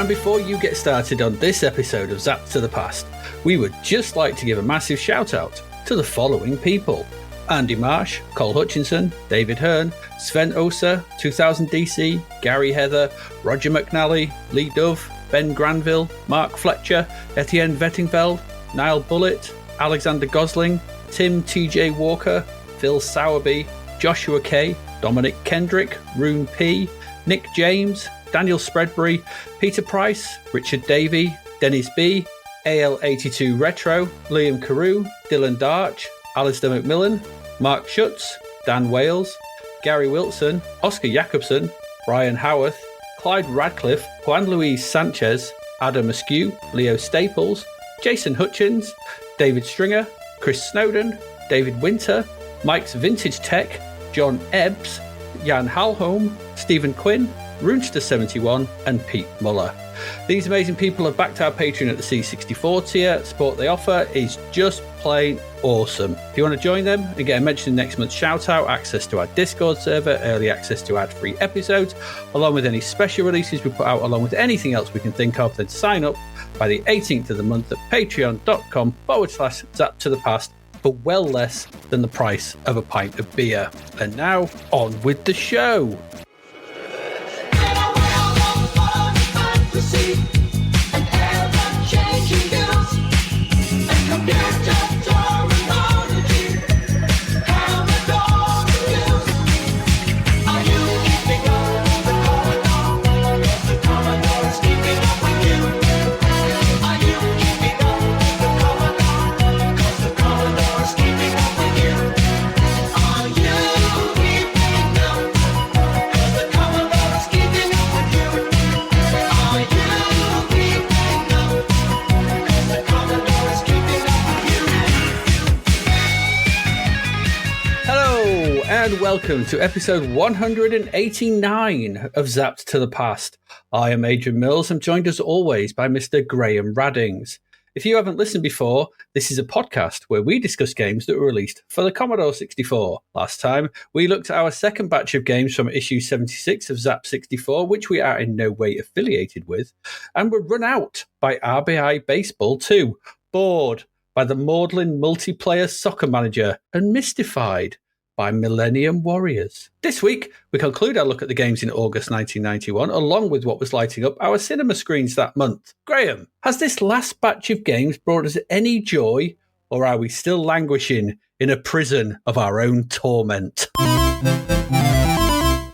and before you get started on this episode of Zapped to the Past, we would just like to give a massive shout out to the following people: Andy Marsh, Cole Hutchinson, David Hearn, Sven Osa, 2000 DC, Gary Heather, Roger McNally, Lee Dove, Ben Granville, Mark Fletcher, Etienne Vettingfeld, Niall Bullitt, Alexander Gosling, Tim TJ Walker, Phil Sowerby, Joshua K, Dominic Kendrick, Rune P, Nick James, Daniel Spreadbury, Peter Price, Richard Davey, Dennis B, AL82 Retro, Liam Carew, Dylan Darch, Alistair McMillan, Mark Schutz, Dan Wales, Gary Wilson, Oscar Jacobson, Brian Howarth, Clyde Radcliffe, Juan Luis Sanchez, Adam Askew, Leo Staples, Jason Hutchins, David Stringer, Chris Snowden, David Winter, Mike's Vintage Tech, John Ebbs, Jan Halholm, Stephen Quinn, Runester71 and Pete Muller. These amazing people have backed our Patreon at the C64 tier. Support they offer is just plain awesome. If you want to join them and get a mention in next month's shout out, access to our Discord server, early access to ad-free episodes, along with any special releases we put out, along with anything else we can think of, then sign up by the 18th of the month at patreon.com/Zapped to the Past for well less than the price of a pint of beer. And now, on with the show. And welcome to episode 189 of Zapped to the Past. I am Adrian Mills. I'm joined as always by Mr. Graham Raddings. If you haven't listened before, this is a podcast where we discuss games that were released for the Commodore 64. Last time, we looked at our second batch of games from issue 76 of Zap 64, which we are in no way affiliated with, and were run out by RBI Baseball 2, bored by the maudlin multiplayer soccer manager, and mystified by Millennium Warriors. This week, we conclude our look at the games in August 1991, along with what was lighting up our cinema screens that month. Graham, has this last batch of games brought us any joy, or are we still languishing in a prison of our own torment?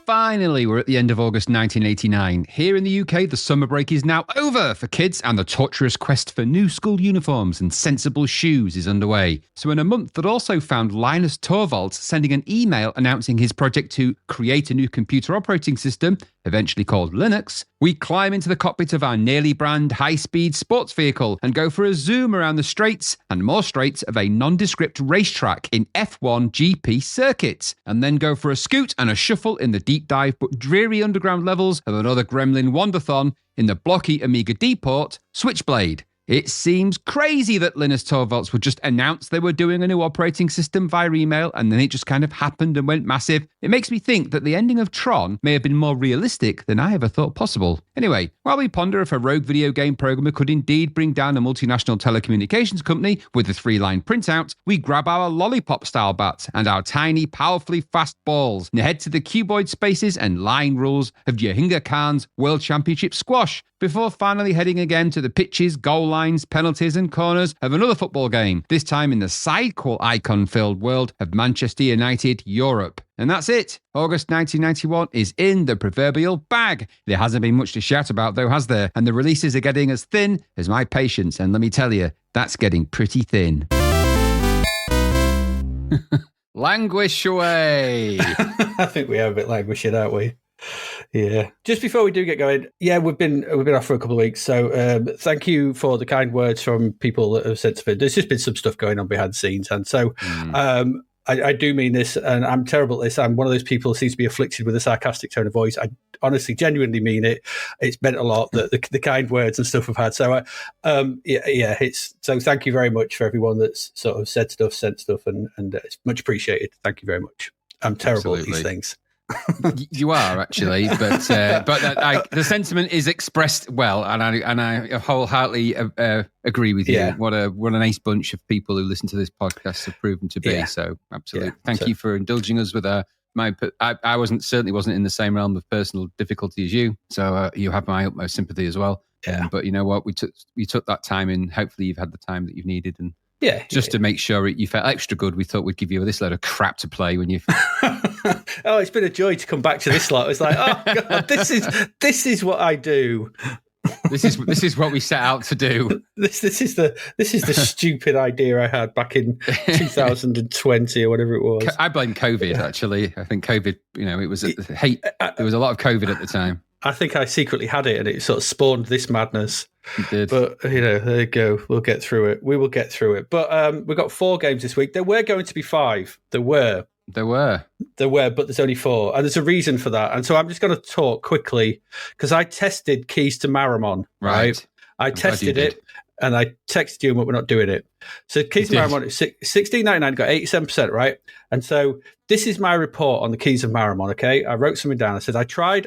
Finally, we're at the end of August 1989. Here in the UK, the summer break is now over for kids, and the torturous quest for new school uniforms and sensible shoes is underway. So in a month that also found Linus Torvalds sending an email announcing his project to create a new computer operating system, eventually called Linux, we climb into the cockpit of our nearly brand high-speed sports vehicle and go for a zoom around the straights and more straights of a nondescript racetrack in F1 GP circuits, and then go for a scoot and a shuffle in the deep dive but dreary underground levels of another Gremlin Wandathon in the blocky Amiga D port, Switchblade. It seems crazy that Linus Torvalds would just announce they were doing a new operating system via email and then it just kind of happened and went massive. It makes me think that the ending of Tron may have been more realistic than I ever thought possible. Anyway, while we ponder if a rogue video game programmer could indeed bring down a multinational telecommunications company with a 3-line printout, we grab our lollipop-style bat and our tiny, powerfully fast balls and head to the cuboid spaces and line rules of Jahangir Khan's World Championship Squash, before finally heading again to the pitches, goal lines, penalties and corners of another football game, this time in the sidequel icon-filled world of Manchester United Europe. And that's it. August 1991 is in the proverbial bag. There hasn't been much to shout about though, has there? And the releases are getting as thin as my patience, and let me tell you, that's getting pretty thin. Languish away. I think we have a bit languishing, aren't we? Yeah. Just before we do get going, yeah, we've been off for a couple of weeks, so thank you for the kind words from people that have said stuff. There's just been some stuff going on behind the scenes, and so I do mean this, and I'm terrible at this. I'm one of those people who seems to be afflicted with a sarcastic tone of voice. I honestly, genuinely mean it. It's meant a lot, the kind words and stuff we've had. So, so thank you very much for everyone that's sort of said stuff, sent stuff, and it's much appreciated. Thank you very much. I'm terrible at these things. You are actually, but the sentiment is expressed well, and I wholeheartedly agree with you. Yeah. What a nice bunch of people who listen to this podcast have proven to be. Yeah. So absolutely, Yeah. thank you for indulging us with I certainly wasn't in the same realm of personal difficulty as you, so you have my utmost sympathy as well. Yeah. But you know what, we took that time in. Hopefully, you've had the time that you've needed, and to make sure you felt extra good, we thought we'd give you this load of crap to play when you. Oh, it's been a joy to come back to this lot. It's like, oh God, this is what I do. This is what we set out to do. This is the stupid idea I had back in 2020 or whatever it was. I blame COVID. Actually, I think COVID. It was hate. There was a lot of COVID at the time. I think I secretly had it, and it sort of spawned this madness. It did. But there you go. We'll get through it. We will get through it. But we've got 4 games this week. There were going to be 5. There were, but there's only 4, and there's a reason for that. And so I'm just going to talk quickly because I tested Keys to Marimon. Right. I tested it, and I texted you, but we're not doing it. So Keys to Marimon is $16.99, got 87%, right? And so this is my report on the Keys of Marimon, okay? I wrote something down. I said, I tried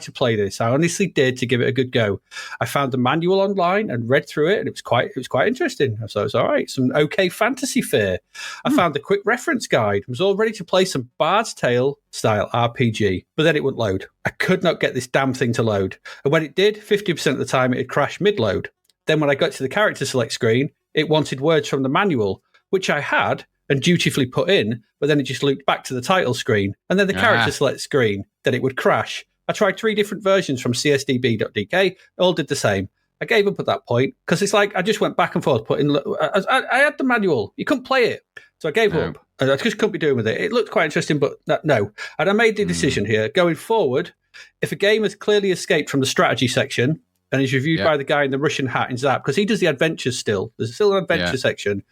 to play this. I honestly did to give it a good go. I found the manual online and read through it, and it was quite interesting. So it's all right. Some okay fantasy fare. I found the quick reference guide. I was all ready to play some Bard's Tale style RPG, but then it wouldn't load. I could not get this damn thing to load. And when it did, 50% of the time it had crashed mid-load. Then when I got to the character select screen, it wanted words from the manual, which I had and dutifully put in, but then it just looped back to the title screen. And then the character select screen, then it would crash. I tried 3 different versions from csdb.dk, all did the same. I gave up at that point because it's like I just went back and forth putting. I had the manual. You couldn't play it. So I gave up. I just couldn't be doing with it. It looked quite interesting, but no. And I made the decision here. Going forward, if a game has clearly escaped from the strategy section and is reviewed by the guy in the Russian hat in Zapped, because he does the adventures still. There's still an adventure section.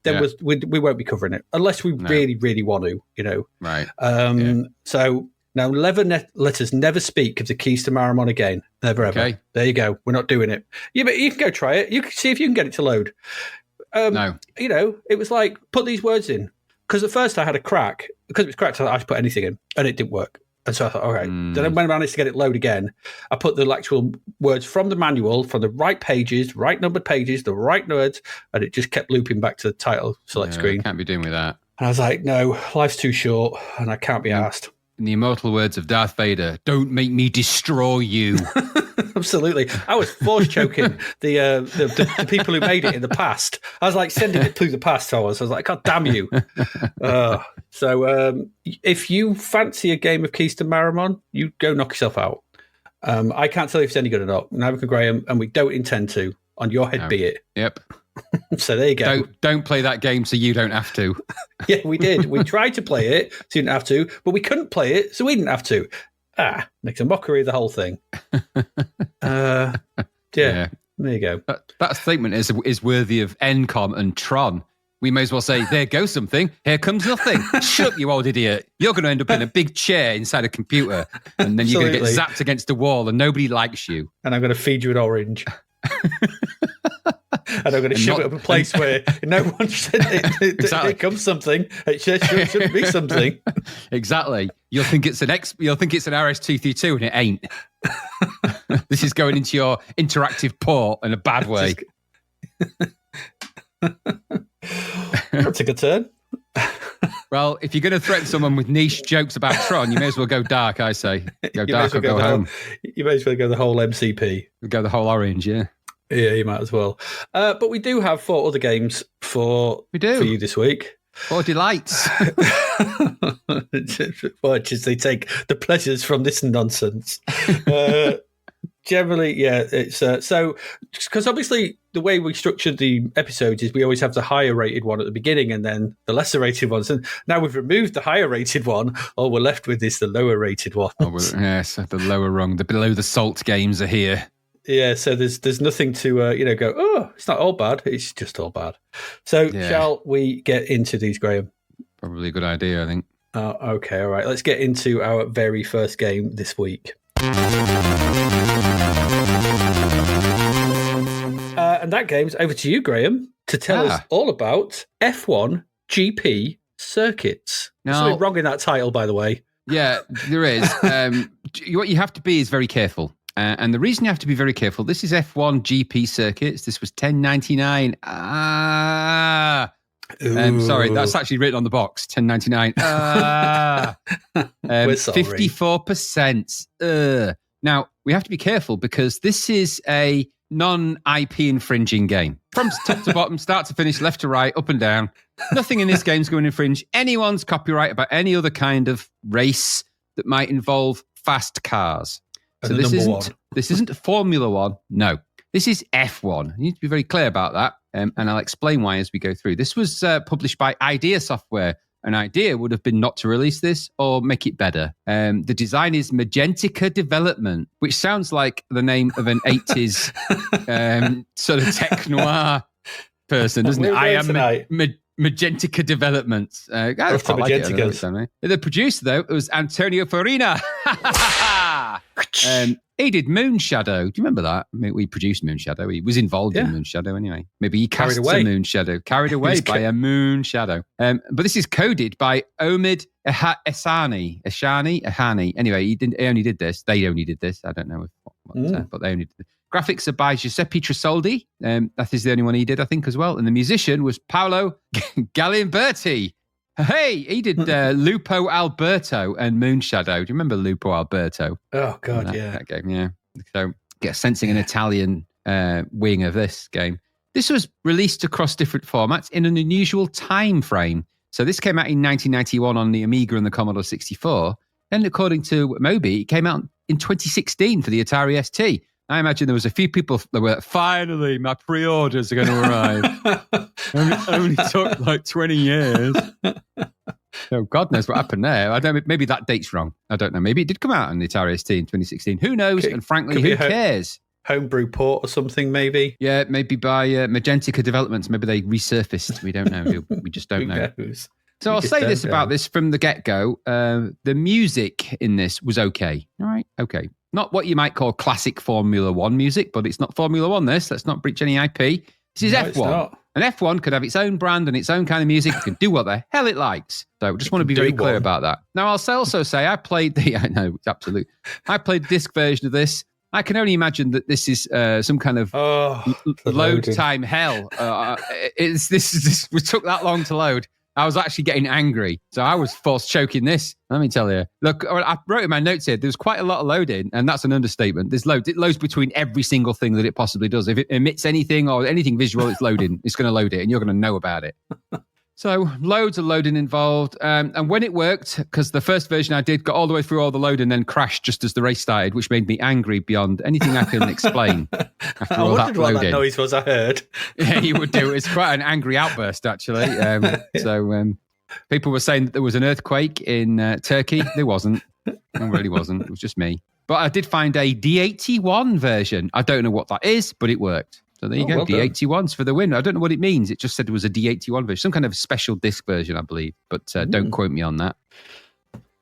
Then we won't be covering it unless we really, really want to, Right. So now let us never speak of the Keys to Marimon again. Never, ever. Okay. There you go. We're not doing it. Yeah, but you can go try it. You can see if you can get it to load. No. It was like, put these words in. Because at first I had a crack. Because it was cracked, I just put anything in. And it didn't work. And so I thought, all right. Then when I managed to get it load again, I put the actual words from the manual, from the right pages, right numbered pages, the right words, and it just kept looping back to the title select screen. Can't be doing with that. And I was like, no, life's too short, and I can't be asked. In the immortal words of Darth Vader, don't make me destroy you. Absolutely. I was force choking the people who made it in the past. I was like sending it through the past. I was like, God damn you. So if you fancy a game of Keys to Marimon, you go knock yourself out. I can't tell you if it's any good or not. Neither can Graham, and we don't intend to. On your head be it. Yep. So there you go. Don't play that game so you don't have to. Yeah, we did. We tried to play it so you didn't have to, but we couldn't play it so we didn't have to. Makes a mockery of the whole thing. There you go. That statement is worthy of NCOM and Tron. We may as well say, there goes something, here comes nothing. Shut up, you old idiot. You're going to end up in a big chair inside a computer, and then you're going to get zapped against a wall and nobody likes you. And I'm going to feed you an orange. And I'm going to shove it up a place where no one said exactly. It comes something. It should be something. Exactly. You'll think it's an RS-232 and it ain't. This is going into your interactive port in a bad way. That's a good turn. Well, if you're going to threaten someone with niche jokes about Tron, you may as well go dark, I say. Go dark or go home. You may as well go the whole MCP. Go the whole orange, yeah. Yeah, you might as well. But we do have 4 other games for you this week. 4 delights. Watch as they take the pleasures from this nonsense. Generally, it's so because obviously the way we structured the episodes is we always have the higher rated one at the beginning and then the lesser rated ones. And now we've removed the higher rated one. All we're left with is the lower rated one. Yes, the lower rung, the below the salt games are here. Yeah, so there's nothing to go, oh, it's not all bad. It's just all bad. So shall we get into these, Graham? Probably a good idea, I think. Okay, all right. Let's get into our very first game this week. And that game's over to you, Graham, to tell us all about F1 GP circuits. There's something wrong in that title, by the way. Yeah, there is. What you have to be is very careful. And the reason you have to be very careful, this is F1 GP circuits. This was 1099. Sorry, that's actually written on the box. 1099. 54%. Now, we have to be careful because this is a non-IP infringing game. From top to bottom, start to finish, left to right, up and down. Nothing in this game is going to infringe anyone's copyright about any other kind of race that might involve fast cars. So this isn't Formula One. No, this is F1. You need to be very clear about that. And I'll explain why as we go through. This was published by Idea Software. An idea would have been not to release this or make it better. The design is Magentica Development, which sounds like the name of an 80s sort of tech noir person, doesn't it? I am Magentica Development. I like it. The producer, though, was Antonio Farina. He did Moonshadow. Do you remember that? I mean, we produced Moonshadow. He was involved in Moonshadow anyway. Maybe he cast a Moonshadow. Carried away by a Moonshadow. But this is coded by Omid Ehani. Anyway, he only did this. They only did this. I don't know but they only did it. Graphics are by Giuseppe Tresoldi. That is the only one he did, I think, as well. And the musician was Paolo Galimberti. Hey, he did Lupo Alberto and Moonshadow. Do you remember Lupo Alberto? Oh, God, that game, yeah. So get sensing an Italian wing of this game. This was released across different formats in an unusual time frame. So this came out in 1991 on the Amiga and the Commodore 64. And according to Moby, it came out in 2016 for the Atari ST. I imagine there was a few people that were, finally, my pre-orders are going to arrive. only took like 20 years. So God knows what happened there. I don't. Maybe that date's wrong. I don't know. Maybe it did come out on the Atari ST in 2016. Who knows? And frankly, who cares? Homebrew port or something, maybe? Yeah, maybe by Magentica Developments. Maybe they resurfaced. We don't know. We just don't know. Knows? So I'll say this about this from the get-go. The music in this was okay. All right, okay. Not what you might call classic Formula One music, but it's not Formula One, this. Let's not breach any IP. This is F1. And F1 could have its own brand and its own kind of music. It can do what the hell it likes. So I just want to be very clear about that. Now, I'll also say I played I know, absolutely. I played the disc version of this. I can only imagine that this is some kind of load time hell. This took that long to load. I was actually getting angry. So I was forced choking this. Let me tell you. Look, I wrote in my notes here, there's quite a lot of loading, and that's an understatement. There's loads. It loads between every single thing that it possibly does. If it emits anything or anything visual, it's loading. It's going to load it, and you're going to know about it. So loads of loading involved. And when it worked, because the first version I did got all the way through all the load and then crashed just as the race started, which made me angry beyond anything I can explain. I wondered what that noise was I heard. Yeah, you would do. It's quite an angry outburst, actually. People were saying that there was an earthquake in Turkey. There wasn't. There really wasn't. It was just me. But I did find a D81 version. I don't know what that is, but it worked. So there you go, well D81s for the win. I don't know what it means. It just said it was a D81 version, some kind of special disc version, I believe. But don't quote me on that.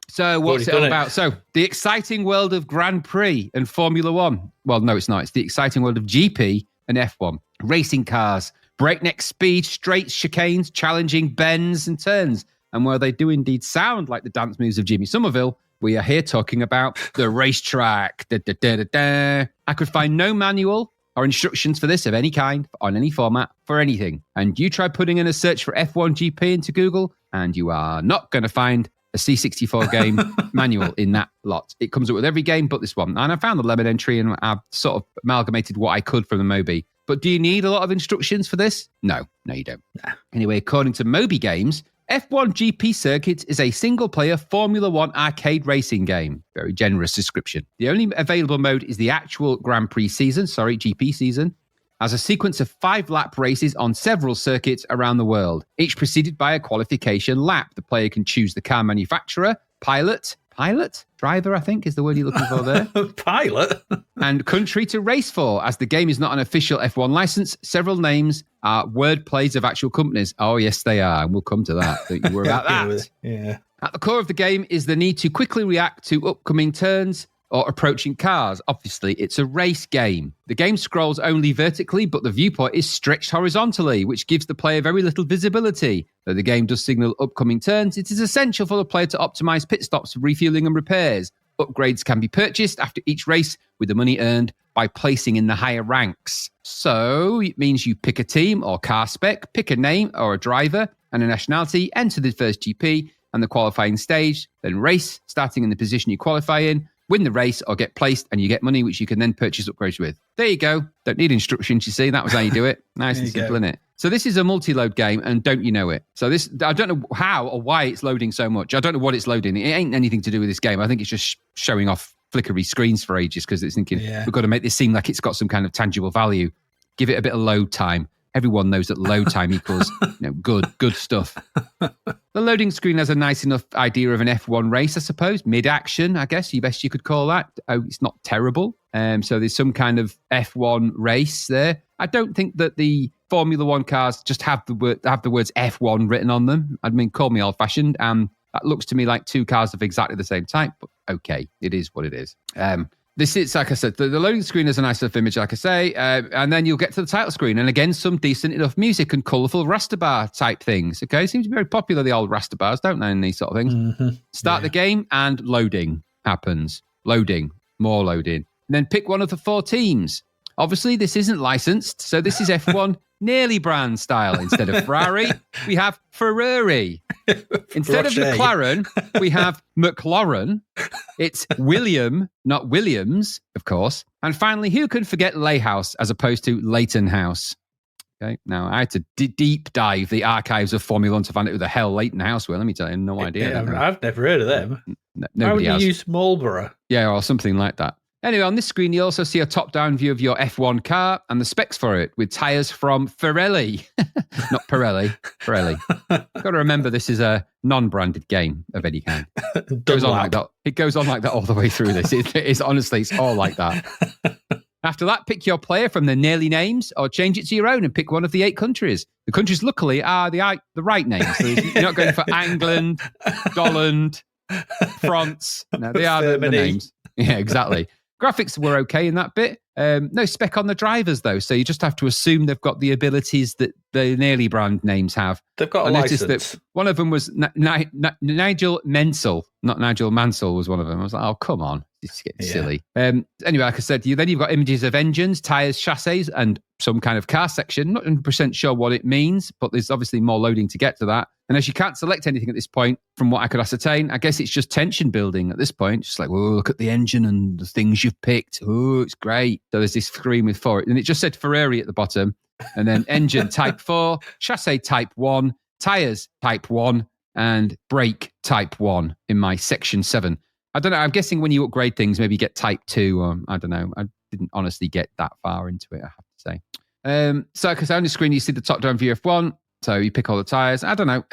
So what's it all about? So the exciting world of Grand Prix and Formula One. Well, no, it's not. It's the exciting world of GP and F1. Racing cars, breakneck speed, straights, chicanes, challenging bends and turns. And where they do indeed sound like the dance moves of Jimmy Somerville, we are here talking about the racetrack. Da, da, da, da, da. I could find no manual or instructions for this of any kind, on any format, for anything. And you try putting in a search for F1 GP into Google, and you are not going to find a C64 game manual in that lot. It comes up with every game but this one. And I found the lemon entry, and I've sort of amalgamated what I could from the Moby. But do you need a lot of instructions for this? No, you don't. Nah. Anyway, according to Moby Games, F1 GP Circuit is a single-player Formula One arcade racing game. Very generous description. The only available mode is the actual Grand Prix season, GP season, as a sequence of 5-lap races on several circuits around the world, each preceded by a qualification lap. The player can choose the car manufacturer, pilot, driver, I think is the word you're looking for there. Pilot? And country to race for. As the game is not an official F1 license, several names are word plays of actual companies. Oh, yes, they are. And we'll come to that. Don't you worry about that. Yeah. At the core of the game is the need to quickly react to upcoming turns or approaching cars. Obviously, it's a race game. The game scrolls only vertically, but the viewport is stretched horizontally, which gives the player very little visibility. Though the game does signal upcoming turns, it is essential for the player to optimize pit stops, refueling and repairs. Upgrades can be purchased after each race with the money earned by placing in the higher ranks. So it means you pick a team or car spec, pick a name or a driver and a nationality, enter the first GP and the qualifying stage, then race, starting in the position you qualify in, win the race or get placed, and you get money, which you can then purchase upgrades with. There you go. Don't need instructions, you see. That was how you do it. Nice and simple, isn't it? So this is a multi-load game, and don't you know it? So this, I don't know how or why it's loading so much. I don't know what it's loading. It ain't anything to do with this game. I think it's just showing off flickery screens for ages because it's thinking, we've got to make this seem like it's got some kind of tangible value. Give it a bit of load time. Everyone knows that load time equals good stuff. The loading screen has a nice enough idea of an F1 race, I suppose. Mid-action, I guess, best you could call that. Oh, it's not terrible. So there's some kind of F1 race there. I don't think that the Formula One cars just have the words F1 written on them. I mean, call me old-fashioned. That looks to me like two cars of exactly the same type. But okay, it is what it is. This is, like I said, the loading screen is a nice enough image, like I say, and then you'll get to the title screen. And again, some decent enough music and colourful raster bar type things. Okay, seems to be very popular, the old raster bars, don't they, in these sort of things? Mm-hmm. Start the game and loading happens. Loading, more loading. And then pick one of the four teams. Obviously, this isn't licensed, so this is F1 nearly brand style. Instead of Ferrari, we have Ferrari. Instead of McLaren, we have McLaurin. It's William, not Williams, of course. And finally, who could forget Layhouse as opposed to Leighton House? Okay, now I had to deep dive the archives of Formula One to find out who the hell Leighton House were. Let me tell you, no idea. I've never heard of them. Why would you use Marlboro? Yeah, or something like that. Anyway, on this screen, you also see a top-down view of your F1 car and the specs for it with tyres from Pirelli. Not Pirelli, Pirelli. Got to remember this is a non-branded game of any kind. It goes on like that. It goes on like that all the way through this. It's honestly, it's all like that. After that, pick your player from the nearly names or change it to your own and pick one of the 8 countries. The countries, luckily, are the right names. So you're not going for England, Holland, France. No, they are the names. Yeah, exactly. Graphics were okay in that bit. No spec on the drivers, though, so you just have to assume they've got the abilities that the nearly brand names have. They've got a license. That one of them was Nigel Mansell. Not Nigel Mansell was one of them. I was like, oh, come on. It's getting silly. Anyway, like I said, then you've got images of engines, tyres, chassis, and some kind of car section. Not 100% sure what it means, but there's obviously more loading to get to that. And as you can't select anything at this point, from what I could ascertain, I guess it's just tension building at this point. Just like, whoa, look at the engine and the things you've picked. Oh, it's great. So there's this screen with 4. And it just said Ferrari at the bottom. And then engine type 4, chassis type 1, tyres type 1, and brake type 1 in my section 7. I don't know. I'm guessing when you upgrade things, maybe you get type 2. Or I don't know. I didn't honestly get that far into it, I have to say. So because on the screen, you see the top-down view of F1. So you pick all the tyres. I don't know.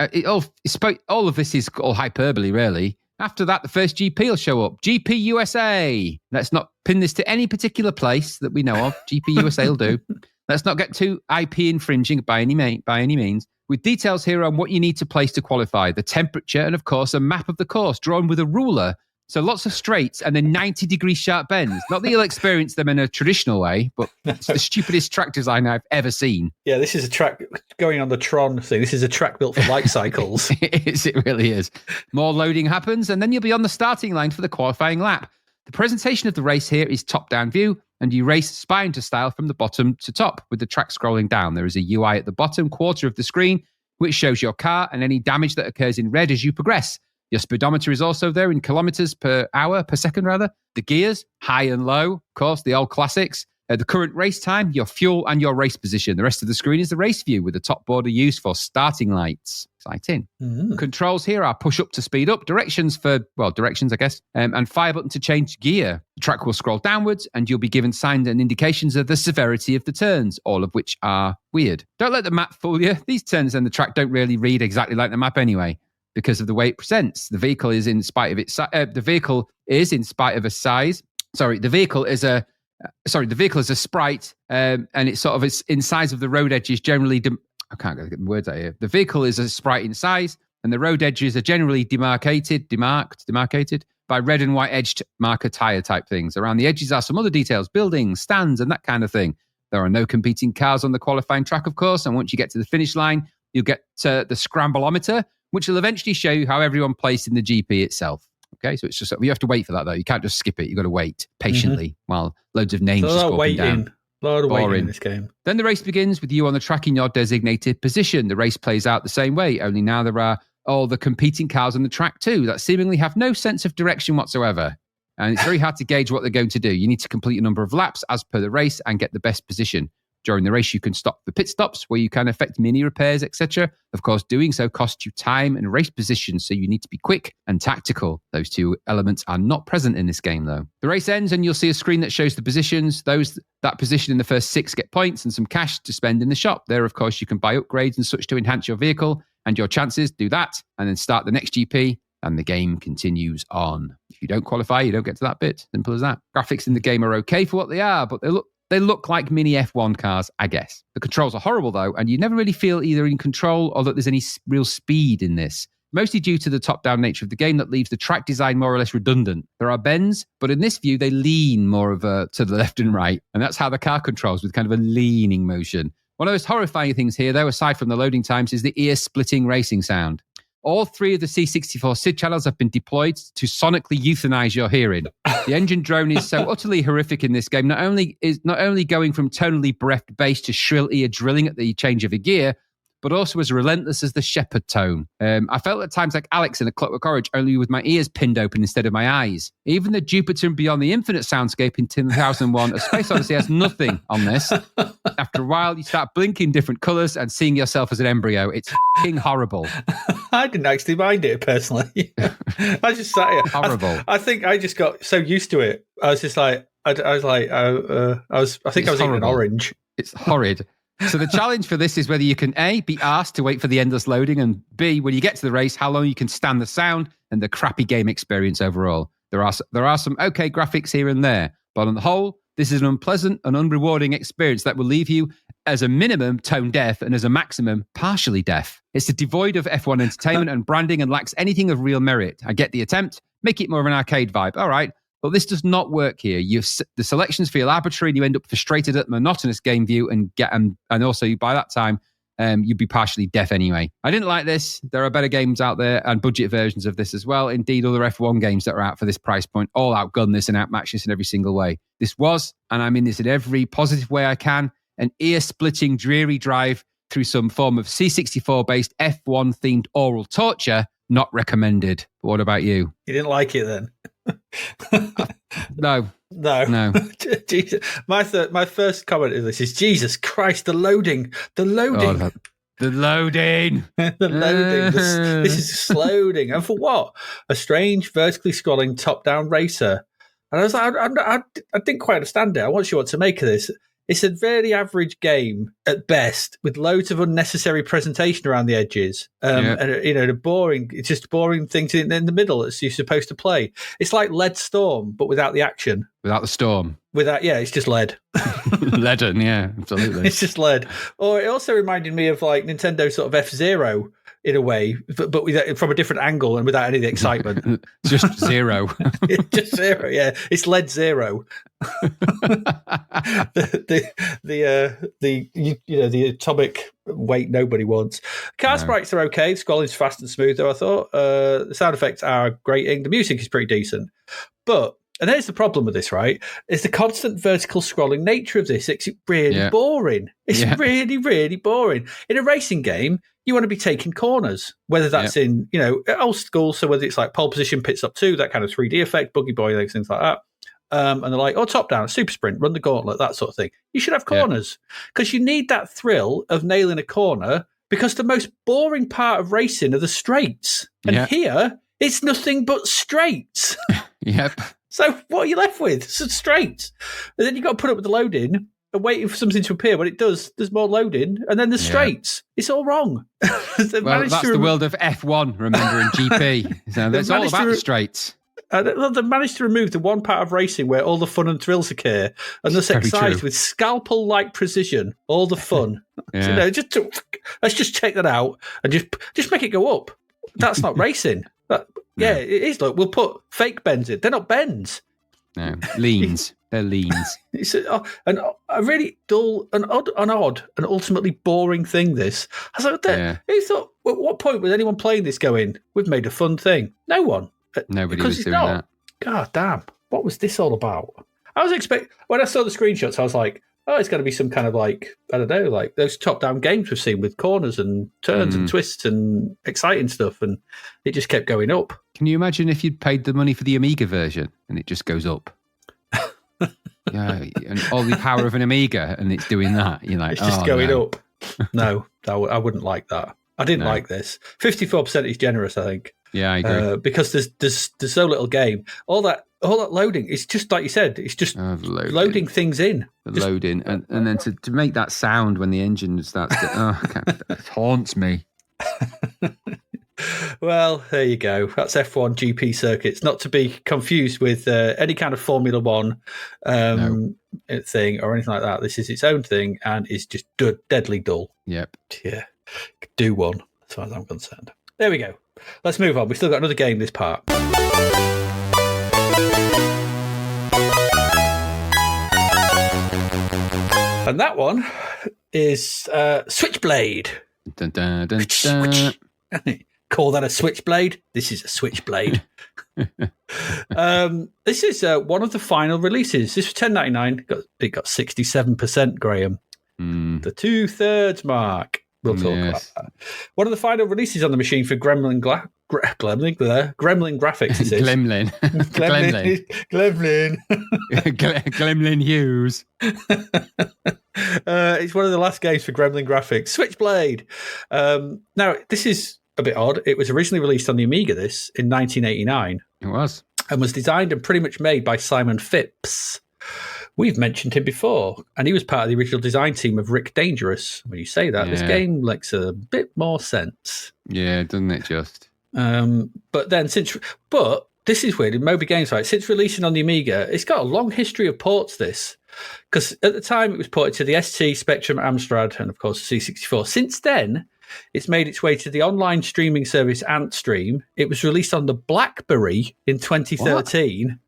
All of this is all hyperbole, really. After that, the first GP will show up. GP USA. Let's not pin this to any particular place that we know of. GP USA will do. Let's not get too IP infringing by any means. With details here on what you need to place to qualify, the temperature, and of course, a map of the course drawn with a ruler. So lots of straights and then 90-degree sharp bends. Not that you'll experience them in a traditional way, but it's the stupidest track design I've ever seen. Yeah, this is a track, going on the Tron thing, this is a track built for light cycles. It really is. More loading happens, and then you'll be on the starting line for the qualifying lap. The presentation of the race here is top-down view, and you race spine to style from the bottom to top with the track scrolling down. There is a UI at the bottom quarter of the screen, which shows your car and any damage that occurs in red as you progress. Your speedometer is also there in kilometers per second. The gears, high and low, of course, the old classics. The current race time, your fuel, and your race position. The rest of the screen is the race view with the top border used for starting lights. Exciting. Mm-hmm. Controls here are push up to speed up, directions, I guess, and fire button to change gear. The track will scroll downwards, and you'll be given signs and indications of the severity of the turns, all of which are weird. Don't let the map fool you. These turns and the track don't really read exactly like the map anyway, because of the way it presents. The vehicle is in spite of its the vehicle is a sprite, and it's sort of it's in size of the road edges generally. I can't get the words out here. The vehicle is a sprite in size, and the road edges are generally demarcated, by red and white edged marker tire type things. Around the edges are some other details, buildings, stands, and that kind of thing. There are no competing cars on the qualifying track, of course, and once you get to the finish line, you'll get to the scrambleometer, which will eventually show you how everyone placed in the GP itself. Okay, so it's just, you have to wait for that, though. You can't just skip it. You've got to wait patiently while loads of names just go down. A lot of waiting in this game. Then the race begins with you on the track in your designated position. The race plays out the same way, only now there are all the competing cars on the track too that seemingly have no sense of direction whatsoever. And it's very hard to gauge what they're going to do. You need to complete a number of laps as per the race and get the best position. During the race, you can stop the pit stops where you can effect mini repairs, etc. Of course, doing so costs you time and race position, so you need to be quick and tactical. Those two elements are not present in this game, though. The race ends and you'll see a screen that shows the positions. Those that position in the first 6 get points and some cash to spend in the shop. There, of course, you can buy upgrades and such to enhance your vehicle and your chances. Do that and then start the next GP. And the game continues on. If you don't qualify, you don't get to that bit. Simple as that. Graphics in the game are okay for what they are, but they look like mini F1 cars, I guess. The controls are horrible, though, and you never really feel either in control or that there's any real speed in this. Mostly due to the top-down nature of the game that leaves the track design more or less redundant. There are bends, but in this view, they lean more to the left and right, and that's how the car controls, with kind of a leaning motion. One of the most horrifying things here, though, aside from the loading times, is the ear-splitting racing sound. All 3 of the C64 SID channels have been deployed to sonically euthanize your hearing. The engine drone is so utterly horrific in this game, not only going from tonally bereft bass to shrill ear drilling at the change of a gear, but also as relentless as the shepherd tone. I felt at times like Alex in A Clockwork Orange, only with my ears pinned open instead of my eyes. Even the Jupiter and Beyond the Infinite soundscape in 2001, A Space Odyssey has nothing on this. After a while, you start blinking different colours and seeing yourself as an embryo. It's f***ing horrible. I didn't actually mind it, personally. I just sat here. Horrible. I think I just got so used to it. I was just like, I think I was eating an orange. It's horrid. So the challenge for this is whether you can A, be asked to wait for the endless loading, and B, when you get to the race, how long you can stand the sound and the crappy game experience overall. There are some okay graphics here and there, but on the whole, this is an unpleasant and unrewarding experience that will leave you as a minimum tone deaf and as a maximum partially deaf. It's devoid of F1 entertainment and branding and lacks anything of real merit. I get the attempt, make it more of an arcade vibe. All right. But this does not work here. The selections feel arbitrary and you end up frustrated at the monotonous game view and also by that time, you'd be partially deaf anyway. I didn't like this. There are better games out there and budget versions of this as well. Indeed, other F1 games that are out for this price point all outgun this and outmatch this in every single way. This was, and I mean this in every positive way I can, an ear-splitting, dreary drive through some form of C64-based F1-themed oral torture. Not recommended. But what about you? You didn't like it then? No. Jesus. My first comment of this is, Jesus Christ, the loading. The loading. The loading. This is loading. And for what? A strange, vertically scrolling, top-down racer. And I was like, I didn't quite understand it. I want you what to make of this. It's a very average game at best, with loads of unnecessary presentation around the edges. And it's just boring things in the middle that you're supposed to play. It's like Lead Storm, but without the action. Without the storm. It's just lead. Leaden, yeah, absolutely. It's just lead. Or it also reminded me of like Nintendo sort of F-Zero in a way, but from a different angle and without any of the excitement. Just zero. Just zero, yeah. It's Lead Zero. the atomic weight nobody wants. Car sprites are okay. The scrolling's fast and smooth, though, I thought. The sound effects are grating. The music is pretty decent. But, and there's the problem with this, right? Is the constant vertical scrolling nature of this. It's really boring. It's really, really boring. In a racing game, you want to be taking corners, whether that's in, old school, so whether it's like pole position, pit stop 2, that kind of 3D effect, buggy boy, things like that. And they're like, top down, super sprint, run the gauntlet, that sort of thing. You should have corners because you need that thrill of nailing a corner, because the most boring part of racing are the straights. And here, it's nothing but straights. Yep. So what are you left with? Some straights. And then you've got to put up with the loading and waiting for something to appear. When it does, there's more loading. And then there's straights. It's all wrong. That's the world of F1, remember, in GP. So that's all about the straights. They've managed to remove the one part of racing where all the fun and thrills occur, and thus excise with scalpel-like precision all the fun. So, let's just check that out and just make it go up. That's not racing. Yeah, it is. Look, we'll put fake bends in. They're not bends. No, leans. They're leans. It's a really dull and odd and ultimately boring thing, this. I was like, who thought, at what point was anyone playing this going, we've made a fun thing? No one. Nobody was doing that. God damn. What was this all about? I was when I saw the screenshots, I was like, oh, it's going to be some kind of like, I don't know, like those top-down games we've seen with corners and turns and twists and exciting stuff. And it just kept going up. Can you imagine if you'd paid the money for the Amiga version and it just goes up? Yeah, and all the power of an Amiga and it's doing that. You're like, it's just going up. No, I wouldn't like that. I didn't like this. 54% is generous, I think. Yeah, I agree. Because there's so little game. All that loading, it's just like you said, it's just loading things in. Loading. And then to make that sound when the engine starts to, it haunts me. Well, there you go. That's F1 GP circuits, not to be confused with any kind of Formula One thing or anything like that. This is its own thing and it's just deadly dull. Yep. Yeah. Do one, as far as I'm concerned. There we go. Let's move on. We've still got another game this part. And that one is Switchblade. Dun, dun, dun, dun. Call that a switchblade? This is a switchblade. This is one of the final releases. This was $10.99. It got 67%, Graham. The 2/3 mark. We'll talk about that. One of the final releases on the machine for Gremlin graphics. Is Gremlin. Gremlin Hughes. It's one of the last games for Gremlin graphics. Switchblade. Now, this is a bit odd. It was originally released on the Amiga, this, in 1989. It was. And was designed and pretty much made by Simon Phipps. We've mentioned him before, and he was part of the original design team of Rick Dangerous. When you say that, this game makes a bit more sense. Yeah, doesn't it just? But this is weird in Moby Games, right? Since releasing on the Amiga, it's got a long history of ports, this. Because at the time, it was ported to the ST, Spectrum, Amstrad, and of course, the C64. Since then, it's made its way to the online streaming service Antstream. It was released on the BlackBerry in 2013.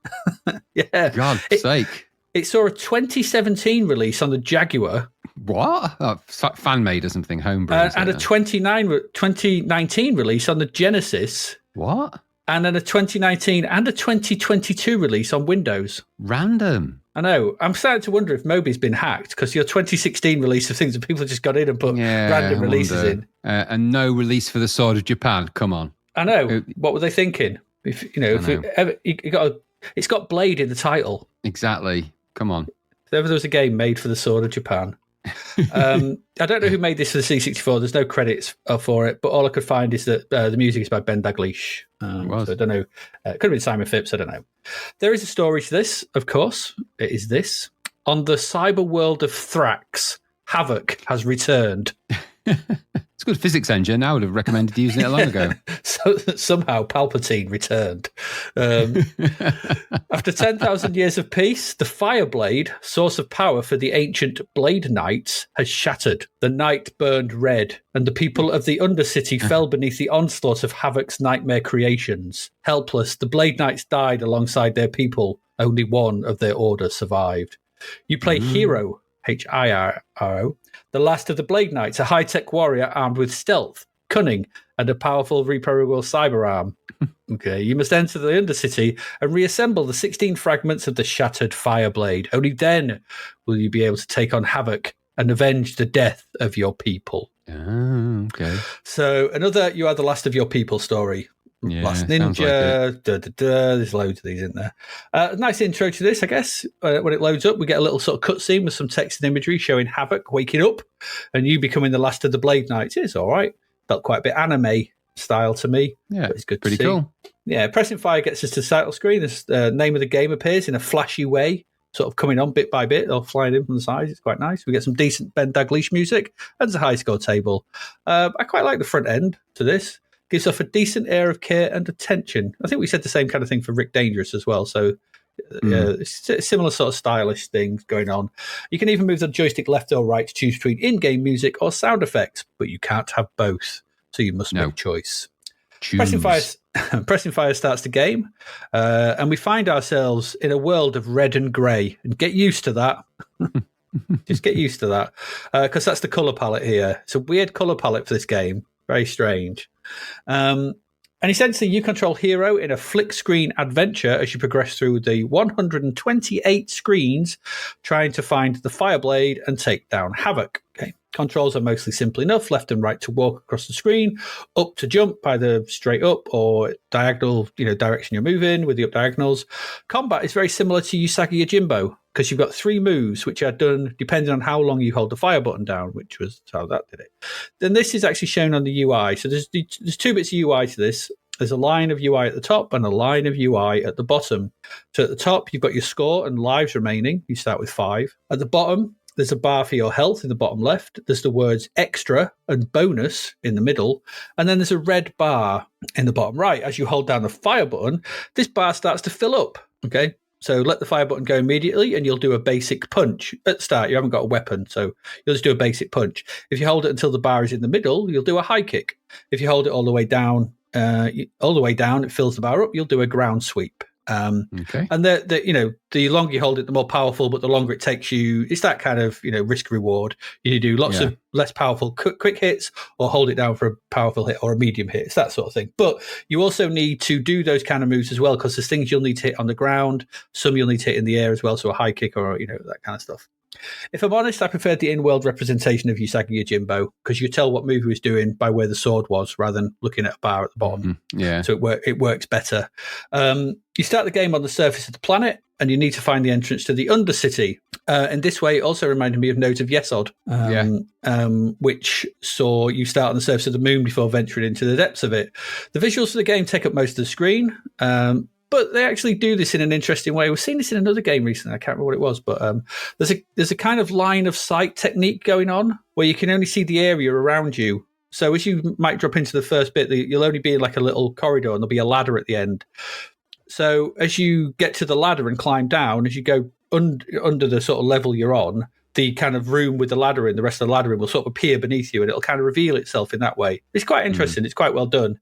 Yeah. God's sake. It saw a 2017 release on the Jaguar. What? Oh, fan-made or something, homebrew. And a 2019 release on the Genesis. What? And then a 2019 and a 2022 release on Windows. Random. I know. I'm starting to wonder if Moby's been hacked, because your 2016 release of things that people just got in and put random releases in. And no release for the Sword of Japan. Come on. I know. What were they thinking? It's got Blade in the title. Exactly. Come on. If ever there was a game made for the Sword of Japan. I don't know who made this for the C64. There's no credits for it, but all I could find is that the music is by Ben Daglish. So I don't know. It could have been Simon Phipps. I don't know. There is a story to this, of course. It is this. On the cyber world of Thrax, Havoc has returned. It's a good physics engine. I would have recommended using it long ago. So somehow Palpatine returned. After 10,000 years of peace, the Fireblade, source of power for the ancient Blade Knights, has shattered. The night burned red, and the people of the Undercity fell beneath the onslaught of Havoc's nightmare creations. Helpless, the Blade Knights died alongside their people. Only one of their order survived. You play Hero, Hiro, the last of the Blade Knights, a high-tech warrior armed with stealth, cunning, and a powerful reprogrammable cyber arm. Okay, you must enter the Undercity and reassemble the 16 fragments of the shattered Fireblade. Only then will you be able to take on Havoc and avenge the death of your people. Oh, okay. So another You Are the Last of Your People story. Yeah, Last Ninja, like there's loads of these in there. Nice intro to this, I guess. When it loads up, we get a little sort of cutscene with some text and imagery showing Havoc waking up and you becoming the last of the Blade Knights. It's all right. Felt quite a bit anime style to me. Yeah, it's good. Pretty to see. Cool. Yeah, pressing fire gets us to the title screen. The name of the game appears in a flashy way, sort of coming on bit by bit or flying in from the sides. It's quite nice. We get some decent Ben Daglish music and there's a high score table. I quite like the front end to this. Gives off a decent air of care and attention. I think we said the same kind of thing for Rick Dangerous as well. So it's a similar sort of stylish things going on. You can even move the joystick left or right to choose between in-game music or sound effects, but you can't have both. So you must make a choice. Choose. Pressing fire Pressing fire starts the game, and we find ourselves in a world of red and grey. And get used to that. Just get used to that, because that's the colour palette here. It's a weird colour palette for this game. Very strange. And essentially, you control Hero in a flick screen adventure as you progress through the 128 screens, trying to find the Fireblade and take down Havoc. Okay. Controls are mostly simple enough: left and right to walk across the screen, up to jump by the straight up or diagonal, direction you're moving with the up diagonals. Combat is very similar to Usagi Yojimbo, because you've got 3 moves which are done depending on how long you hold the fire button down, which was how that did it. Then this is actually shown on the UI. So there's 2 bits of UI to this. There's a line of UI at the top and a line of UI at the bottom. So at the top, you've got your score and lives remaining. You start with 5. At the bottom, there's a bar for your health in the bottom left. There's the words extra and bonus in the middle. And then there's a red bar in the bottom right. As you hold down the fire button, this bar starts to fill up. Okay. So let the fire button go immediately and you'll do a basic punch. At the start, you haven't got a weapon, so you'll just do a basic punch. If you hold it until the bar is in the middle, you'll do a high kick. If you hold it all the way down, it fills the bar up, you'll do a ground sweep. Okay. And the longer you hold it, the more powerful, but the longer it takes you, it's that kind of risk reward. You do lots of less powerful quick hits, or hold it down for a powerful hit or a medium hit. It's that sort of thing. But you also need to do those kind of moves as well, because there's things you'll need to hit on the ground, some you'll need to hit in the air as well, so a high kick or that kind of stuff. If I'm honest, I preferred the in-world representation of Usagi Yojimbo, because you tell what move he was doing by where the sword was rather than looking at a bar at the bottom. Yeah. So it works better. You start the game on the surface of the planet, and you need to find the entrance to the Undercity. And this way, it also reminded me of Note of Yesod, which saw you start on the surface of the moon before venturing into the depths of it. The visuals for the game take up most of the screen, but they actually do this in an interesting way. We've seen this in another game recently. I can't remember what it was, but there's a kind of line of sight technique going on where you can only see the area around you. So as you might drop into the first bit, you'll only be in like a little corridor, and there'll be a ladder at the end. So as you get to the ladder and climb down, as you go under the sort of level you're on, the kind of room with the ladder in, the rest of the ladder in will sort of appear beneath you, and it'll kind of reveal itself in that way. It's quite interesting. It's quite well done.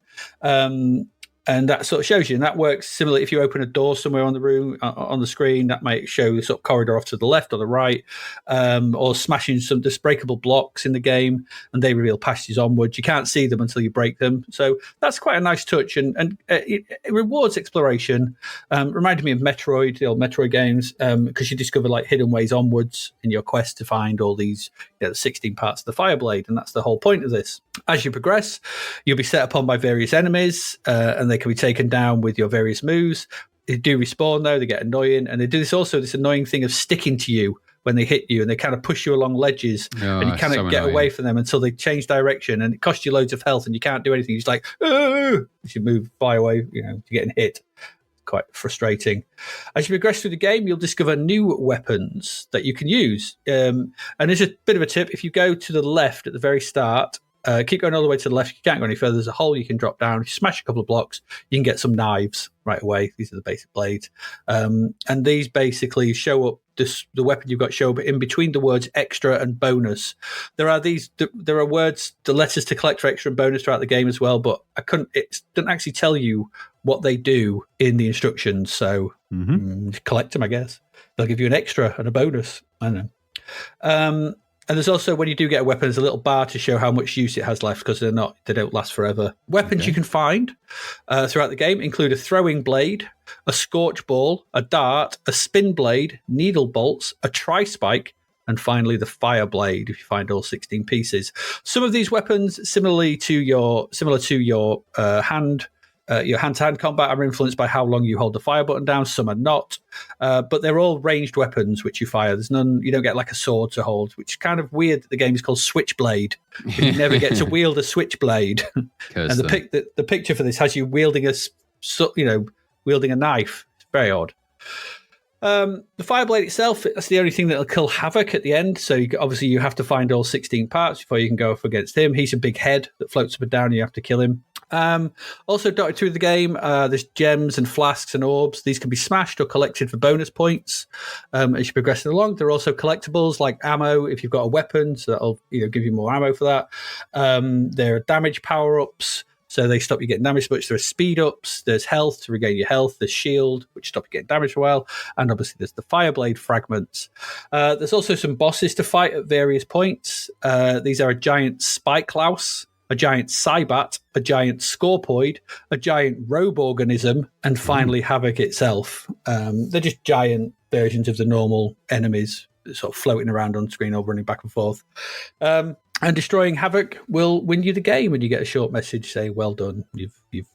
And that sort of shows you, and that works similarly if you open a door somewhere on the room, on the screen, that might show the sort of corridor off to the left or the right, or smashing some breakable blocks in the game, and they reveal passages onwards. You can't see them until you break them. So that's quite a nice touch, and it rewards exploration. Reminded me of Metroid, the old Metroid games, because you discover like hidden ways onwards in your quest to find all these 16 parts of the Fireblade, and that's the whole point of this. As you progress, you'll be set upon by various enemies, and they can be taken down with your various moves. They do respawn though, they get annoying, and they do this annoying thing of sticking to you when they hit you, and they kind of push you along ledges, and you kind of get away from them until they change direction, and it costs you loads of health, and you can't do anything. You're just like, oh! As you move far away, you're getting hit. Quite frustrating. As you progress through the game, you'll discover new weapons that you can use. And there's a bit of a tip: if you go to the left at the very start, keep going all the way to the left. You can't go any further. There's a hole you can drop down. If you smash a couple of blocks, you can get some knives right away. These are the basic blades. And these basically show up, the weapon you've got show up in between the words extra and bonus. There are words, the letters to collect for extra and bonus throughout the game as well, but it doesn't actually tell you what they do in the instructions. So collect them, I guess. They'll give you an extra and a bonus. I don't know. And there's also, when you do get a weapon, there's a little bar to show how much use it has left, because they don't last forever. Weapons you can find throughout the game include a throwing blade, a scorch ball, a dart, a spin blade, needle bolts, a tri-spike, and finally the fire blade, if you find all 16 pieces. Some of these weapons, similar to your hand-to-hand combat, are influenced by how long you hold the fire button down. Some are not, but they're all ranged weapons which you fire. There's none. You don't get like a sword to hold, which is kind of weird. That the game is called Switchblade. You never get to wield a switchblade. And the picture for this has you wielding a knife. It's very odd. The Fireblade itself, that's the only thing that'll kill Havoc at the end. So obviously you have to find all 16 parts before you can go up against him. He's a big head that floats up and down, and you have to kill him. Also dotted through the game, there's gems and flasks and orbs. These can be smashed or collected for bonus points as you progress along. There are also collectibles like ammo if you've got a weapon, so that'll give you more ammo for that. There are damage power-ups, so they stop you getting damaged much. There are speed ups, there's health to regain your health, there's shield, which stop you getting damaged for a while, and obviously there's the Fireblade fragments. There's also some bosses to fight at various points. These are a giant Spikelouse, a giant Cybat, a giant Scorpoid, a giant Robe-organism, and finally Havoc itself. They're just giant versions of the normal enemies, sort of floating around on screen or running back and forth. And destroying Havoc will win you the game when you get a short message saying, well done, you've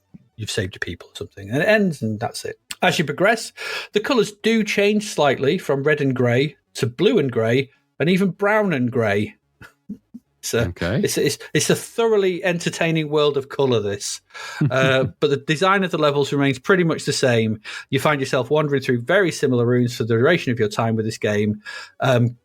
saved your people or something. And it ends, and that's it. As you progress, the colours do change slightly from red and grey to blue and grey, and even brown and grey. So it's a thoroughly entertaining world of colour, this. But the design of the levels remains pretty much the same. You find yourself wandering through very similar rooms for the duration of your time with this game,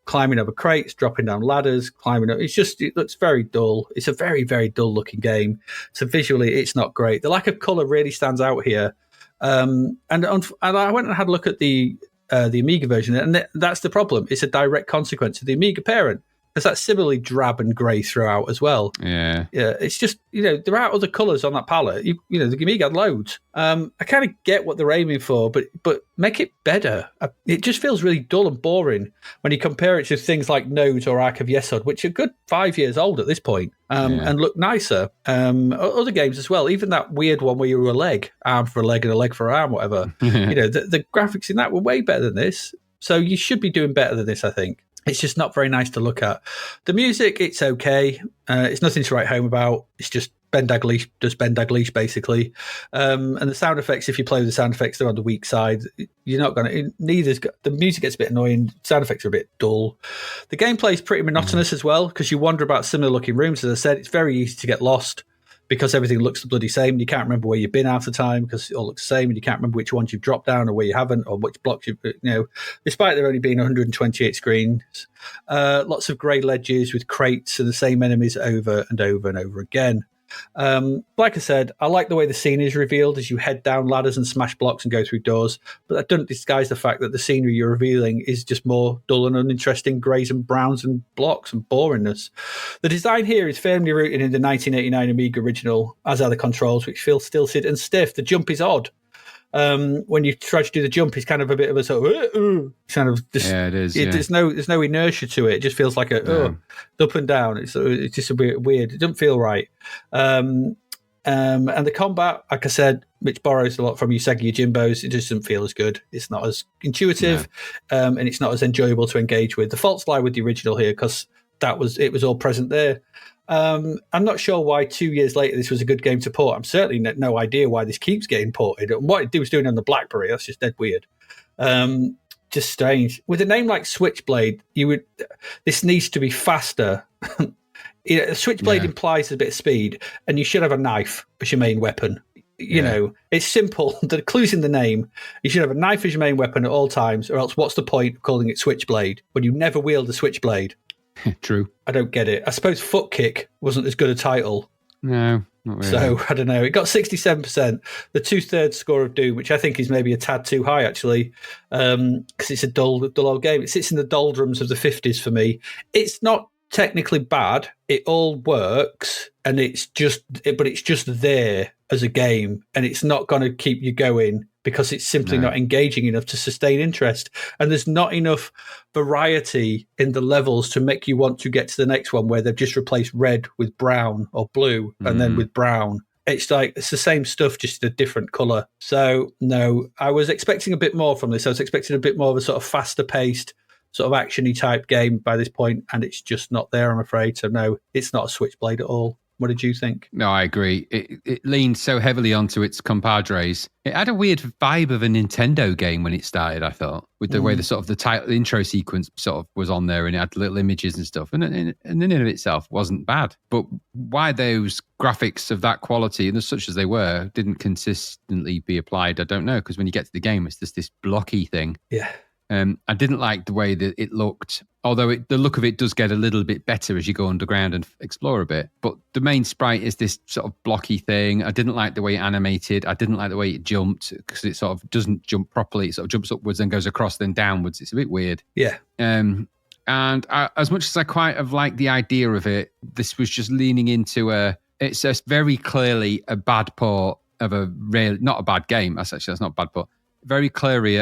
climbing over crates, dropping down ladders, climbing up. It looks very dull. It's a very, very dull looking game. So visually, it's not great. The lack of colour really stands out here. And I went and had a look at the Amiga version, and that's the problem. It's a direct consequence of the Amiga parent. Because that's similarly drab and grey throughout as well. Yeah. It's just, there are other colours on that palette. The Amiga had loads. I kind of get what they're aiming for, but make it better. It just feels really dull and boring when you compare it to things like Node or Ark of Yesod, which are good 5 years old at this point, and look nicer. Other games as well, even that weird one where you were a leg, arm for a leg and a leg for an arm, whatever. The graphics in that were way better than this. So you should be doing better than this, I think. It's just not very nice to look at. The music, it's okay. It's nothing to write home about. It's just Ben Daglish does Ben Daglish, basically. And the sound effects, if you play with the sound effects, they're on the weak side. You're not going to... The music gets a bit annoying. Sound effects are a bit dull. The gameplay is pretty monotonous as well, because you wander about similar-looking rooms. As I said, it's very easy to get lost, because everything looks the bloody same. You can't remember where you've been half the time because it all looks the same, and you can't remember which ones you've dropped down or where you haven't, or which blocks despite there only being 128 screens. Lots of grey ledges with crates and the same enemies over and over and over again. Like I said, I like the way the scene is revealed as you head down ladders and smash blocks and go through doors, but that doesn't disguise the fact that the scenery you're revealing is just more dull and uninteresting greys and browns and blocks and boringness. The design here is firmly rooted in the 1989 Amiga original, as are the controls, which feel stilted and stiff. The jump is odd. When you try to do the jump, it's kind of a bit of a sort of kind of just, it is. There's no inertia to it. It just feels like up and down. It's just a bit weird. It doesn't feel right. And the combat, like I said, which borrows a lot from Usagi Yojimbo's, it just doesn't feel as good. It's not as intuitive, and it's not as enjoyable to engage with. The faults lie with the original here because it was all present there. I'm not sure why 2 years later this was a good game to port. I'm certainly no idea why this keeps getting ported. And what it was doing on the BlackBerry, that's just dead weird. Just strange. With a name like Switchblade, this needs to be faster. Switchblade implies a bit of speed, and you should have a knife as your main weapon. It's simple. The clue's in the name. You should have a knife as your main weapon at all times, or else what's the point of calling it Switchblade when you never wield a switchblade? True. I don't get it. I suppose Foot Kick wasn't as good a title. No, not really. So, I don't know. It got 67%, the 2/3 score of Doom, which I think is maybe a tad too high, actually, because it's a dull old game. It sits in the doldrums of the 50s for me. It's not technically bad. It all works, and it's just there as a game, and it's not going to keep you going because it's simply not engaging enough to sustain interest. And there's not enough variety in the levels to make you want to get to the next one where they've just replaced red with brown or blue and then with brown. It's like it's the same stuff, just a different colour. So, no, I was expecting a bit more from this. I was expecting a bit more of a sort of faster paced, sort of action-y type game by this point, and it's just not there, I'm afraid. So, no, it's not a Switchblade at all. What did you think? No, I agree. It leaned so heavily onto its compadres. It had a weird vibe of a Nintendo game when it started, I thought, with the way the sort of the intro sequence sort of was on there, and it had little images and stuff. And in and of itself wasn't bad. But why those graphics of that quality, and such as they were, didn't consistently be applied, I don't know. Because when you get to the game, it's just this blocky thing. Yeah. I didn't like the way that it looked, although the look of it does get a little bit better as you go underground and explore a bit. But the main sprite is this sort of blocky thing. I didn't like the way it animated. I didn't like the way it jumped because it sort of doesn't jump properly. It sort of jumps upwards and goes across, then downwards. It's a bit weird. Yeah. And as much as I quite have liked the idea of it, this was just leaning into a It's just very clearly a bad port of a real, not a bad game. That's not a bad port. Very clearly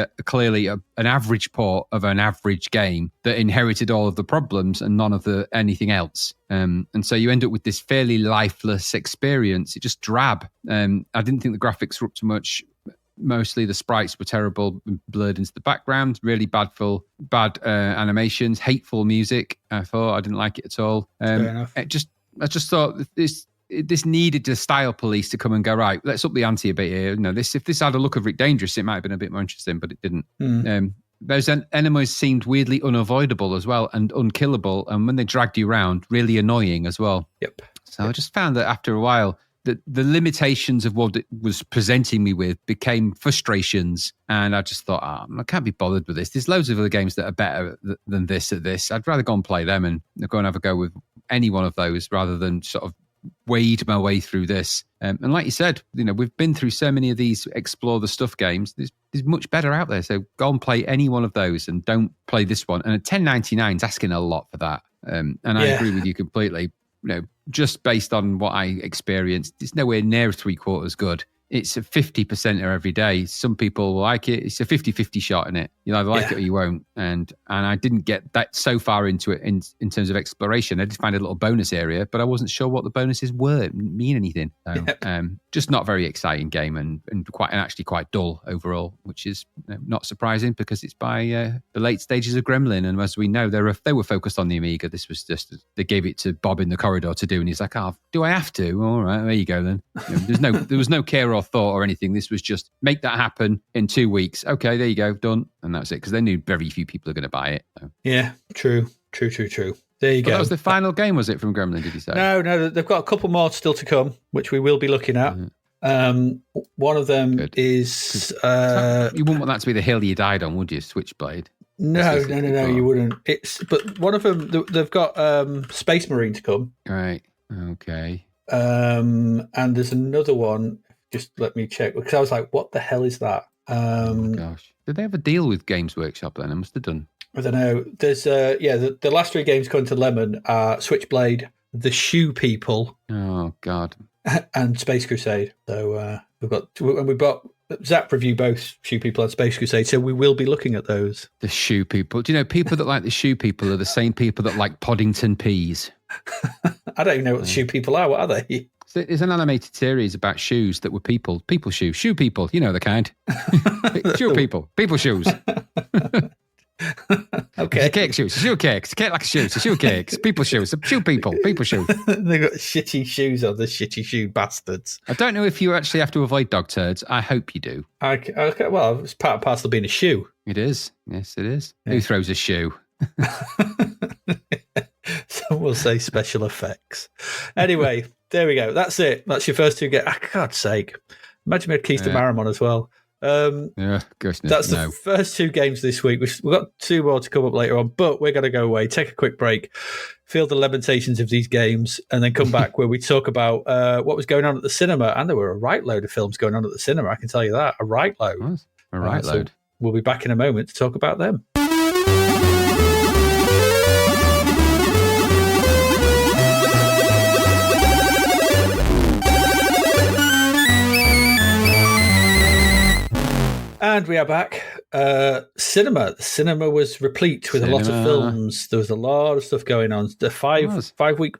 an average port of an average game that inherited all of the problems and none of the anything else. And so you end up with this fairly lifeless experience. It's just drab. I didn't think the graphics were up to much. Mostly the sprites were terrible, blurred into the background, really bad animations, hateful music. I thought I didn't like it at all. Fair enough. I just thought this needed the style police to come and go, right, let's up the ante a bit here. If this had a look of Rick Dangerous, it might have been a bit more interesting, but it didn't. Those enemies seemed weirdly unavoidable as well and unkillable. And when they dragged you around, really annoying as well. Yep. So I just found that after a while, the limitations of what it was presenting me with became frustrations. And I just thought, I can't be bothered with this. There's loads of other games that are better than this at this. I'd rather go and play them and go and have a go with any one of those rather than sort of wade my way through this. And like you said, we've been through so many of these explore the stuff games. There's much better out there. So go and play any one of those and don't play this one. And at $10.99 is asking a lot for that. And I agree with you completely. Just based on what I experienced, it's nowhere near 3/4 good. It's a 50% every day. Some people will like it. It's a 50-50 shot in it. You'll either like it or you won't. And I didn't get that so far into it in terms of exploration. I did find a little bonus area, but I wasn't sure what the bonuses were. It didn't mean anything. So, just not very exciting game and actually quite dull overall, which is not surprising because it's by the late stages of Gremlin. And as we know, they were focused on the Amiga. This was just, they gave it to Bob in the corridor to do. And he's like, do I have to? All right, there you go then. There was no care or thought or anything. This was just make that happen in 2 weeks. Okay, there you go, done. And that's it, because they knew very few people are going to buy it. So. Yeah, true. There you go. That was the final game, was it, from Gremlin, did you say? No, they've got a couple more still to come, which we will be looking at. One of them is... you wouldn't want that to be the hill you died on, would you, Switchblade? No, you wouldn't. But one of them, they've got Space Marine to come. Right, okay. And there's another one, just let me check, because I was like, what the hell is that? Oh, gosh. Did they have a deal with Games Workshop then? I must have done. I don't know. There's the last 3 games coming to Lemon are Switchblade, The Shoe People. Oh God. And Space Crusade. So we've got Zap review both Shoe People and Space Crusade, so we will be looking at those. The Shoe People. Do you know people that like the Shoe People are the same people that like Poddington peas? I don't even know what the Shoe People are. What are they? There's an animated series about shoes that were people shoes, shoe people, the kind. Shoe people shoes. Okay. It's a cake shoes, shoe cake. It's a cake like a shoe, it's a shoe cake. It's people shoes, shoe people shoes. They've got shitty shoes on, the shitty shoe bastards. I don't know if you actually have to avoid dog turds. I hope you do. Okay, well, it's part and parcel of being a shoe. It is. Yes, it is. Yeah. Who throws a shoe? So we'll say special effects. Anyway, there we go. That's it. That's your first 2 games. For God's sake. Imagine we had Keys to Marimon as well. Goodness, that's the first 2 games this week. We've got 2 more to come up later on, but we're going to go away, take a quick break, feel the lamentations of these games, and then come back where we talk about what was going on at the cinema. And there were a right load of films going on at the cinema, I can tell you that. A right load. So we'll be back in a moment to talk about them. And we are back. Cinema. The cinema was replete with a lot of films. There was a lot of stuff going on. The five week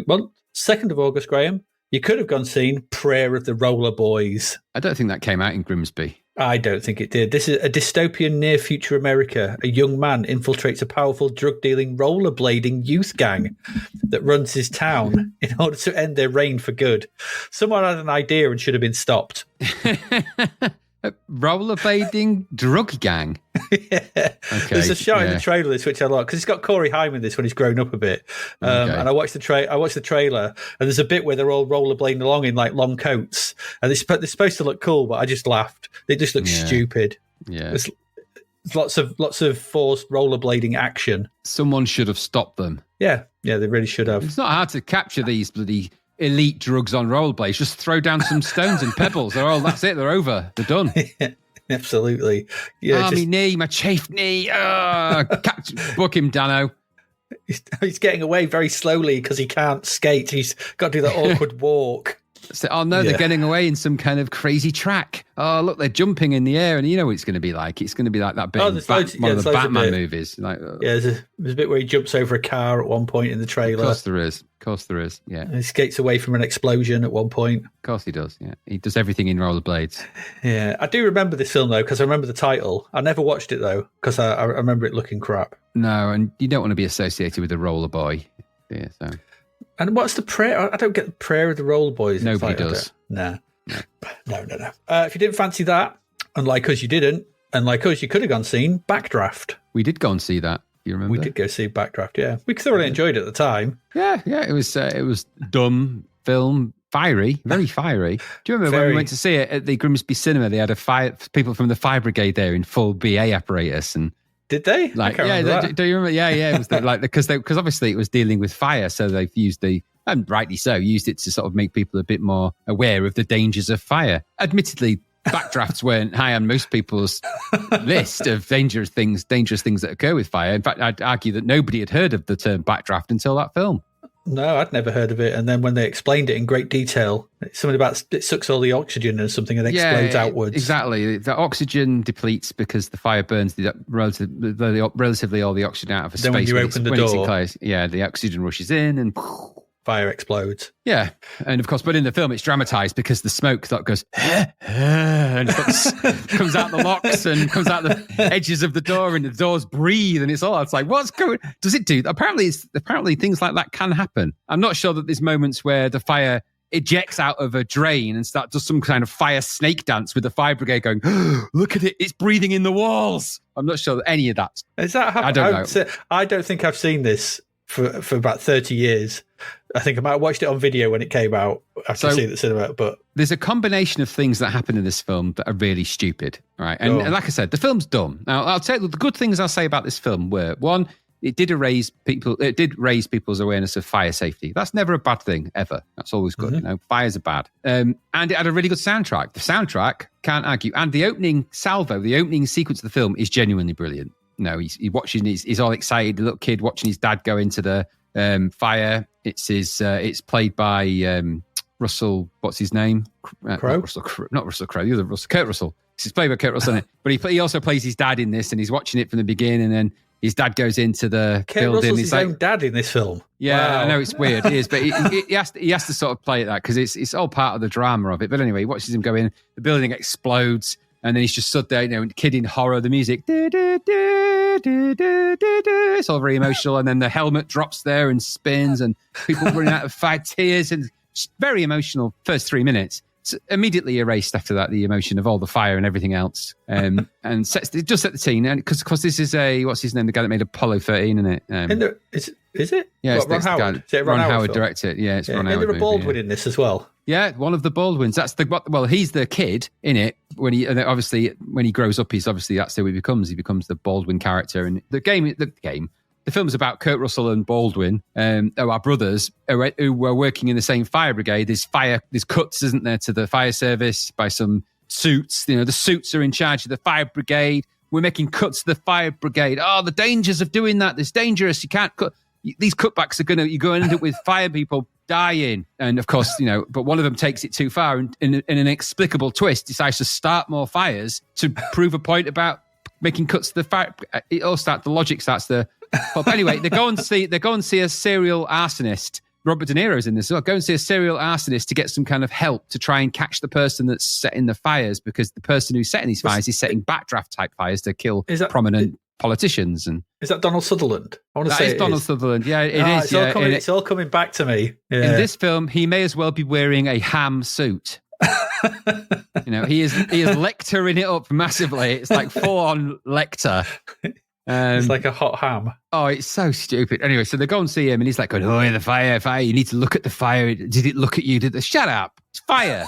month, 2nd of August, Graham. You could have gone seen Prayer of the Rollerboys. I don't think that came out in Grimsby. I don't think it did. This is a dystopian near future America. A young man infiltrates a powerful drug dealing rollerblading youth gang that runs his town in order to end their reign for good. Someone had an idea and should have been stopped. Rollerblading drug gang. Yeah. Okay. There's a shot in the trailer this which I like because it's got Corey Hyman this when he's grown up a bit. And I watched the trailer and there's a bit where they're all rollerblading along in like long coats and they're supposed to look cool, but I just laughed. They just look stupid. Yeah. There's lots of forced rollerblading action. Someone should have stopped them. Yeah, they really should have. It's not hard to capture these bloody elite drugs on rollerblades. Just throw down some stones and pebbles. That's it. They're over. They're done. Yeah, absolutely. Yeah, my knee, my chafed knee. Book him, Dano. He's getting away very slowly because he can't skate. He's got to do that awkward walk. So, oh no, they're getting away in some kind of crazy track. Oh look, they're jumping in the air, and you know what it's going to be like. It's going to be like that bit in one of the Batman movies. Like, there's a bit where he jumps over a car at one point in the trailer. Of course there is. Yeah, and he skates away from an explosion at one point. Of course he does. Yeah, he does everything in rollerblades. Yeah, I do remember this film though because I remember the title. I never watched it though because I remember it looking crap. No, and you don't want to be associated with a roller boy. Yeah, so. And what's the prayer? I don't get the prayer of the Rollerboys. Nobody does. No. If you didn't fancy that, and like us, you didn't, and like us, you could have gone seen Backdraft. We did go and see that. You remember? We did go see Backdraft. Yeah, we thoroughly enjoyed it at the time. Yeah. It was dumb film, fiery, very fiery. Do you remember when we went to see it at the Grimsby Cinema? They had people from the fire brigade there in full BA apparatus and. Did they? Like, yeah, do you remember? Yeah. It was because obviously it was dealing with fire, so they've used and rightly so, used it to sort of make people a bit more aware of the dangers of fire. Admittedly, backdrafts weren't high on most people's list of dangerous things that occur with fire. In fact, I'd argue that nobody had heard of the term backdraft until that film. No, I'd never heard of it. And then when they explained it in great detail, it's something about it sucks all the oxygen or something and explodes outwards. Exactly. The oxygen depletes because the fire burns relatively all the oxygen out of a space. Then when you open the door, the oxygen rushes in and fire explodes. Yeah. And of course, but in the film, it's dramatized because the smoke that goes and comes out the locks and comes out the edges of the door and the doors breathe and it's like, what's going on? Does it do? Apparently things like that can happen. I'm not sure that there's moments where the fire ejects out of a drain and does some kind of fire snake dance with the fire brigade going, look at it, it's breathing in the walls. I'm not sure that any of that. Is that happening? I don't know. I don't think I've seen this for about 30 years. I think I might have watched it on video when it came out after seeing it at the cinema. But there's a combination of things that happen in this film that are really stupid, right? And like I said, the film's dumb. Now, I'll tell you the good things I'll say about this film were, one, it did raise people's awareness of fire safety. That's never a bad thing, ever. That's always good. Mm-hmm. Fires are bad. And it had a really good soundtrack. The soundtrack, can't argue. And the opening sequence of the film is genuinely brilliant. He's watching. He's all excited. The little kid watching his dad go into the fire. It's played by Russell. What's his name? Crowe. Not Russell Crowe. The other Russell. Kurt Russell. It's played by Kurt Russell. In it. But he also plays his dad in this, and he's watching it from the beginning. And then his dad goes into the building. Russell's his own dad in this film. Yeah, wow. I know it's weird. It is, but he has to sort of play it that because it's all part of the drama of it. But anyway, he watches him go in. The building explodes. And then he's just stood there, kid in horror, the music. It's all very emotional. And then the helmet drops there and spins and people running out of fire, tears. And very emotional first 3 minutes. It's immediately erased after that, the emotion of all the fire and everything else. And just set the scene. And because this is what's his name? The guy that made Apollo 13, isn't it? Is it? Yeah, Ron Howard. Is it Ron Howard directed it. Yeah, it's Ron Howard. Is there a Baldwin in this as well? Yeah, one of the Baldwins. He's the kid in it when he grows up. That's who he becomes. He becomes the Baldwin character. And the film is about Kurt Russell and Baldwin, who are brothers who were working in the same fire brigade. There's cuts, isn't there, to the fire service by some suits. The suits are in charge of the fire brigade. We're making cuts to the fire brigade. Oh, the dangers of doing that. It's dangerous. You can't cut. These cutbacks you're going to end up with fire people dying. And of course, but one of them takes it too far and in an inexplicable twist decides to start more fires to prove a point about making cuts to the fire. The logic starts to pop. Anyway, they go and see a serial arsonist. Robert De Niro's in this as well. Go and see a serial arsonist to get some kind of help to try and catch the person that's setting the fires, because the person who's setting these fires is setting backdraft type fires to kill prominent politicians. And is that Donald Sutherland? I want to say it's Donald Sutherland. Yeah, it is. It's all coming back to me. Yeah. In this film, he may as well be wearing a ham suit. He is lecturing it up massively. It's like full on lecture. It's like a hot ham. Oh, it's so stupid. Anyway, so they go and see him, and he's like, "Oh, the fire! You need to look at the fire. Did it look at you? Shut up! It's fire."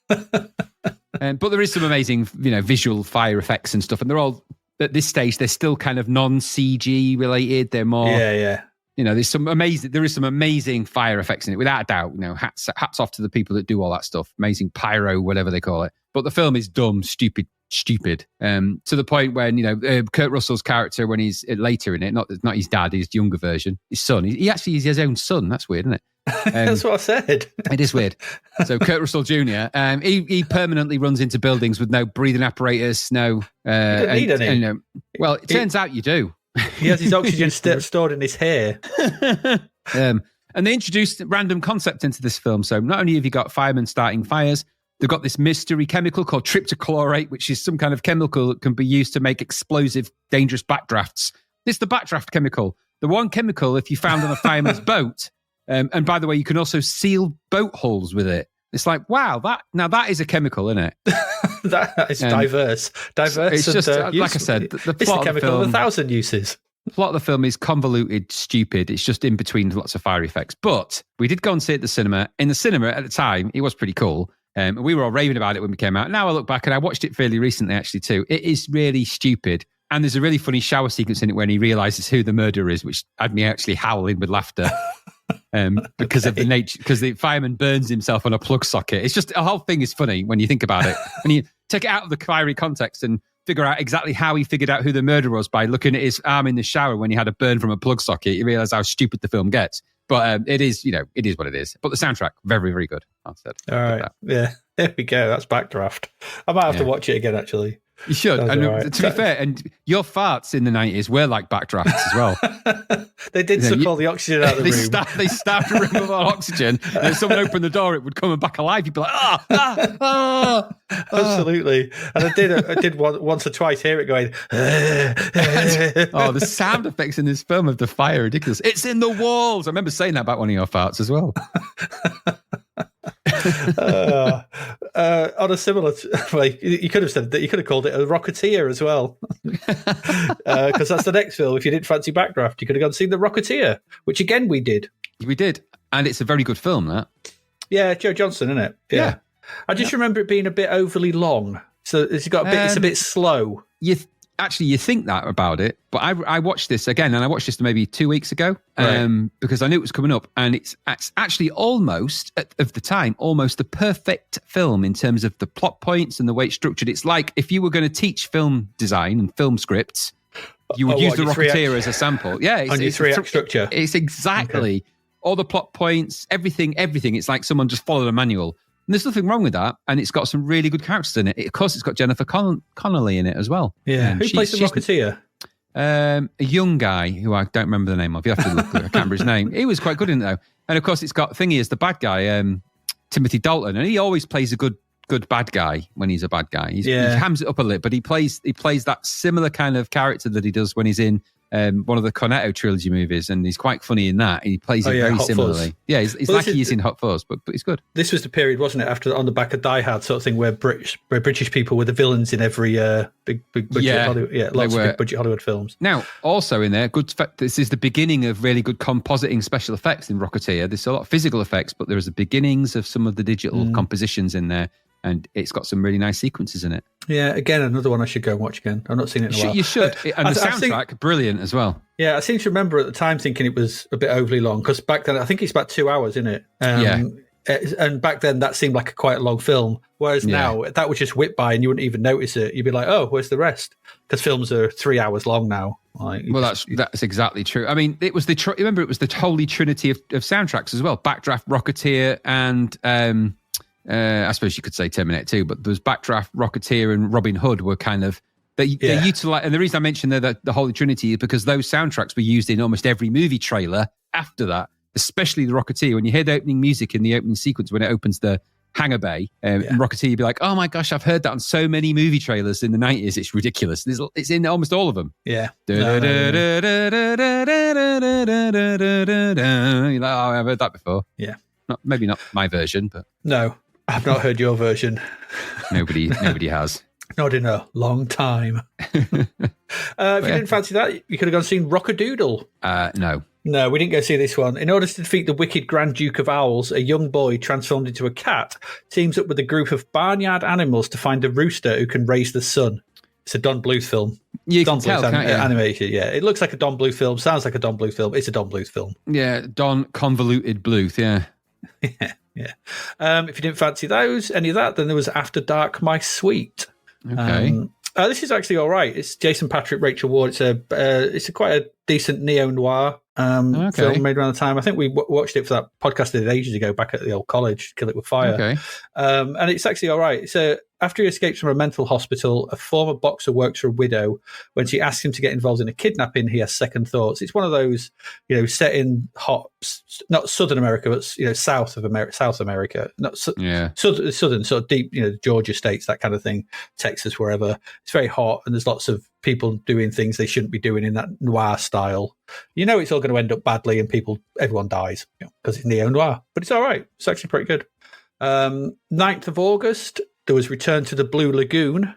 But there is some amazing, visual fire effects and stuff, and they're all at this stage. They're still kind of non-CG related. They're more, yeah. There is some amazing fire effects in it, without a doubt. Hats off to the people that do all that stuff. Amazing pyro, whatever they call it. But the film is dumb, stupid stupid. To the point when, Kurt Russell's character, when he's later in it, not his dad, his younger version, his son, he actually is his own son. That's weird, isn't it? That's what I said. It is weird. So Kurt Russell Jr., he permanently runs into buildings with no breathing apparatus, no... you don't need any. Well, it turns out you do. He has his oxygen stored in his hair. And they introduced a random concept into this film. So not only have you got firemen starting fires, they've got this mystery chemical called triptochlorate, which is some kind of chemical that can be used to make explosive, dangerous backdrafts. It's the backdraft chemical. The one chemical, if you found on a fireman's boat, and by the way, you can also seal boat hulls with it. It's like, wow, that is a chemical, isn't it? That is diverse. It's just, like I said, the plot it's a chemical of the film, with 1,000 uses. The plot of the film is convoluted, stupid. It's just in between lots of fire effects. But we did go and see it at the cinema. In the cinema at the time, it was pretty cool. We were all raving about it when we came out. Now I look back, and I watched it fairly recently, actually, too. It is really stupid. And there's a really funny shower sequence in it when he realizes who the murderer is, which had me actually howling with laughter. Because of the nature, because the fireman burns himself on a plug socket. It's just, the whole thing is funny when you think about it. When you take it out of the fiery context and figure out exactly how he figured out who the murderer was by looking at his arm in the shower when he had a burn from a plug socket, you realize how stupid the film gets. But it is what it is. But the soundtrack, very, very good. All right. Yeah. There we go. That's Backdraft. I might have to watch it again, actually. You should. And to be fair, and your farts in the 90s were like backdrafts as well. They did suck all the oxygen out of the room. They starved a room of all oxygen. And if someone opened the door, it would come back alive. You'd be like, Absolutely. And I did once or twice hear it going, the sound effects in this film of the fire are ridiculous. It's in the walls. I remember saying that about one of your farts as well. On a similar, you could have said that. You could have called it a Rocketeer as well, because that's the next film. If you didn't fancy Backdraft, you could have gone and seen the Rocketeer, which again we did, and it's a very good film. That, yeah, Joe Johnston, isn't it? Yeah. I just remember it being a bit overly long, so it's a bit slow. You think that about it, but I watched this again, and I watched this maybe 2 weeks ago, because I knew it was coming up, and it's actually almost, of the time, almost the perfect film in terms of the plot points and the way it's structured. It's like if you were going to teach film design and film scripts, you would use the Rocketeer as a sample. Yeah, it's three-act structure. It's exactly all the plot points, everything. It's like someone just followed a manual. And there's nothing wrong with that, and it's got some really good characters in it. Of course, it's got Jennifer Connelly in it as well. Yeah, who plays the Rocketeer? A young guy who I don't remember the name of. You have to look. I can't remember his name. He was quite good in it, though. And of course, it's got Thingy as the bad guy, Timothy Dalton, and he always plays a good bad guy when he's a bad guy. He hams it up a little, but he plays that similar kind of character that he does when he's in one of the Cornetto trilogy movies, and he's quite funny in that. He plays it very similarly. Fuzz. Yeah, he's like he's in Hot Fuzz, but he's good. This was the period, wasn't it, after on the back of Die Hard sort of thing, where British people were the villains in every big budget Hollywood, lots of big budget Hollywood films. Now, also in there, this is the beginning of really good compositing special effects in Rocketeer. There's a lot of physical effects, but there's the beginnings of some of the digital compositions in there. And it's got some really nice sequences in it. Yeah, again, another one I should go and watch again. I've not seen it in a while. You should. And the soundtrack, brilliant as well. Yeah, I seem to remember at the time thinking it was a bit overly long, because back then, I think it's about 2 hours, isn't it? And back then, that seemed like quite a long film. Whereas now, that would just whip by and you wouldn't even notice it. You'd be like, oh, where's the rest? Because films are 3 hours long now. That's exactly true. I mean, it was remember, it was the holy trinity of soundtracks as well. Backdraft, Rocketeer, and... I suppose you could say Terminator 2, but there was Backdraft, Rocketeer, and Robin Hood were kind of they utilize. And the reason I mentioned the Holy Trinity is because those soundtracks were used in almost every movie trailer after that, especially the Rocketeer. When you hear the opening music in the opening sequence when it opens the hangar bay, in Rocketeer, you'd be like, "Oh my gosh, I've heard that on so many movie trailers in the 90s. It's ridiculous." It's in almost all of them. Yeah. You're like, oh, I've heard that before. Yeah. Maybe not my version, but no. I've not heard your version. Nobody has. Not in a long time. If you didn't fancy that, you could have gone and seen Rockadoodle. No. No, we didn't go see this one. In order to defeat the wicked Grand Duke of Owls, a young boy transformed into a cat teams up with a group of barnyard animals to find a rooster who can raise the sun. It's a Don Bluth film. You can tell, can't you? Animated, yeah. It looks like a Don Bluth film, sounds like a Don Bluth film. It's a Don Bluth film. Yeah, Don Convoluted Bluth, yeah. Yeah. If you didn't fancy any of that, then there was After Dark, My Sweet. Okay. This is actually all right. It's Jason Patrick, Rachel Ward. It's a quite a decent neo-noir film made around the time. I think we watched it for that podcast I did ages ago back at the old college, Kill It With Fire. Okay. And it's actually all right. So after he escapes from a mental hospital, a former boxer works for a widow. When she asks him to get involved in a kidnapping, he has second thoughts. It's one of those, set in hot, not Southern America, but South America, not Southern, sort of deep, Georgia states, that kind of thing, Texas, wherever. It's very hot, and there's lots of people doing things they shouldn't be doing in that noir style. It's all going to end up badly, and everyone dies because it's neo-noir. But it's all right. It's actually pretty good. 9th of August, there was Return to the Blue Lagoon.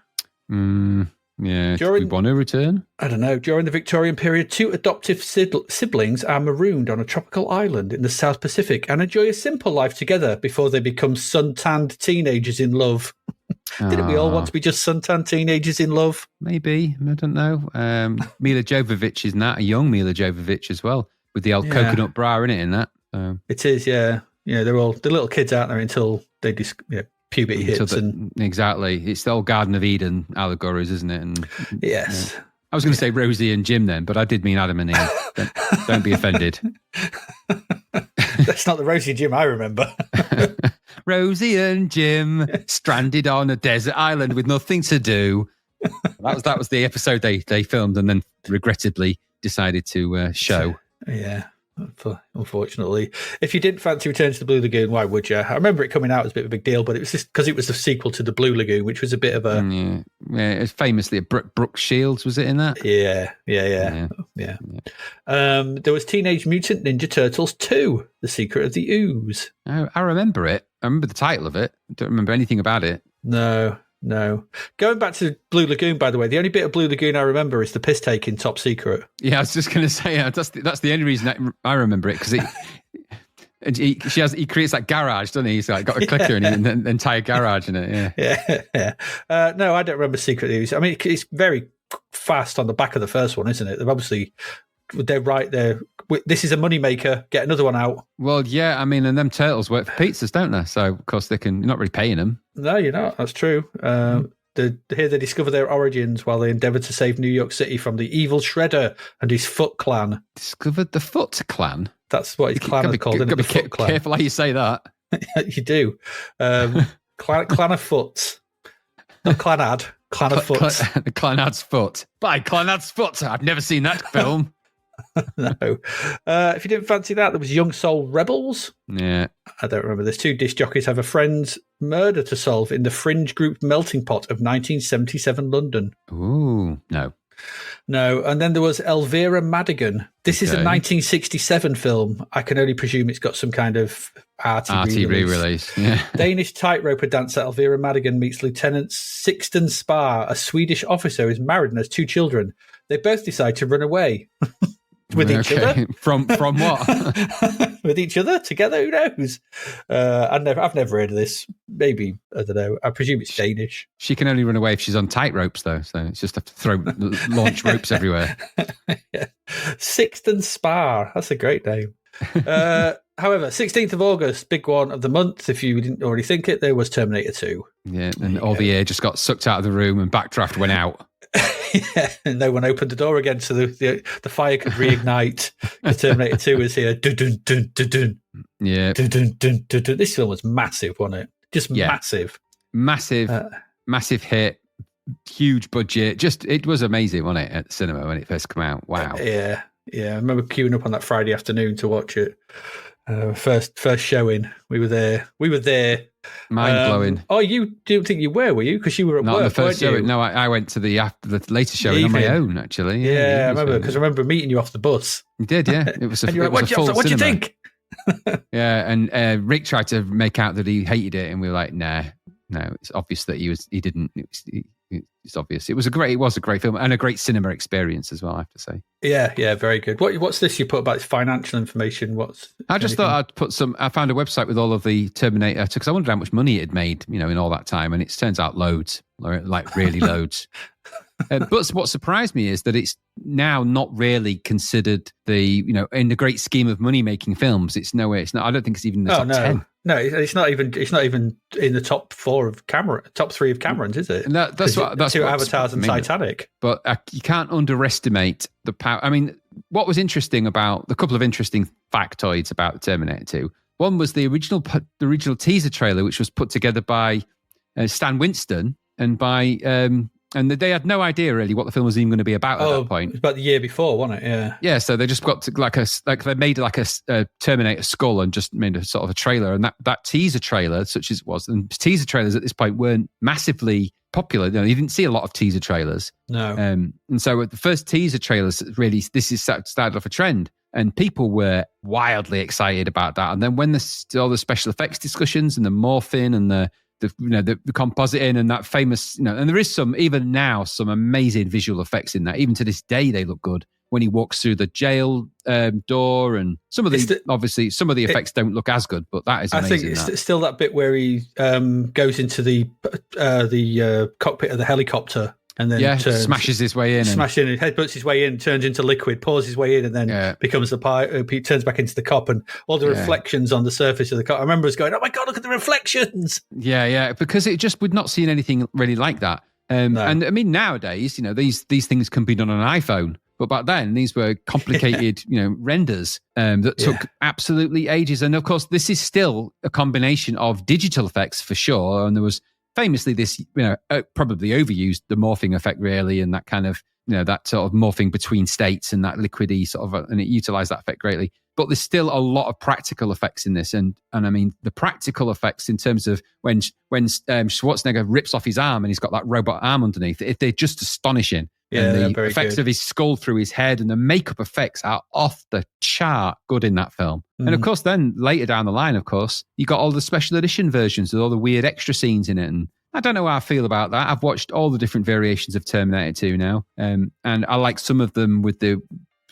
Yeah, do we want to return? I don't know. During the Victorian period, 2 adoptive siblings are marooned on a tropical island in the South Pacific and enjoy a simple life together before they become suntanned teenagers in love. Didn't we all want to be just suntanned teenagers in love? Maybe. I don't know. Mila Jovovich is a young Mila Jovovich as well, with the old coconut bra in it in that. It is, yeah. They're little kids out there until they puberty hits. Exactly. It's the old Garden of Eden allegories, isn't it? And yes. I was going to say Rosie and Jim then, but I did mean Adam and Eve. Don't be offended. That's not the Rosie and Jim I remember. Rosie and Jim stranded on a desert island with nothing to do. That was the episode they filmed and then regrettably decided to show. Yeah. Unfortunately, if you didn't fancy Return to the Blue Lagoon, why would you? I remember it coming out as a bit of a big deal, but it was just because it was the sequel to the Blue Lagoon, which was a bit of a it was famously Brooke Shields, was it in that? Yeah. There was Teenage Mutant Ninja Turtles 2: The Secret of the Ooze. I remember it. I remember the title of it. I don't remember anything about it. No. Going back to Blue Lagoon, by the way, the only bit of Blue Lagoon I remember is the piss take in Top Secret. Yeah, I was just going to say that's the only reason I remember it, because he creates that garage, doesn't he? He's like got a clicker in an entire garage in it. Yeah. No, I don't remember Secret News. I mean, it's very fast on the back of the first one, isn't it? They're right there. This is a moneymaker. Get another one out. Well, yeah, I mean, and them turtles work for pizzas, don't they? So, of course, you're not really paying them. No, you're not. That's true. Here they discover their origins while they endeavour to save New York City from the evil Shredder and his Foot Clan. Discovered the Foot Clan? That's what his clan is called, isn't it? The Foot Clan. Careful how you say that. You do. Clan of Foots. Not Clanad. Clan of Foots. The Clanad's Foot. By Clanad's Foot. I've never seen that film. No. If you didn't fancy that, there was Young Soul Rebels. Yeah. I don't remember. There's 2 disc jockeys have a friend's murder to solve in the fringe group melting pot of 1977 London. Ooh, no. And then there was Elvira Madigan. This is a 1967 film. I can only presume it's got some kind of arty re-release. Yeah. Danish tightroper dancer Elvira Madigan meets Lieutenant Sixten Spar, a Swedish officer who is married and has 2 children. They both decide to run away. With each other? From what? With each other? Together? Who knows? I've never heard of this. Maybe, I don't know. I presume it's Danish. She can only run away if she's on tight ropes, though. So it's just have to launch ropes everywhere. Yeah. Sixten Spar. That's a great name. However, 16th of August, big one of the month. If you didn't already think it, there was Terminator 2. Yeah, and all the air just got sucked out of the room and backdraft went out. Yeah, and no one opened the door again, so the fire could reignite. The Terminator 2 is here. Dun, dun, dun, dun. Yeah. Dun, dun, dun, dun, dun. This film was massive, wasn't it? Just massive. Massive hit, huge budget. It was amazing, wasn't it, at the cinema when it first came out? Wow. Yeah. I remember queuing up on that Friday afternoon to watch it. First showing. We were there. Mind blowing. You didn't think you were you? Because you were at Not work, the first weren't you? showing. No, I went to the later showing on my own, actually. Yeah, I remember, because I remember meeting you off the bus. You did, yeah. It was a, and you were like, what do you think? Yeah, and Rick tried to make out that he hated it, and we were like, no, it's obvious that he didn't. It's obvious. It was a great film and a great cinema experience as well, I have to say. Yeah, very good. What's this you put about financial information? I just thought I'd put I found a website with all of the Terminator, because I wondered how much money it had made, in all that time, and it turns out loads, like really loads. But what surprised me is that it's now not really considered in the great scheme of money making films. It's nowhere. It's not. I don't think it's even in the top 10. No, it's not even. It's not even in the top top 3 of Cameron's, is it? And that's two Avatars and Titanic. But you can't underestimate the power. I mean, what was interesting about the couple of interesting factoids about Terminator 2. One was the original teaser trailer, which was put together by Stan Winston and by. And they had no idea really what the film was even going to be about at that point. It was about the year before, wasn't it? Yeah. Yeah. So they just got to they made a Terminator skull and just made a sort of a trailer, and that teaser trailer, such as it was, and teaser trailers at this point weren't massively popular. You didn't see a lot of teaser trailers. No. And so the first teaser trailers really started off a trend, and people were wildly excited about that. And then when all the special effects discussions and the morphing and the compositing and that famous, and there is some amazing visual effects in that. Even to this day, they look good when he walks through the jail door, and some of obviously some of the effects don't look as good, but that is amazing. I think it's still that bit where he goes into the cockpit of the helicopter. And then smashes his way in. Headbutts his way in, turns into liquid, pours his way in, and then becomes the pilot. He turns back into the cop, and all the reflections on the surface of the cop. I remember us going, "Oh my god, look at the reflections!" Yeah, because it just would not seen anything really like that. No. And I mean, nowadays, these things can be done on an iPhone, but back then these were complicated, renders that took absolutely ages. And of course, this is still a combination of digital effects for sure, and there was. Famously, this probably overused the morphing effect really, and that kind of that sort of morphing between states and that liquidy sort of, and it utilized that effect greatly. But there's still a lot of practical effects in this, and I mean the practical effects in terms of when Schwarzenegger rips off his arm and he's got that robot arm underneath, they're just astonishing. Yeah, and the effects of his skull through his head and the makeup effects are off the chart good in that film. And of course, then later down the line, of course, you got all the special edition versions with all the weird extra scenes in it. And I don't know how I feel about that. I've watched all the different variations of Terminator 2 now. And I like some of them with the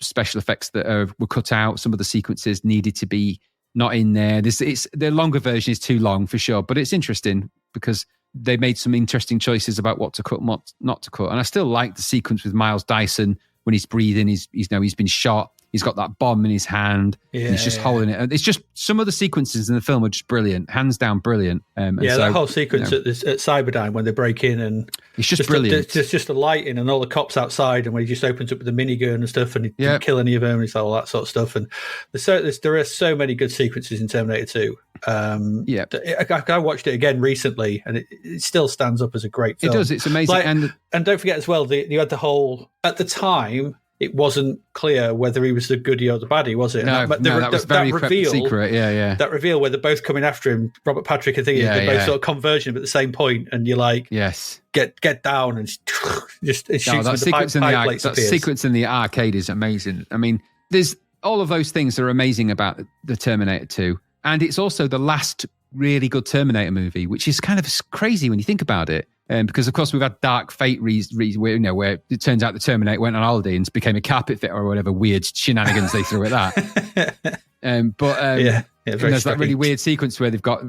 special effects that were cut out. Some of the sequences needed to be not in there. The longer version is too long for sure, but it's interesting because they made some interesting choices about what to cut and what not to cut. And I still like the sequence with Miles Dyson when he's breathing. He's been shot. He's got that bomb in his hand. And he's just holding it. It's just some of the sequences in the film are just brilliant, hands down brilliant. That whole sequence at Cyberdyne when they break in and it's just brilliant. There's just the lighting and all the cops outside, and when he just opens up with the minigun and stuff, and he didn't kill any of them, and it's all that sort of stuff. And there are so many good sequences in Terminator 2. I watched it again recently, and it still stands up as a great film. It does. It's amazing. And don't forget as well, you had the whole at the time. It wasn't clear whether he was the goodie or the baddie, was it? No, that was very secret. Yeah. That reveal where they're both coming after him, Robert Patrick and thinking they're both sort of conversion at the same point, and you're like, yes, get down and just it shoots that sequence sequence in the arcade is amazing. I mean, there's all of those things are amazing about the Terminator 2, and it's also the last really good Terminator movie, which is kind of crazy when you think about it. Because of course we've had Dark Fate where it turns out the Terminator went on holiday and became a carpet fitter or whatever weird shenanigans they threw at that. And there's that really weird sequence where they've got a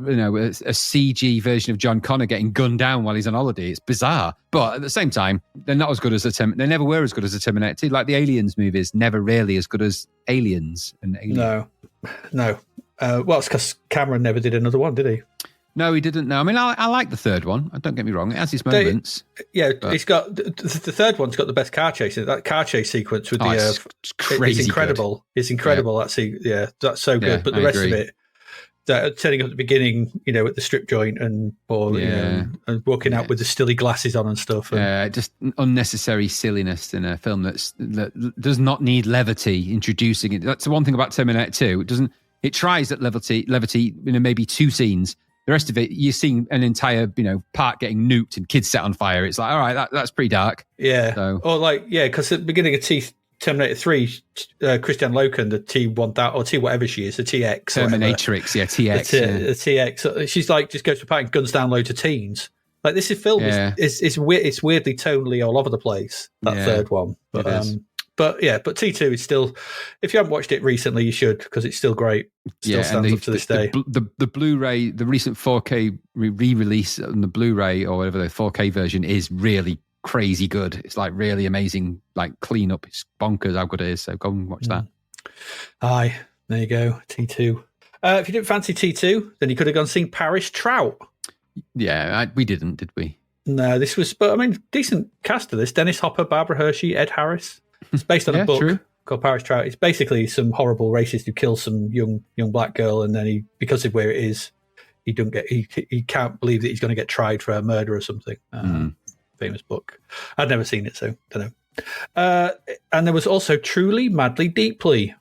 CG version of John Connor getting gunned down while he's on holiday. It's bizarre, but at the same time they're not as good as they never were as good as the Terminator 2. Like the Aliens movies, never really as good as Aliens and Alien. No. Well, it's because Cameron never did another one, did he? No, he didn't. No, I mean, I like the third one. Don't get me wrong; it has its moments. It's got the third one's got the best car chase. That car chase sequence with it's crazy. It's incredible. Good. It's incredible. Yeah. That's so good. But the rest of it, turning up at the beginning, at the strip joint and and walking out with the stilly glasses on and stuff. Just unnecessary silliness in a film that does not need levity. Introducing it. That's the one thing about Terminator 2. It doesn't. It tries at levity in maybe two scenes. The rest of it, you're seeing an entire, park getting nuked and kids set on fire. It's like, all right, that's pretty dark. Yeah. So. Or because at the beginning of Terminator 3, Christiane Loken, the T-1000 or T whatever she is, the TX. Terminatrix, TX. The TX. She's like, just goes to a park and guns down loads of teens. Like this is film is weird. It's weirdly tonally all over the place. That third one, but T2 is still. If you haven't watched it recently, you should because it's still great. Still stands up to this day. The Blu-ray, the recent 4K re-release on the Blu-ray or whatever the 4K version is really crazy good. It's like really amazing, like clean up. It's bonkers how good it is. So go and watch that. Aye, there you go. T2. If you didn't fancy T2, then you could have gone seen Parish Trout. Yeah, we didn't, did we? No, this was, but I mean, decent cast of this. Dennis Hopper, Barbara Hershey, Ed Harris. It's based on a book called Parish Trout. It's basically some horrible racist who kills some young black girl, and then he, because of where it is, he can't believe that he's going to get tried for a murder or something. Famous book. I'd never seen it, so don't know. And there was also Truly, Madly, Deeply.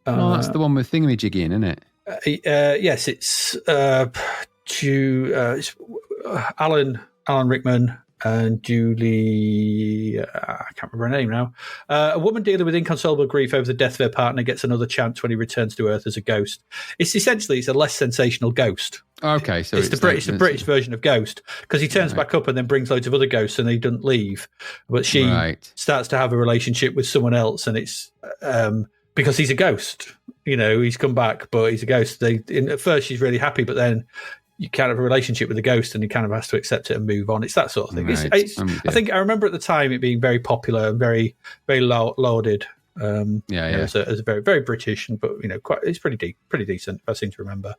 That's the one with Thingamajiggy in, isn't it? Yes, it's Alan Rickman and Julie, I can't remember her name now. A woman dealing with inconsolable grief over the death of her partner gets another chance when he returns to Earth as a ghost. It's a less sensational Ghost. Okay, so it's the British version of Ghost, because he turns back up and then brings loads of other ghosts and he doesn't leave. But she starts to have a relationship with someone else, and it's because he's a ghost. You know, he's come back, but he's a ghost. At first she's really happy, but then you kind of have a relationship with the ghost and he kind of has to accept it and move on. It's that sort of thing. Right. I think I remember at the time it being very popular and very, very lauded. As a very, very British, but it's pretty decent. I seem to remember.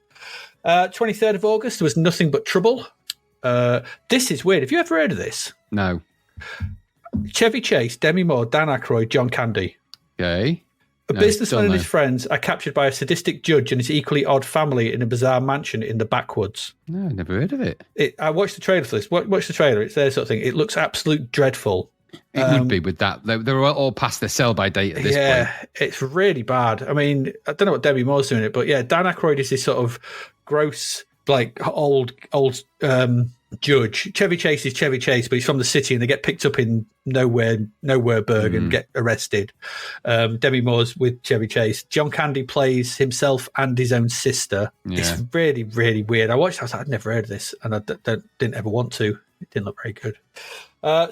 23rd of August, there was Nothing But Trouble. This is weird. Have you ever heard of this? No. Chevy Chase, Demi Moore, Dan Aykroyd, John Candy. Okay. A businessman and his friends are captured by a sadistic judge and his equally odd family in a bizarre mansion in the backwoods. No, I've never heard of it. I watched the trailer for this. Watch the trailer. It's their sort of thing. It looks absolute dreadful. It would be with that. They're all past their sell-by date at this point. Yeah, it's really bad. I mean, I don't know what Demi Moore's doing it, but yeah, Dan Aykroyd is this sort of gross, like old judge. Chevy Chase is Chevy Chase, but he's from the city, and they get picked up in Nowhereburg and get arrested. Demi Moore's with Chevy Chase. John Candy plays himself and his own sister. Yeah. It's really, really weird. I watched it, I was like, I'd never heard of this, and I didn't ever want to. It didn't look very good.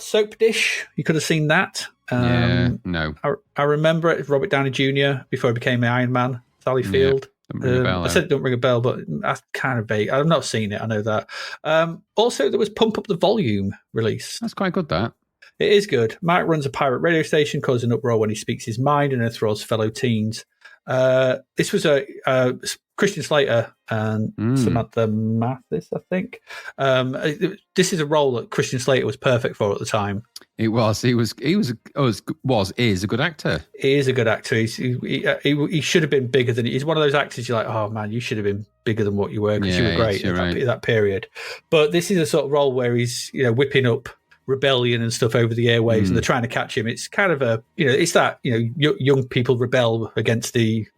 Soap Dish, you could have seen that. No. I remember it, Robert Downey Jr. before he became Iron Man, Sally Field. I said it don't ring a bell, but that's kind of vague. I've not seen it, I know that. Also, there was Pump Up the Volume release. That's quite good, that. It is good. Mark runs a pirate radio station, causing uproar when he speaks his mind and enthralls fellow teens. This was a Christian Slater and Samantha Mathis, I think. This is a role that Christian Slater was perfect for at the time. It was. He is a good actor. He is a good actor. He should have been bigger than he's one of those actors you're like, oh man, you should have been bigger than what you were, because you were great at that period. But this is a sort of role where he's whipping up rebellion and stuff over the airwaves, and they're trying to catch him. It's kind of a it's that young people rebel against the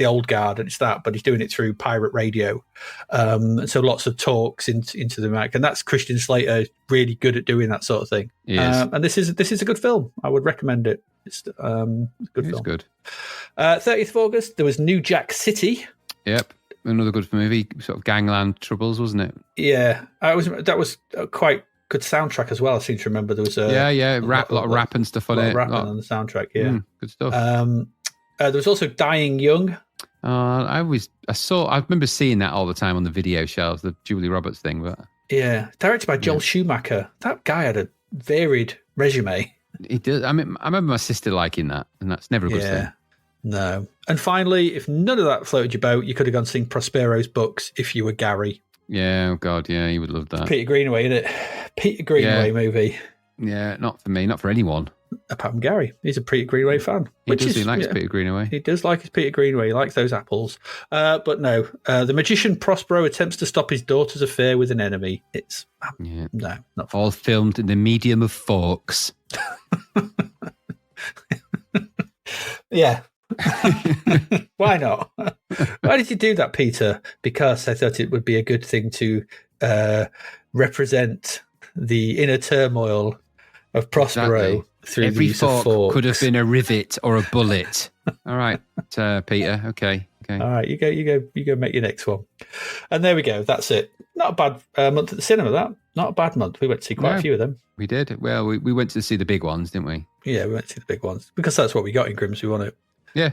old guard, and it's that, but he's doing it through pirate radio, and so lots of talks into the mic, and that's Christian Slater really good at doing that sort of thing. And this is a good film. I would recommend it. It's good film. It's good. 30th of August, there was New Jack City. Yep. Another good movie, sort of gangland troubles, wasn't it? Yeah, that was quite good soundtrack as well. I seem to remember there was a lot of rap and stuff on it. Rapping on the soundtrack, good stuff. There was also Dying Young. I remember seeing that all the time on the video shelves, the Julie Roberts thing. But directed by Joel Schumacher. That guy had a varied resume. He did. I mean, I remember my sister liking that, and that's never a good thing. No. And finally, if none of that floated your boat, you could have gone seen Prospero's books If You Were Gary. Yeah, oh God, yeah, you would love that. Peter Greenaway, isn't it? Peter Greenaway movie. Yeah, not for me, not for anyone. Apart from Gary. He's a Peter Greenaway fan. He likes Peter Greenaway. He does like his Peter Greenaway. He likes those apples. But no, the magician Prospero attempts to stop his daughter's affair with an enemy. It's, no, not all filmed in the medium of forks. Yeah. Why not? Why did you do that, Peter? Because I thought it would be a good thing to represent the inner turmoil of Prospero through every the use of fork forks. Could have been a rivet or a bullet. All right, Peter. Okay. All right, you go make your next one. And there we go. That's it. Not a bad month at the cinema, that. Not a bad month. We went to see quite a few of them. We did. Well, we went to see the big ones, didn't we? Yeah, we went to see the big ones. Because that's what we got in Grimsby, wasn't it? Yeah.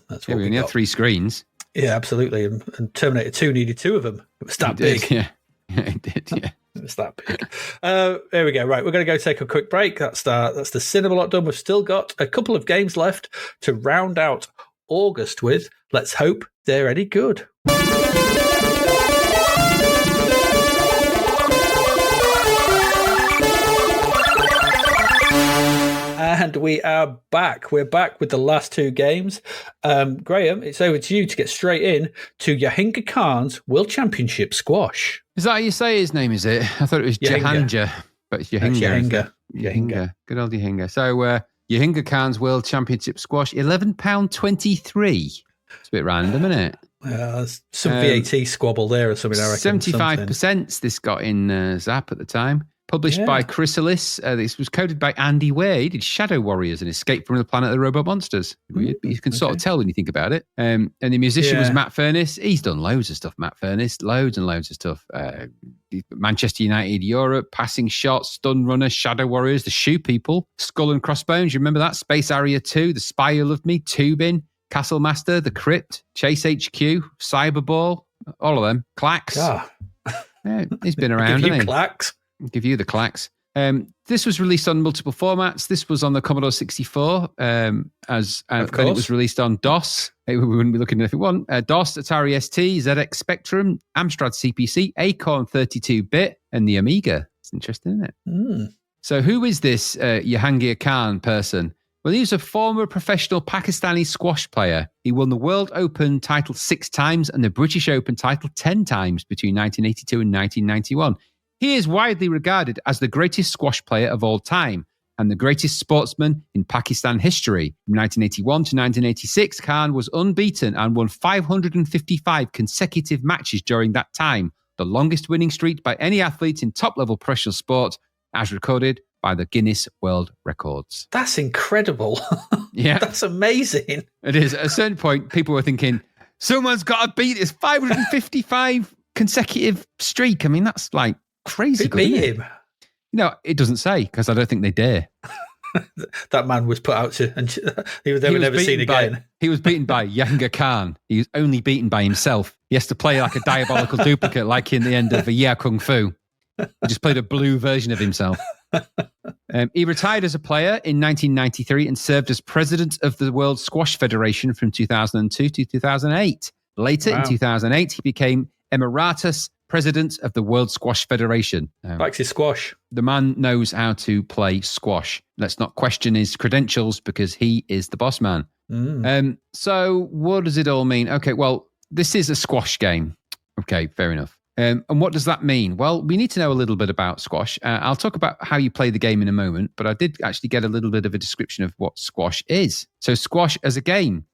That's what we only had 3 screens. Yeah, absolutely. And Terminator 2 needed 2 of them. It was that big. Yeah, it did, yeah. It's that big. There we go. Right, we're going to go take a quick break. That's the cinema lot done. We've still got a couple of games left to round out August with. Let's hope they're any good. And we are back. We're back with the last two games. Graham, it's over to you to get straight in to Jahangir Khan's World Championship Squash. Is that how you say his name, is it? I thought it was Jahangir, but it's Jahangir. Jahangir. Good old Jahangir. So Jahangir Khan's World Championship Squash, £11.23. It's a bit random, isn't it? There's some VAT squabble there or something, I reckon. 75% this got in Zap at the time. Published by Chrysalis. This was coded by Andy Ware. He did Shadow Warriors and Escape from the Planet of the Robot Monsters. Weird, but you can sort of tell when you think about it. And the musician was Matt Furness. He's done loads of stuff, Matt Furness. Loads and loads of stuff. Manchester United Europe, Passing Shots, Stun Runner, Shadow Warriors, The Shoe People, Skull and Crossbones. You remember that? Space Area 2, The Spy Who Loved Me, Tubin, Castle Master, The Crypt, Chase HQ, Cyberball, all of them. Clacks. Yeah, he's been around, hasn't he? Clacks. Give you the clacks. This was released on multiple formats. This was on the Commodore 64, then it was released on DOS. We wouldn't be looking at if it wasn't. DOS, Atari ST, ZX Spectrum, Amstrad CPC, Acorn 32-bit, and the Amiga. It's interesting, isn't it? So who is this Jahangir Khan person? Well, he was a former professional Pakistani squash player. He won the World Open title 6 times and the British Open title 10 times between 1982 and 1991. He is widely regarded as the greatest squash player of all time and the greatest sportsman in Pakistan history. From 1981 to 1986, Khan was unbeaten and won 555 consecutive matches during that time, the longest winning streak by any athlete in top-level professional sport, as recorded by the Guinness World Records. That's incredible. Yeah. That's amazing. It is. At a certain point, people were thinking, someone's got to beat this 555 consecutive streak. I mean, that's like crazy. Who beat him? No, it doesn't say, because I don't think they dare. That man was put out to, and they were never seen again. He was beaten by Jahangir Khan. He was only beaten by himself. He has to play like a diabolical duplicate, like in the end of Yeah Kung Fu. He just played a blue version of himself. He retired as a player in 1993 and served as president of the World Squash Federation from 2002 to 2008. Later, in 2008, he became Emeritus President of the World Squash Federation. Likes his squash. The man knows how to play squash. Let's not question his credentials because he is the boss man. So what does it all mean? Okay, well, this is a squash game. Okay, fair enough. And what does that mean? Well, we need to know a little bit about squash. I'll talk about how you play the game in a moment, but I did actually get a little bit of a description of what squash is. So squash as a game.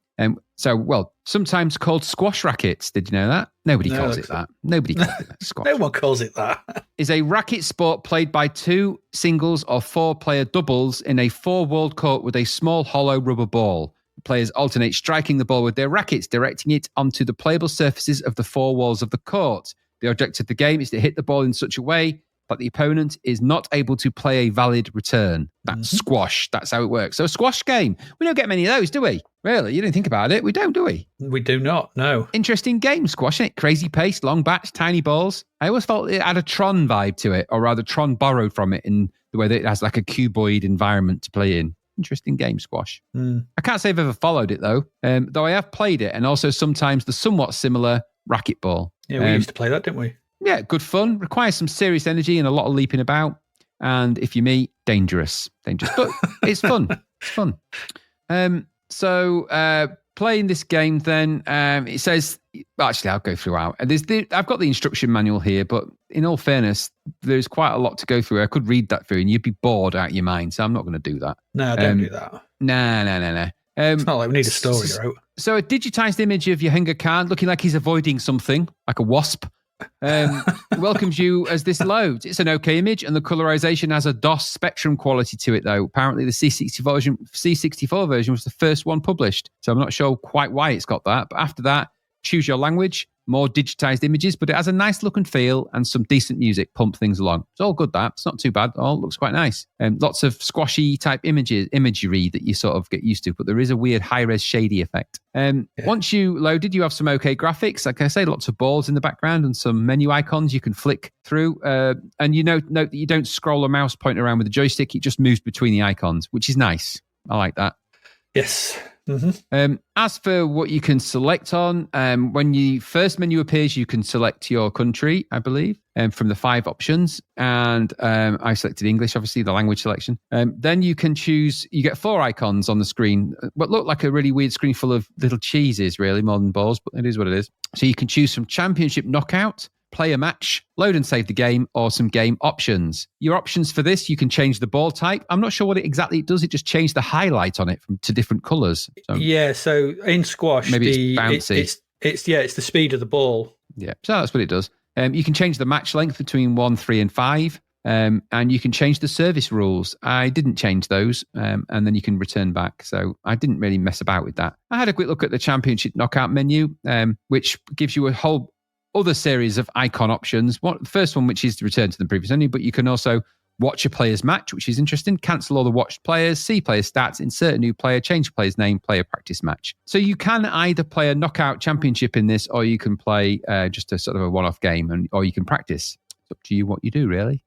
Sometimes called squash rackets. Did you know that? Nobody calls it that. Nobody calls it that. Squash. No one calls it that. Is a racket sport played by 2 singles or 4-player doubles in a 4-walled court with a small hollow rubber ball. Players alternate striking the ball with their rackets, directing it onto the playable surfaces of the 4 walls of the court. The object of the game is to hit the ball in such a way that the opponent is not able to play a valid return. That's squash. That's how it works. So a squash game. We don't get many of those, do we? Really? You don't think about it. We don't, do we? We do not, no. Interesting game, squash, isn't it? Crazy pace, long bats, tiny balls. I always felt it had a Tron vibe to it, or rather Tron borrowed from it in the way that it has like a cuboid environment to play in. Interesting game, squash. I can't say I've ever followed it, though I have played it, and also sometimes the somewhat similar racquetball. Yeah, we used to play that, didn't we? Yeah, good fun. Requires some serious energy and a lot of leaping about. And if you me, dangerous. But it's fun. It's fun. Playing this game then, it says, actually, I'll go through out. I've got the instruction manual here, but in all fairness, there's quite a lot to go through. I could read that through and you'd be bored out of your mind. So I'm not going to do that. No, don't do that. No. It's not like we need a story, right? So a digitized image of Jahangir Khan looking like he's avoiding something, like a wasp, welcomes you as this loads. It's an okay image, and the colorization has a DOS spectrum quality to it, though. Apparently, the C64 version was the first one published, so I'm not sure quite why it's got that. But after that, choose your language, more digitized images, but it has a nice look and feel and some decent music, pump things along. It's all good, that. It's not too bad. It all looks quite nice. Lots of squashy type imagery that you sort of get used to, but there is a weird high-res shady effect. Once you loaded, you have some okay graphics. Like I say, lots of balls in the background and some menu icons you can flick through. And you note that you don't scroll a mouse pointer around with the joystick. It just moves between the icons, which is nice. I like that. Yes. As for what you can select on, when the first menu appears, you can select your country, I believe, from the 5 options. And I selected English, obviously, the language selection. Then you can choose, you get 4 icons on the screen, what look like a really weird screen full of little cheeses, really, more than balls, but it is what it is. So you can choose from Championship Knockout, Play a Match, Load and Save the Game, or some game options. Your options for this, you can change the ball type. I'm not sure what it exactly does. It just changed the highlight on it to different colours. So in squash, maybe it's bouncy. It's the speed of the ball. Yeah, so that's what it does. You can change the match length between 1, 3, and 5. And you can change the service rules. I didn't change those. And then you can return back. So I didn't really mess about with that. I had a quick look at the Championship Knockout menu, which gives you a whole other series of icon options. The first one, which is to return to the previous menu, but you can also watch a player's match, which is interesting, cancel all the watched players, see player stats, insert a new player, change player's name, play a practice match. So you can either play a knockout championship in this, or you can play just a sort of a one-off game, or you can practice. It's up to you what you do, really.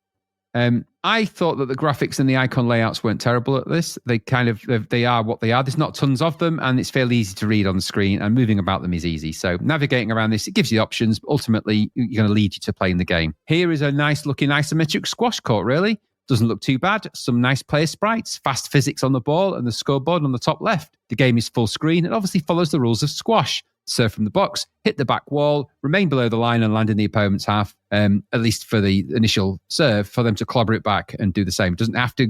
I thought that the graphics and the icon layouts weren't terrible at this. They are what they are. There's not tons of them, and it's fairly easy to read on the screen, and moving about them is easy. So navigating around this, it gives you options, but ultimately you're going to lead you to playing the game. Here is a nice looking isometric squash court, really. Doesn't look too bad. Some nice player sprites, fast physics on the ball, and the scoreboard on the top left. The game is full screen and obviously follows the rules of squash. Serve from the box, hit the back wall, remain below the line and land in the opponent's half, at least for the initial serve, for them to clobber it back and do the same. It doesn't have to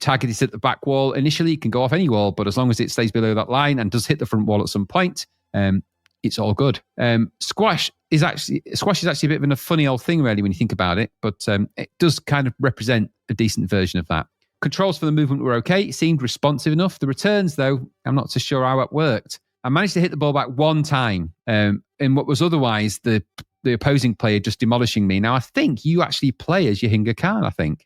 target it at the back wall initially. It can go off any wall, but as long as it stays below that line and does hit the front wall at some point, it's all good. Squash is actually a bit of a funny old thing, really, when you think about it, but it does kind of represent a decent version of that. Controls for the movement were okay. It seemed responsive enough. The returns, though, I'm not so sure how it worked. I managed to hit the ball back one time in what was otherwise the opposing player just demolishing me. Now, I think you actually play as Jahangir Khan, I think.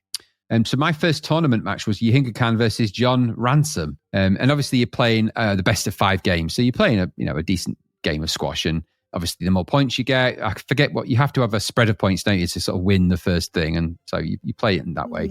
So my first tournament match was Jahangir Khan versus John Ransom. And obviously you're playing the best of 5 games. So you're playing a decent game of squash. And obviously the more points you get, I forget what, you have to have a spread of points, don't you, to sort of win the first thing. And so you play it in that way.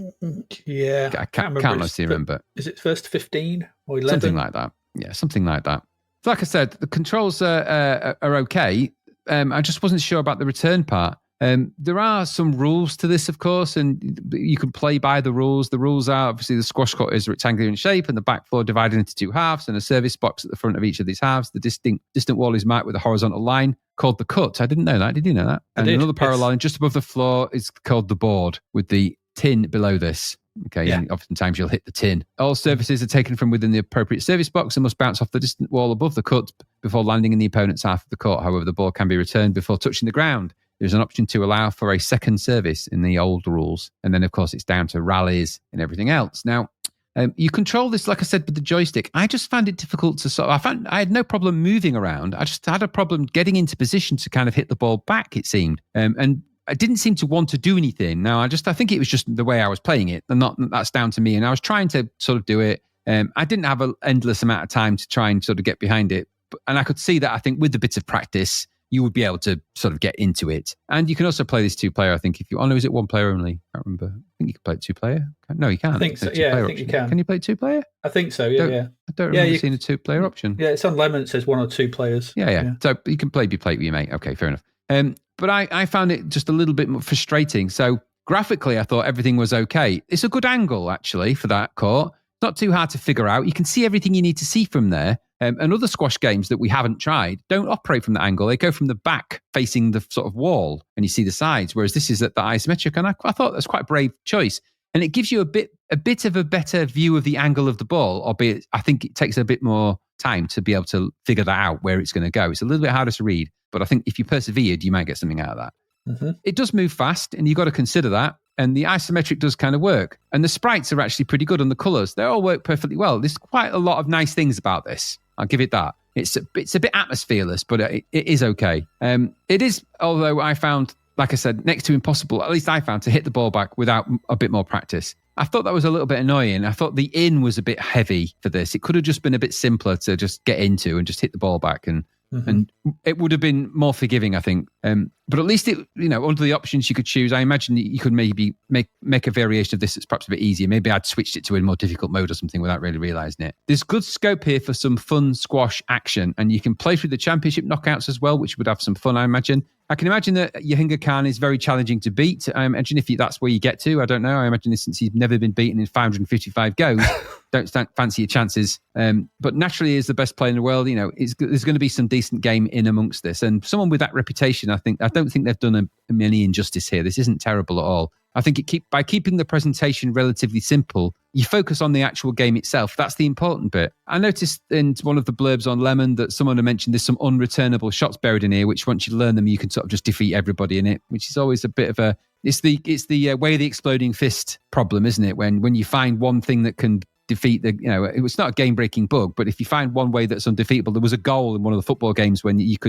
Yeah. I can't honestly remember. Is it first 15 or 11? Something like that. Yeah, something like that. Like I said, the controls are okay. I just wasn't sure about the return part. There are some rules to this, of course, and you can play by the rules. The rules are, obviously, the squash court is rectangular in shape and the back floor divided into 2 halves and a service box at the front of each of these halves. The distant wall is marked with a horizontal line called the cut. I didn't know that. Did you know that? And another parallel line just above the floor is called the board, with the tin below this. Okay, yeah. And oftentimes you'll hit the tin. All services are taken from within the appropriate service box and must bounce off the distant wall above the cut before landing in the opponent's half of the court. However, the ball can be returned before touching the ground. There's an option to allow for a second service in the old rules. And then, of course, it's down to rallies and everything else. Now, you control this, like I said, with the joystick. I just found it difficult to I had no problem moving around. I just had a problem getting into position to kind of hit the ball back, it seemed. And I didn't seem to want to do anything. Now, I think it was just the way I was playing it, and that's down to me. And I was trying to sort of do it. I didn't have an endless amount of time to try and sort of get behind it. And I could see that, I think, with a bit of practice, you would be able to sort of get into it. And you can also play this 2-player, I think, if you... Oh, no, is it 1-player only? I can't remember. I think you can play it 2-player. No, you can't. I think so. Yeah, I think you can. Can you play 2-player? I think so, yeah. I don't remember seeing a 2-player option. Yeah, it's on Lemon. It says 1 or 2 players. Yeah. So you can be played with your mate. Okay, fair enough. But I found it just a little bit more frustrating. So graphically, I thought everything was okay. It's a good angle, actually, for that court. Not too hard to figure out. You can see everything you need to see from there. And other squash games that we haven't tried don't operate from that angle. They go from the back facing the sort of wall and you see the sides, whereas this is at the isometric. And I thought that's quite a brave choice. And it gives you a bit of a better view of the angle of the ball, albeit I think it takes a bit more time to be able to figure that out, where it's going to go. It's a little bit harder to read, but I think if you persevered, you might get something out of that. Mm-hmm. It does move fast, and you've got to consider that. And the isometric does kind of work. And the sprites are actually pretty good on the colours. They all work perfectly well. There's quite a lot of nice things about this. I'll give it that. It's a bit atmosphereless, but it is okay. It is, although I found, like I said, next to impossible, at least I found, to hit the ball back without a bit more practice. I thought that was a little bit annoying. I thought the in was a bit heavy for this. It could have just been a bit simpler to just get into and just hit the ball back, and it would have been more forgiving, I think. But at least under the options you could choose, I imagine that you could maybe make a variation of this that's perhaps a bit easier. Maybe I'd switched it to a more difficult mode or something without really realising it. There's good scope here for some fun squash action, and you can play through the championship knockouts as well, which would have some fun, I imagine. I can imagine that Jahangir Khan is very challenging to beat. I imagine if that's where you get to, I don't know. I imagine since he's never been beaten in 555 goes, don't fancy your chances. But naturally, is the best player in the world. There's going to be some decent game in amongst this, and someone with that reputation, I don't think they've done any injustice here. This isn't terrible at all. I think by keeping the presentation relatively simple, you focus on the actual game itself. That's the important bit. I noticed in one of the blurbs on Lemon that someone had mentioned there's some unreturnable shots buried in here, which once you learn them, you can sort of just defeat everybody in it, which is always a bit of a... It's the way of the exploding fist problem, isn't it? When you find one thing that can defeat it's not a game-breaking bug, but if you find one way that's undefeatable, there was a goal in one of the football games when it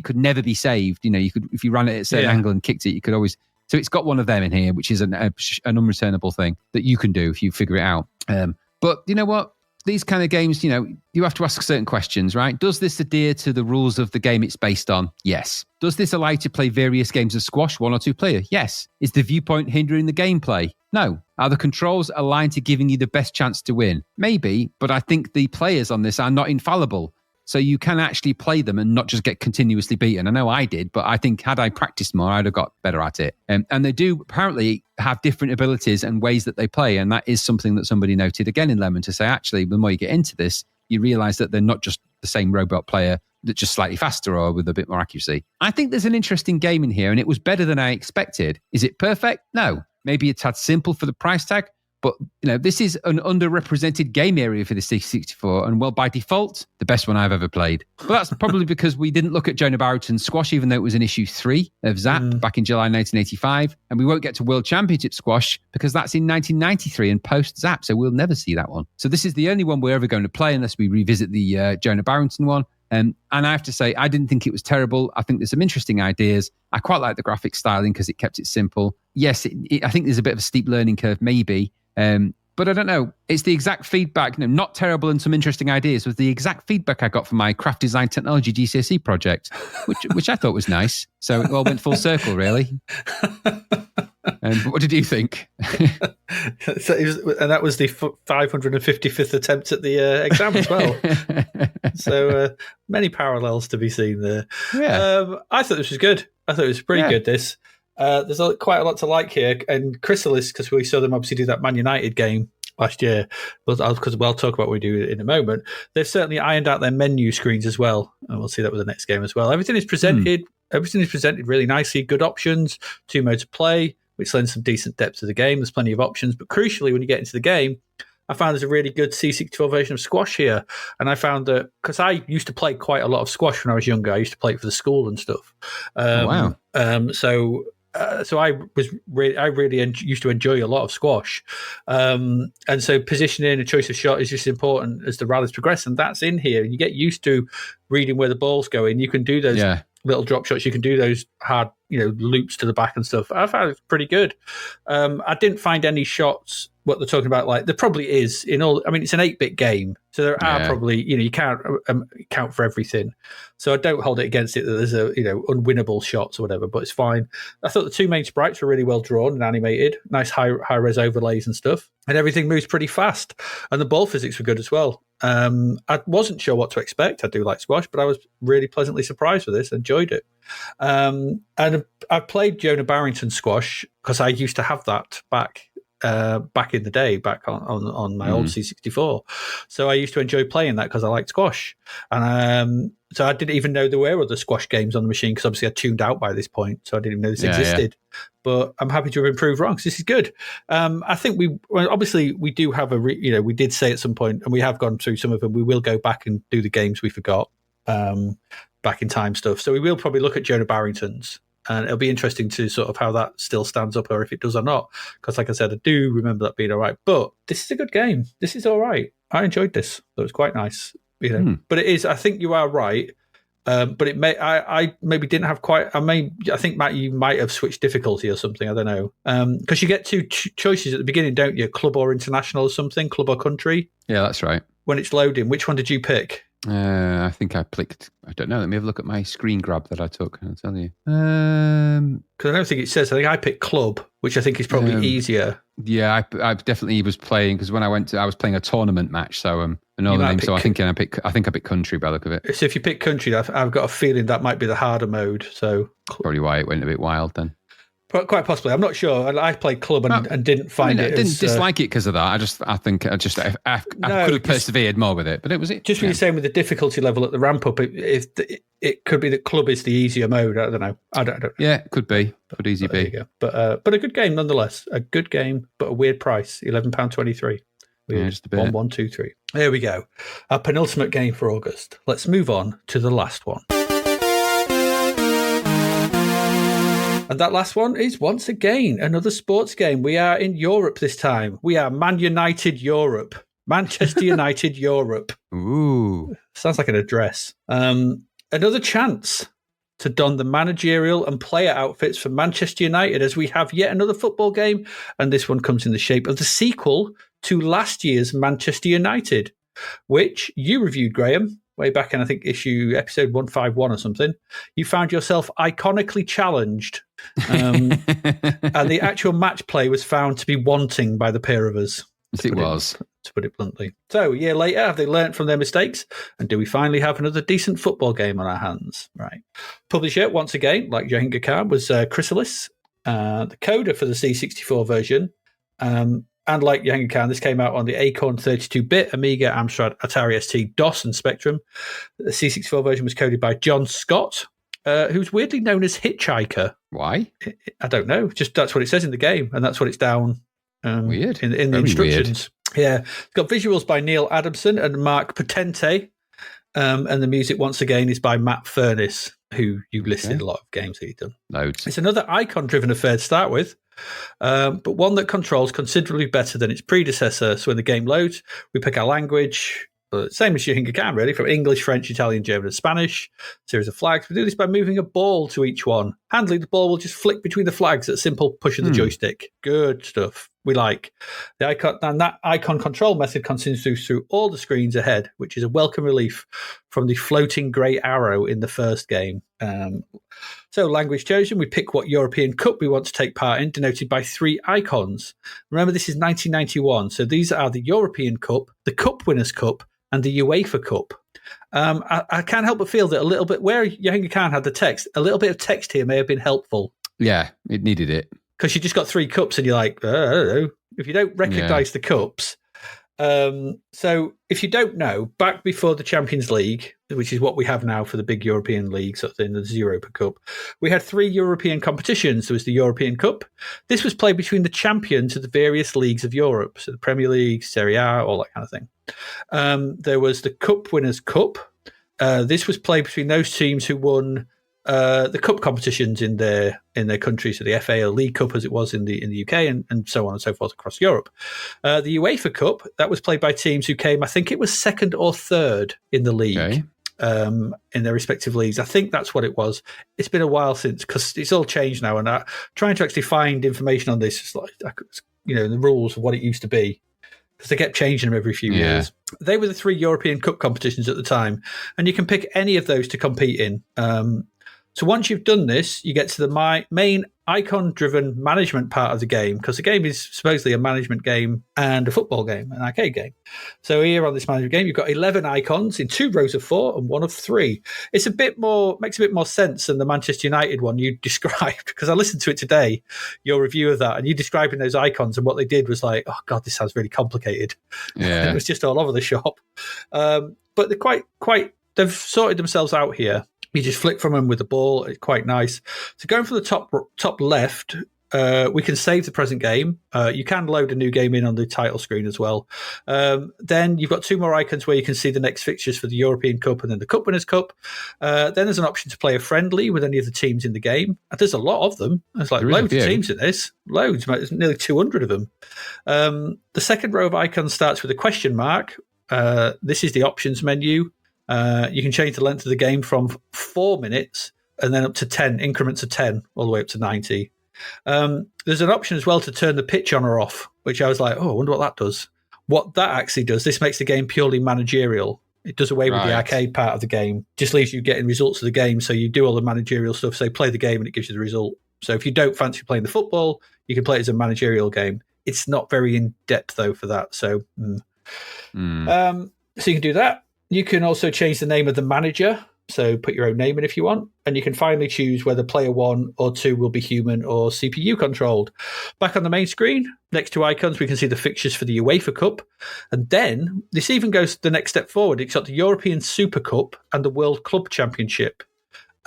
could never be saved. You could, if you ran it at a certain angle and kicked it, you could always... So it's got one of them in here, which is an unreturnable thing that you can do if you figure it out. But you know what? These kind of games, you have to ask certain questions, right? Does this adhere to the rules of the game it's based on? Yes. Does this allow you to play various games of squash, 1 or 2 player? Yes. Is the viewpoint hindering the gameplay? No. Are the controls aligned to giving you the best chance to win? Maybe, but I think the players on this are not infallible. So you can actually play them and not just get continuously beaten. I know I did, but I think had I practiced more, I'd have got better at it. And they do apparently have different abilities and ways that they play. And that is something that somebody noted again in Lemon, to say, actually, the more you get into this, you realise that they're not just the same robot player, that's just slightly faster or with a bit more accuracy. I think there's an interesting game in here, and it was better than I expected. Is it perfect? No. Maybe it's had simple for the price tag. But, this is an underrepresented game area for the C64, and well, by default, the best one I've ever played. But that's probably because we didn't look at Jonah Barrington's squash, even though it was in issue 3 of Zapped back in July 1985. And we won't get to World Championship squash because that's in 1993 and post-Zapped, so we'll never see that one. So this is the only one we're ever going to play unless we revisit the Jonah Barrington one. And I have to say, I didn't think it was terrible. I think there's some interesting ideas. I quite like the graphic styling because it kept it simple. Yes, I think there's a bit of a steep learning curve, maybe. But I don't know. It's the exact feedback, not terrible and some interesting ideas, was the exact feedback I got from my craft design technology GCSE project, which I thought was nice. So it all went full circle, really. But what did you think? So and that was the 555th attempt at the exam as well. So many parallels to be seen there. Yeah. I thought this was good. I thought it was pretty good, this. There's quite a lot to like here. And Chrysalis, because we saw them obviously do that Man United game last year, because we'll talk about what we do in a moment. They've certainly ironed out their menu screens as well. And we'll see that with the next game as well. Everything is presented really nicely. Good options, 2 modes of play, which lends some decent depth to the game. There's plenty of options. But crucially, when you get into the game, I found there's a really good C64 version of squash here. And I found that, because I used to play quite a lot of squash when I was younger. I used to play it for the school and stuff. Wow. So I really used to enjoy a lot of squash. And so positioning and choice of shot is just important as the rallies progress. And that's in here. You get used to reading where the ball's going. You can do those little drop shots. You can do those hard, loops to the back and stuff. I found it pretty good. I didn't find any shots, what they're talking about, like there probably is in all. I mean, it's an 8-bit game, so there are probably, you can't count for everything. So I don't hold it against it that there's a, unwinnable shots or whatever, but it's fine. I thought the 2 main sprites were really well drawn and animated, nice high res overlays and stuff, and everything moves pretty fast. And the ball physics were good as well. I wasn't sure what to expect. I do like squash, but I was really pleasantly surprised with this. Enjoyed it. And I played Jonah Barrington squash because I used to have that back in the day, back on my old C64. So I used to enjoy playing that because I liked squash. And so I didn't even know there were other squash games on the machine because obviously I tuned out by this point, so I didn't even know this existed. But I'm happy to have improved wrong because this is good. I think we do have we did say at some point, and we have gone through some of them, we will go back and do the games we forgot back in time stuff. So we will probably look at Jonah Barrington's. And it'll be interesting to sort of how that still stands up, or if it does or not. Because like I said, I do remember that being all right. But this is a good game. This is all right. I enjoyed this. It was quite nice. But it is. I think you are right. But it may. I maybe didn't have quite. I think Matt, you might have switched difficulty or something. I don't know. Because you get two choices at the beginning, don't you? Club or international or something. Club or country. Yeah, that's right. When it's loading, which one did you pick? I think I clicked. I don't know. Let me have a look at my screen grab that I took. I'll tell you. Because I don't think it says. I think I picked club, which I think is probably easier. Yeah, I definitely was playing because when I was playing a tournament match. So another name. So I think I picked country by the look of it. So if you pick country, I've got a feeling that might be the harder mode. So probably why it went a bit wild then. Quite possibly. I'm not sure. I played club and didn't find it. I didn't dislike it because of that. I think I could have persevered more with it, but it was it. Just when you're saying with the difficulty level at the ramp up, it could be that club is the easier mode. I don't know. I don't know. Yeah, it could be. Could easily be. But a good game nonetheless. A good game, but a weird price. £11.23. Yeah, just a bit. 1, 1, 2, 3. There we go. Our penultimate game for August. Let's move on to the last one. And that last one is, once again, another sports game. We are in Europe this time. We are Man United Europe. Manchester United Europe. Ooh. Sounds like an address. Another chance to don the managerial and player outfits for Manchester United as we have yet another football game. And this one comes in the shape of the sequel to last year's Manchester United, which you reviewed, Graham, way back in, I think, episode 151 or something. You found yourself iconically challenged. And the actual match play was found to be wanting by the pair of us. Yes, it was. To put it bluntly. So, a year later, have they learnt from their mistakes? And do we finally have another decent football game on our hands? Right. Publisher, once again, like Jahangir was Chrysalis. The coder for the C64 version. And like Jahangir, this came out on the Acorn 32-bit, Amiga, Amstrad, Atari ST, DOS, and Spectrum. The C64 version was coded by John Scott, who's weirdly known as Hitchhiker. Why? I don't know. Just that's what it says in the game, and that's what it's down weird. in the instructions. Weird. Yeah. It's got visuals by Neil Adamson and Mark Potente, and the music, once again, is by Matt Furness, who you listed a lot of games that he's done. Loads. It's another icon-driven affair to start with. But one that controls considerably better than its predecessor. So when the game loads, we pick our language, same as Jahangir can, really, from English, French, Italian, German, and Spanish. Series of flags. We do this by moving a ball to each one. Handily, the ball will just flick between the flags at simple push of the joystick. Good stuff. We like the icon, and that icon control method continues through all the screens ahead, which is a welcome relief from the floating grey arrow in the first game. So, language chosen, we pick what European Cup we want to take part in, denoted by 3 icons. Remember, this is 1991, so these are the European Cup, the Cup Winners' Cup, and the UEFA Cup. I can't help but feel that a little bit, where Jahangir Khan had the text, a little bit of text here may have been helpful. Yeah, it needed it. Because you just got 3 cups and you're like, I don't know, if you don't recognise the cups. So if you don't know, back before the Champions League, which is what we have now for the big European league, sort of thing, the Europa Cup, we had 3 European competitions. There was the European Cup. This was played between the champions of the various leagues of Europe, so the Premier League, Serie A, all that kind of thing. There was the Cup Winners' Cup. This was played between those teams who won the cup competitions in their country, so the FA or League Cup as it was in the UK, and so on and so forth across Europe. The UEFA Cup, that was played by teams who came, I think it was 2nd or 3rd in the league, in their respective leagues. I think that's what it was. It's been a while since, because it's all changed now, and trying to actually find information on this is like, the rules of what it used to be, because they kept changing them every few years. They were the 3 European Cup competitions at the time, and you can pick any of those to compete in. So once you've done this, you get to the main icon-driven management part of the game, because the game is supposedly a management game and a football game, an arcade game. So here on this management game, you've got 11 icons in 2 rows of 4 and 1 of 3. It's makes a bit more sense than the Manchester United one you described, because I listened to it today, your review of that, and you describing those icons, and what they did was like, oh God, this sounds really complicated. Yeah. It was just all over the shop. But they're they've sorted themselves out here. You just flick from them with the ball. It's quite nice. So going from the top left, we can save the present game. You can load a new game in on the title screen as well. Then you've got 2 more icons where you can see the next fixtures for the European Cup and then the Cup Winners' Cup. Then there's an option to play a friendly with any of the teams in the game. And there's a lot of them. There's like loads of teams in this. Loads. There's nearly 200 of them. The second row of icons starts with a question mark. this is the options menu. You can change the length of the game from 4 minutes and then up to 10, increments of 10, all the way up to 90. There's an option as well to turn the pitch on or off, which I was like, I wonder what that does. What that actually does, this makes the game purely managerial. It does away with the arcade part of the game, just leaves you getting results of the game. So you do all the managerial stuff. So play the game and it gives you the result. So if you don't fancy playing the football, you can play it as a managerial game. It's not very in depth though for that. So, so you can do that. You can also change the name of the manager. So put your own name in if you want. And you can finally choose whether player 1 or 2 will be human or CPU controlled. Back on the main screen, next to icons, we can see the fixtures for the UEFA Cup. And then this even goes the next step forward. It's got the European Super Cup and the World Club Championship.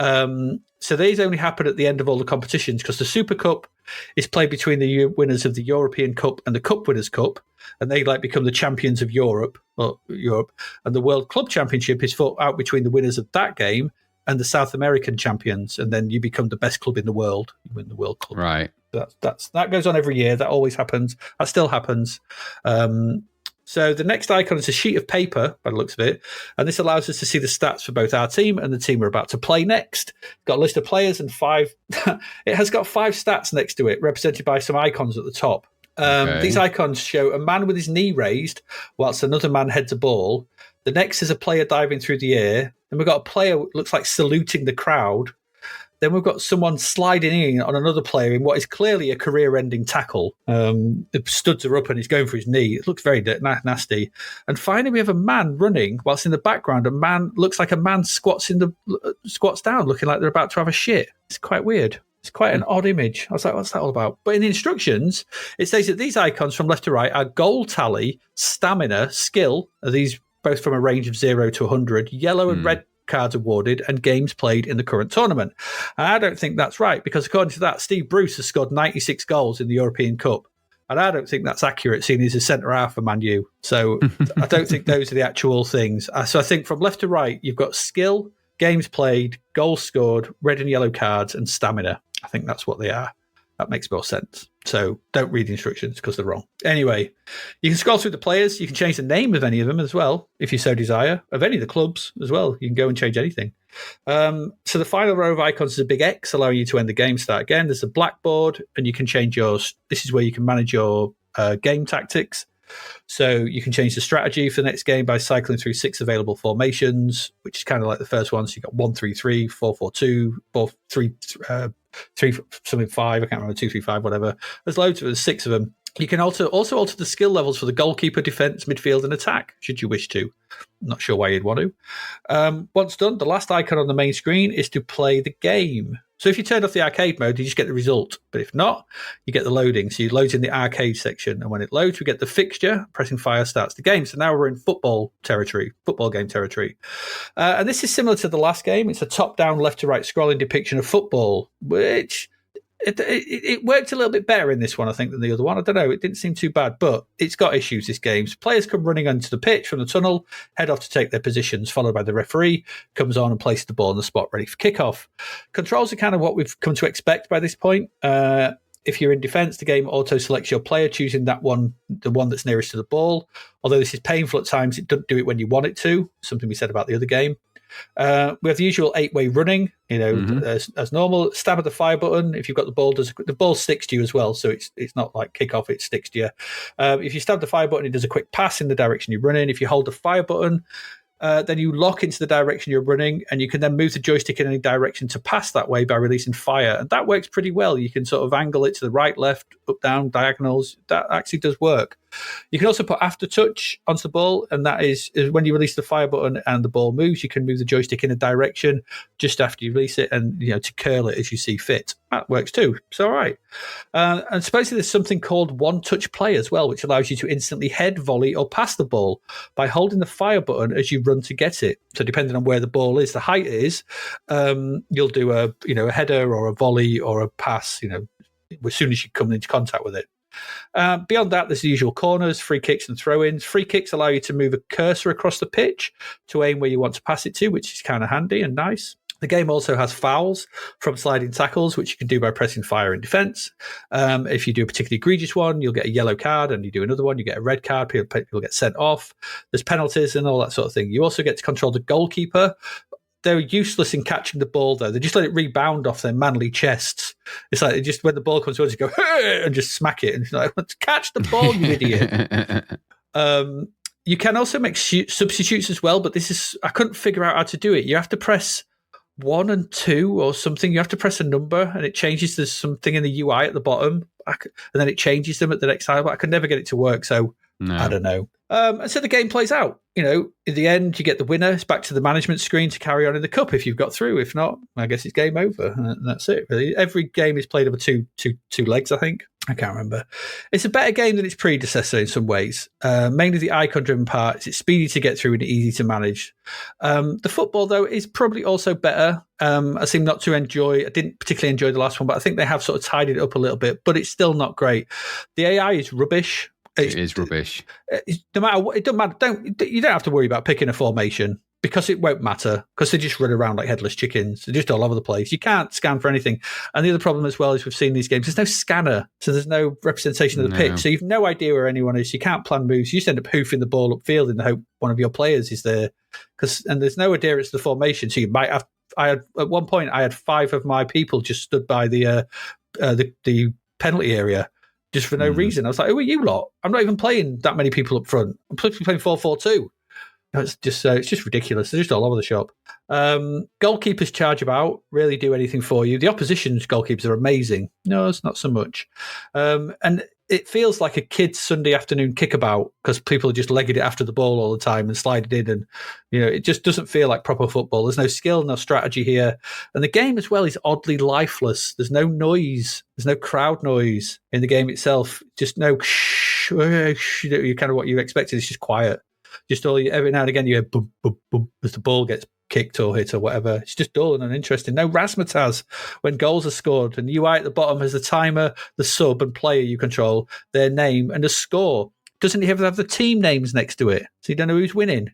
So these only happen at the end of all the competitions because the Super Cup is played between the winners of the European Cup and the Cup Winners' Cup, and they become the champions of Europe. And the World Club Championship is fought out between the winners of that game and the South American champions, and then you become the best club in the world. You win the World Club. Right. That goes on every year. That always happens. That still happens. So the next icon is a sheet of paper, by the looks of it, and this allows us to see the stats for both our team and the team we're about to play next. It's got a list of players and 5. It has got 5 stats next to it, represented by some icons at the top. These icons show a man with his knee raised whilst another man heads a ball. The next is a player diving through the air. Then we've got a player who looks like saluting the crowd. Then we've got someone sliding in on another player in what is clearly a career-ending tackle. The studs are up and he's going for his knee. It looks very nasty. And finally, we have a man running, whilst in the background, looks like a man squats down, looking like they're about to have a shit. It's quite weird. It's quite an odd image. I was like, what's that all about? But in the instructions, it says that these icons from left to right are goal tally, stamina, skill. Are these both from a range of 0 to 100, yellow and red cards awarded, and games played in the current tournament. And I don't think that's right, because according to that, Steve Bruce has scored 96 goals in the European Cup. And I don't think that's accurate, seeing he's a centre-half for Man U. So I don't think those are the actual things. So I think from left to right, you've got skill, games played, goals scored, red and yellow cards, and stamina. I think that's what they are. That makes more sense. So don't read the instructions because they're wrong. Anyway, you can scroll through the players. You can change the name of any of them as well, if you so desire, of any of the clubs as well. You can go and change anything. So the final row of icons is a big X, allowing you to end the game, start again. There's a blackboard, and you can change yours. This is where you can manage your game tactics. So you can change the strategy for the next game by cycling through 6 available formations, which is kind of like the first one. So you've got 1-3-3, 4-4-2, 4-3, 3 something 5. I can't remember, 2-3-5, whatever. There's 6 of them. You can also alter the skill levels for the goalkeeper, defense, midfield, and attack, should you wish to. I'm not sure why you'd want to. Once done, the last icon on the main screen is to play the game. So if you turn off the arcade mode, you just get the result. But if not, you get the loading. So you load in the arcade section. And when it loads, we get the fixture. Pressing fire starts the game. So now we're in football game territory. And this is similar to the last game. It's a top-down, left-to-right scrolling depiction of football, which it worked a little bit better in this one, I think, than the other one. I don't know. It didn't seem too bad, but it's got issues, this game. So players come running onto the pitch from the tunnel, head off to take their positions, followed by the referee, comes on and places the ball on the spot ready for kickoff. Controls are kind of what we've come to expect by this point. If you're in defence, the game auto-selects your player, choosing the one that's nearest to the ball. Although this is painful at times, it doesn't do it when you want it to, something we said about the other game. We have the usual 8-way running, as normal. Stab at the fire button. If you've got the ball sticks to you as well, so it's not like kick off, it sticks to you. If you stab the fire button, it does a quick pass in the direction you're running. If you hold the fire button, then you lock into the direction you're running, and you can then move the joystick in any direction to pass that way by releasing fire. And that works pretty well. You can sort of angle it to the right, left, up, down, diagonals. That actually does work. You can also put aftertouch onto the ball, and that is when you release the fire button and the ball moves, you can move the joystick in a direction just after you release it, and to curl it as you see fit. That works too. It's all right. And supposedly there's something called one-touch play as well, which allows you to instantly head, volley, or pass the ball by holding the fire button as you run to get it. So depending on where the ball is, the height is, you'll do a header or a volley or a pass. As soon as you come into contact with it. Beyond that, there's the usual corners, free kicks and throw-ins. Free kicks allow you to move a cursor across the pitch to aim where you want to pass it to, which is kind of handy and nice. The game also has fouls from sliding tackles, which you can do by pressing fire in defense. If you do a particularly egregious one, you'll get a yellow card, and you do another one, you get a red card. People get sent off. There's penalties and all that sort of thing. You also get to control the goalkeeper. They're useless in catching the ball, though. They just let it rebound off their manly chests. It's like just when the ball comes towards you, go hey! And just smack it. And it's like, catch the ball, you idiot. You can also make substitutes as well, but I couldn't figure out how to do it. You have to press 1 and 2 or something. You have to press a number, and it changes. There's something in the UI at the bottom, and then it changes them at the next time. But I could never get it to work, so I don't know. And so the game plays out. In the end, you get the winner. It's back to the management screen to carry on in the cup if you've got through. If not, I guess it's game over. And that's it, really. Every game is played over two legs, I think. I can't remember. It's a better game than its predecessor in some ways. Mainly the icon-driven part. It's speedy to get through and easy to manage. The football, though, is probably also better. I seem not to enjoy. I didn't particularly enjoy the last one, but I think they have sort of tidied it up a little bit. But it's still not great. The AI is rubbish. It is rubbish. No matter what, it doesn't matter. You don't have to worry about picking a formation because it won't matter because they just run around like headless chickens. They're just all over the place. You can't scan for anything. And the other problem as well is we've seen these games. There's no scanner, so there's no representation of the pitch. So you've no idea where anyone is. You can't plan moves. You just end up hoofing the ball upfield in the hope one of your players is there. And there's no adherence to the formation. So you might have. At one point I had 5 of my people just stood by the penalty area. Just for no reason. I was like, who are you lot? I'm not even playing that many people up front. I'm playing 4-4-2. It's just ridiculous. They're just all over the shop. Goalkeepers charge about, really do anything for you. The opposition's goalkeepers are amazing. No, it's not so much. And it feels like a kid's Sunday afternoon kickabout because people are just legging it after the ball all the time and slide it in. And, it just doesn't feel like proper football. There's no skill, no strategy here. And the game as well is oddly lifeless. There's no noise. There's no crowd noise in the game itself. Just no kind of what you expected. It's just quiet. Just every now and again you hear boom, boom, boom as the ball gets kicked or hit or whatever. It's just dull and uninteresting. No razzmatazz when goals are scored. And the UI at the bottom has the timer, the sub and player you control, their name and a score. Doesn't even have the team names next to it. So you don't know who's winning.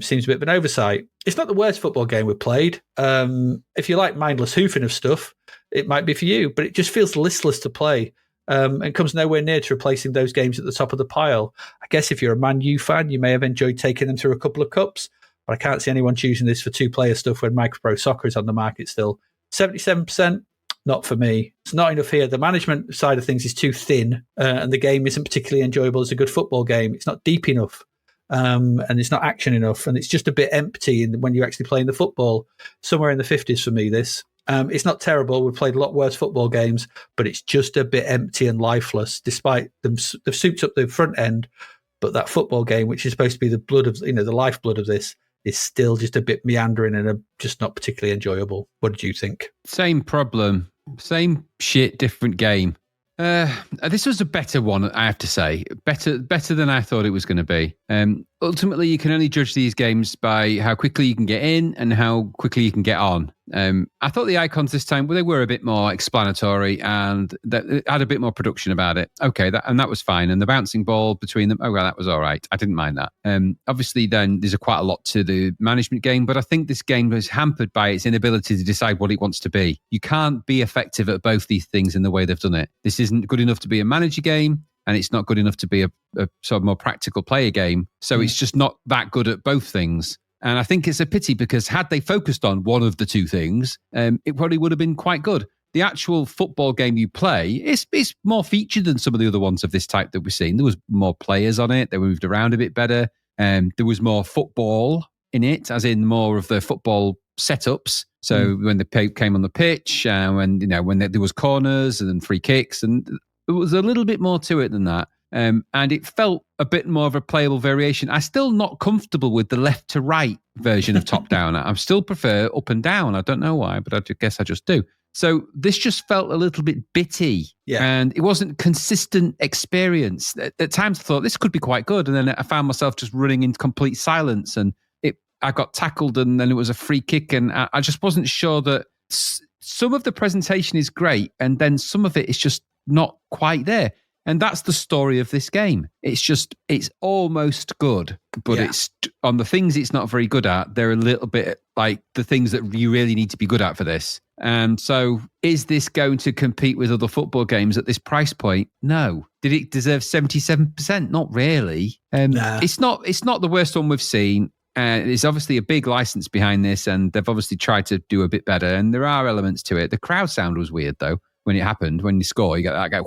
Seems a bit of an oversight. It's not the worst football game we've played. If you like mindless hoofing of stuff, it might be for you, but it just feels listless to play. And comes nowhere near to replacing those games at the top of the pile. I guess if you're a Man U fan, you may have enjoyed taking them through a couple of cups, but I can't see anyone choosing this for 2-player stuff when Micropro Soccer is on the market still. 77%, not for me. It's not enough here. The management side of things is too thin, and the game isn't particularly enjoyable as a good football game. It's not deep enough, and it's not action enough, and it's just a bit empty when you're actually playing the football. Somewhere in the 50s for me, this. It's not terrible. We've played a lot worse football games, but it's just a bit empty and lifeless, despite them. They've souped up the front end, but that football game, which is supposed to be the blood of, the lifeblood of this, is still just a bit meandering and just not particularly enjoyable. What did you think? Same problem. Same shit, different game. This was a better one, I have to say. Better than I thought it was going to be. Ultimately, you can only judge these games by how quickly you can get in and how quickly you can get on. I thought the icons this time, they were a bit more explanatory and that had a bit more production about it. Okay, that was fine. And the bouncing ball between them, that was all right. I didn't mind that. Obviously, then there's quite a lot to the management game, but I think this game was hampered by its inability to decide what it wants to be. You can't be effective at both these things in the way they've done it. This isn't good enough to be a manager game, and it's not good enough to be a sort of more practical player game. So it's just not that good at both things. And I think it's a pity because had they focused on one of the two things, it probably would have been quite good. The actual football game you play is more featured than some of the other ones of this type that we've seen. There was more players on it. They moved around a bit better. There was more football in it, as in more of the football setups. So when they came on the pitch, when there was corners and free kicks, and there was a little bit more to it than that. And it felt a bit more of a playable variation. I'm still not comfortable with the left to right version of top down. I still prefer up and down. I don't know why, but I guess I just do. So this just felt a little bit bitty, and it wasn't consistent experience. At times I thought this could be quite good, and then I found myself just running in complete silence, and I got tackled, and then it was a free kick, and I just wasn't sure that some of the presentation is great, and then some of it is just not quite there. And that's the story of this game. It's almost good, but it's on the things it's not very good at. They're a little bit like the things that you really need to be good at for this. So is this going to compete with other football games at this price point? No. Did it deserve 77%? Not really. Nah. It's not the worst one we've seen. There's obviously a big license behind this, and they've obviously tried to do a bit better, and there are elements to it. The crowd sound was weird, though, when it happened. When you score, you get that guy.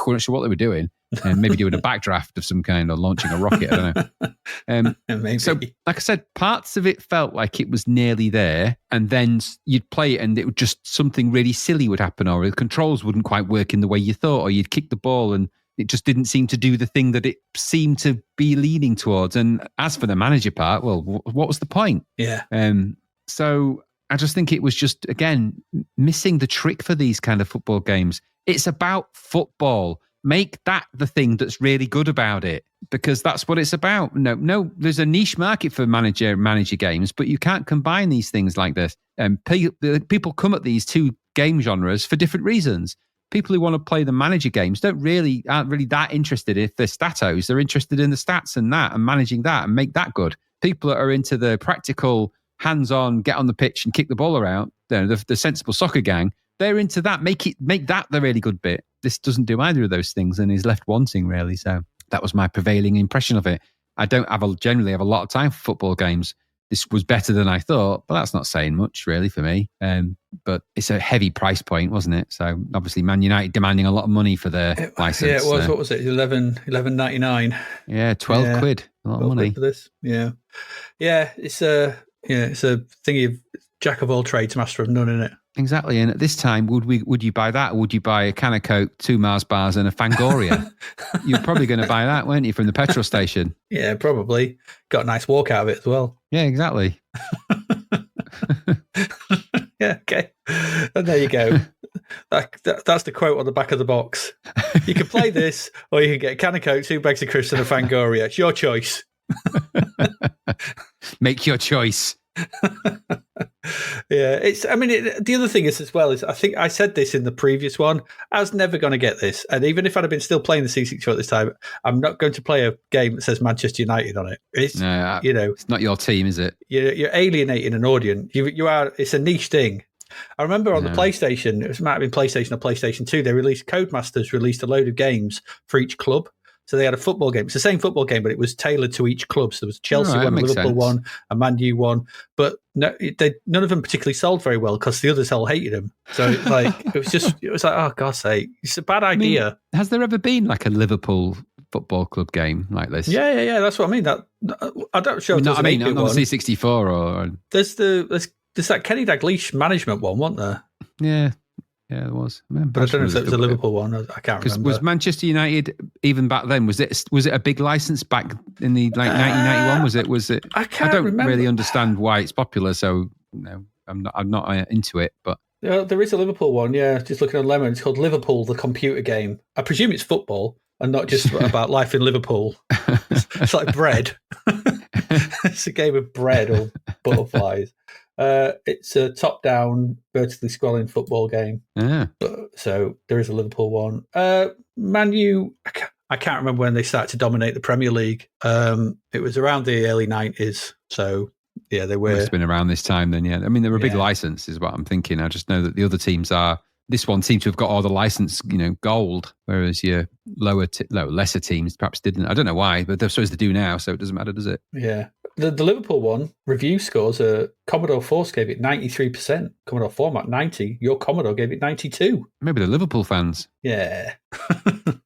We're not sure what they were doing. Maybe doing a backdraft of some kind or launching a rocket. I don't know. Maybe. So, like I said, parts of it felt like it was nearly there, and then you'd play it and it would just something really silly would happen, or the controls wouldn't quite work in the way you thought, or you'd kick the ball and it just didn't seem to do the thing that it seemed to be leaning towards. And as for the manager part, well, what was the point? Yeah. So I just think it was just, again, missing the trick for these kind of football games. It's about football. Make that the thing that's really good about it, because that's what it's about. No, there's a niche market for manager games, but you can't combine these things like this. People come at these two game genres for different reasons. People who want to play the manager games aren't really that interested if they're statos. They're interested in the stats and managing that and make that good. People that are into the practical, hands-on, get on the pitch and kick the ball around, the sensible soccer gang, they're into that. Make that the really good bit. This doesn't do either of those things and is left wanting, really. So that was my prevailing impression of it. I don't generally have a lot of time for football games. This was better than I thought, but that's not saying much, really, for me. But it's a heavy price point, wasn't it? So obviously, Man United demanding a lot of money for their license. Yeah, it was. What was it? $11.99. Yeah, 12 quid. A lot of money for this. Yeah, it's a thingy of jack of all trades, master of none, isn't it? Exactly. And at this time, would you buy that? Or would you buy a can of Coke, 2 Mars bars, and a Fangoria? You're probably going to buy that, weren't you, from the petrol station? Yeah, probably. Got a nice walk out of it as well. Yeah, exactly. Yeah, okay. And there you go. That's the quote on the back of the box. You can play this, or you can get a can of Coke, 2 bags of crisps, and a Fangoria. It's your choice. Make your choice. Yeah, the other thing is as well is I think I said this in the previous one. I was never going to get this, and even if I'd have been still playing the C64 at this time, I'm not going to play a game that says Manchester United on it. It's it's not your team, is it? You're alienating an audience. You are. It's a niche thing. I remember on the PlayStation, it might have been PlayStation or PlayStation 2. Codemasters released a load of games for each club. So they had a football game. It's the same football game, but it was tailored to each club. So there was a Chelsea one, a Liverpool one, a Man U one. But none of them particularly sold very well because the others all hated them. So it was like, oh, God's sake. It's a bad idea. Has there ever been like a Liverpool football club game like this? Yeah. That's what I mean. I don't show. On the C64 or there's that Kenny Dalglish management one, wasn't there? Yeah. Yeah, there was. But I don't know if it was a Liverpool one. I can't remember. Was Manchester United even back then? Was it a big license back in the 1991? Was it? I don't remember. Really understand why it's popular. So I'm not into it. But there is a Liverpool one. Yeah, just looking on Lemon. It's called Liverpool, the computer game. I presume it's football and not just about life in Liverpool. It's like bread. It's a game of bread or butterflies. It's a top-down, vertically scrolling football game. Yeah. So there is a Liverpool one. Man U, I can't remember when they started to dominate the Premier League. It was around the early 90s. So, yeah, they were. Must have been around this time then, yeah. I mean, they were a big license is what I'm thinking. I just know that the other teams are. This one seems to have got all the license, gold, whereas your lesser teams perhaps didn't. I don't know why, but they're supposed to do now, so it doesn't matter, does it? Yeah. The Liverpool one, review scores, Commodore Force gave it 93%. Commodore Format 90. Your Commodore gave it 92. Maybe the Liverpool fans. Yeah.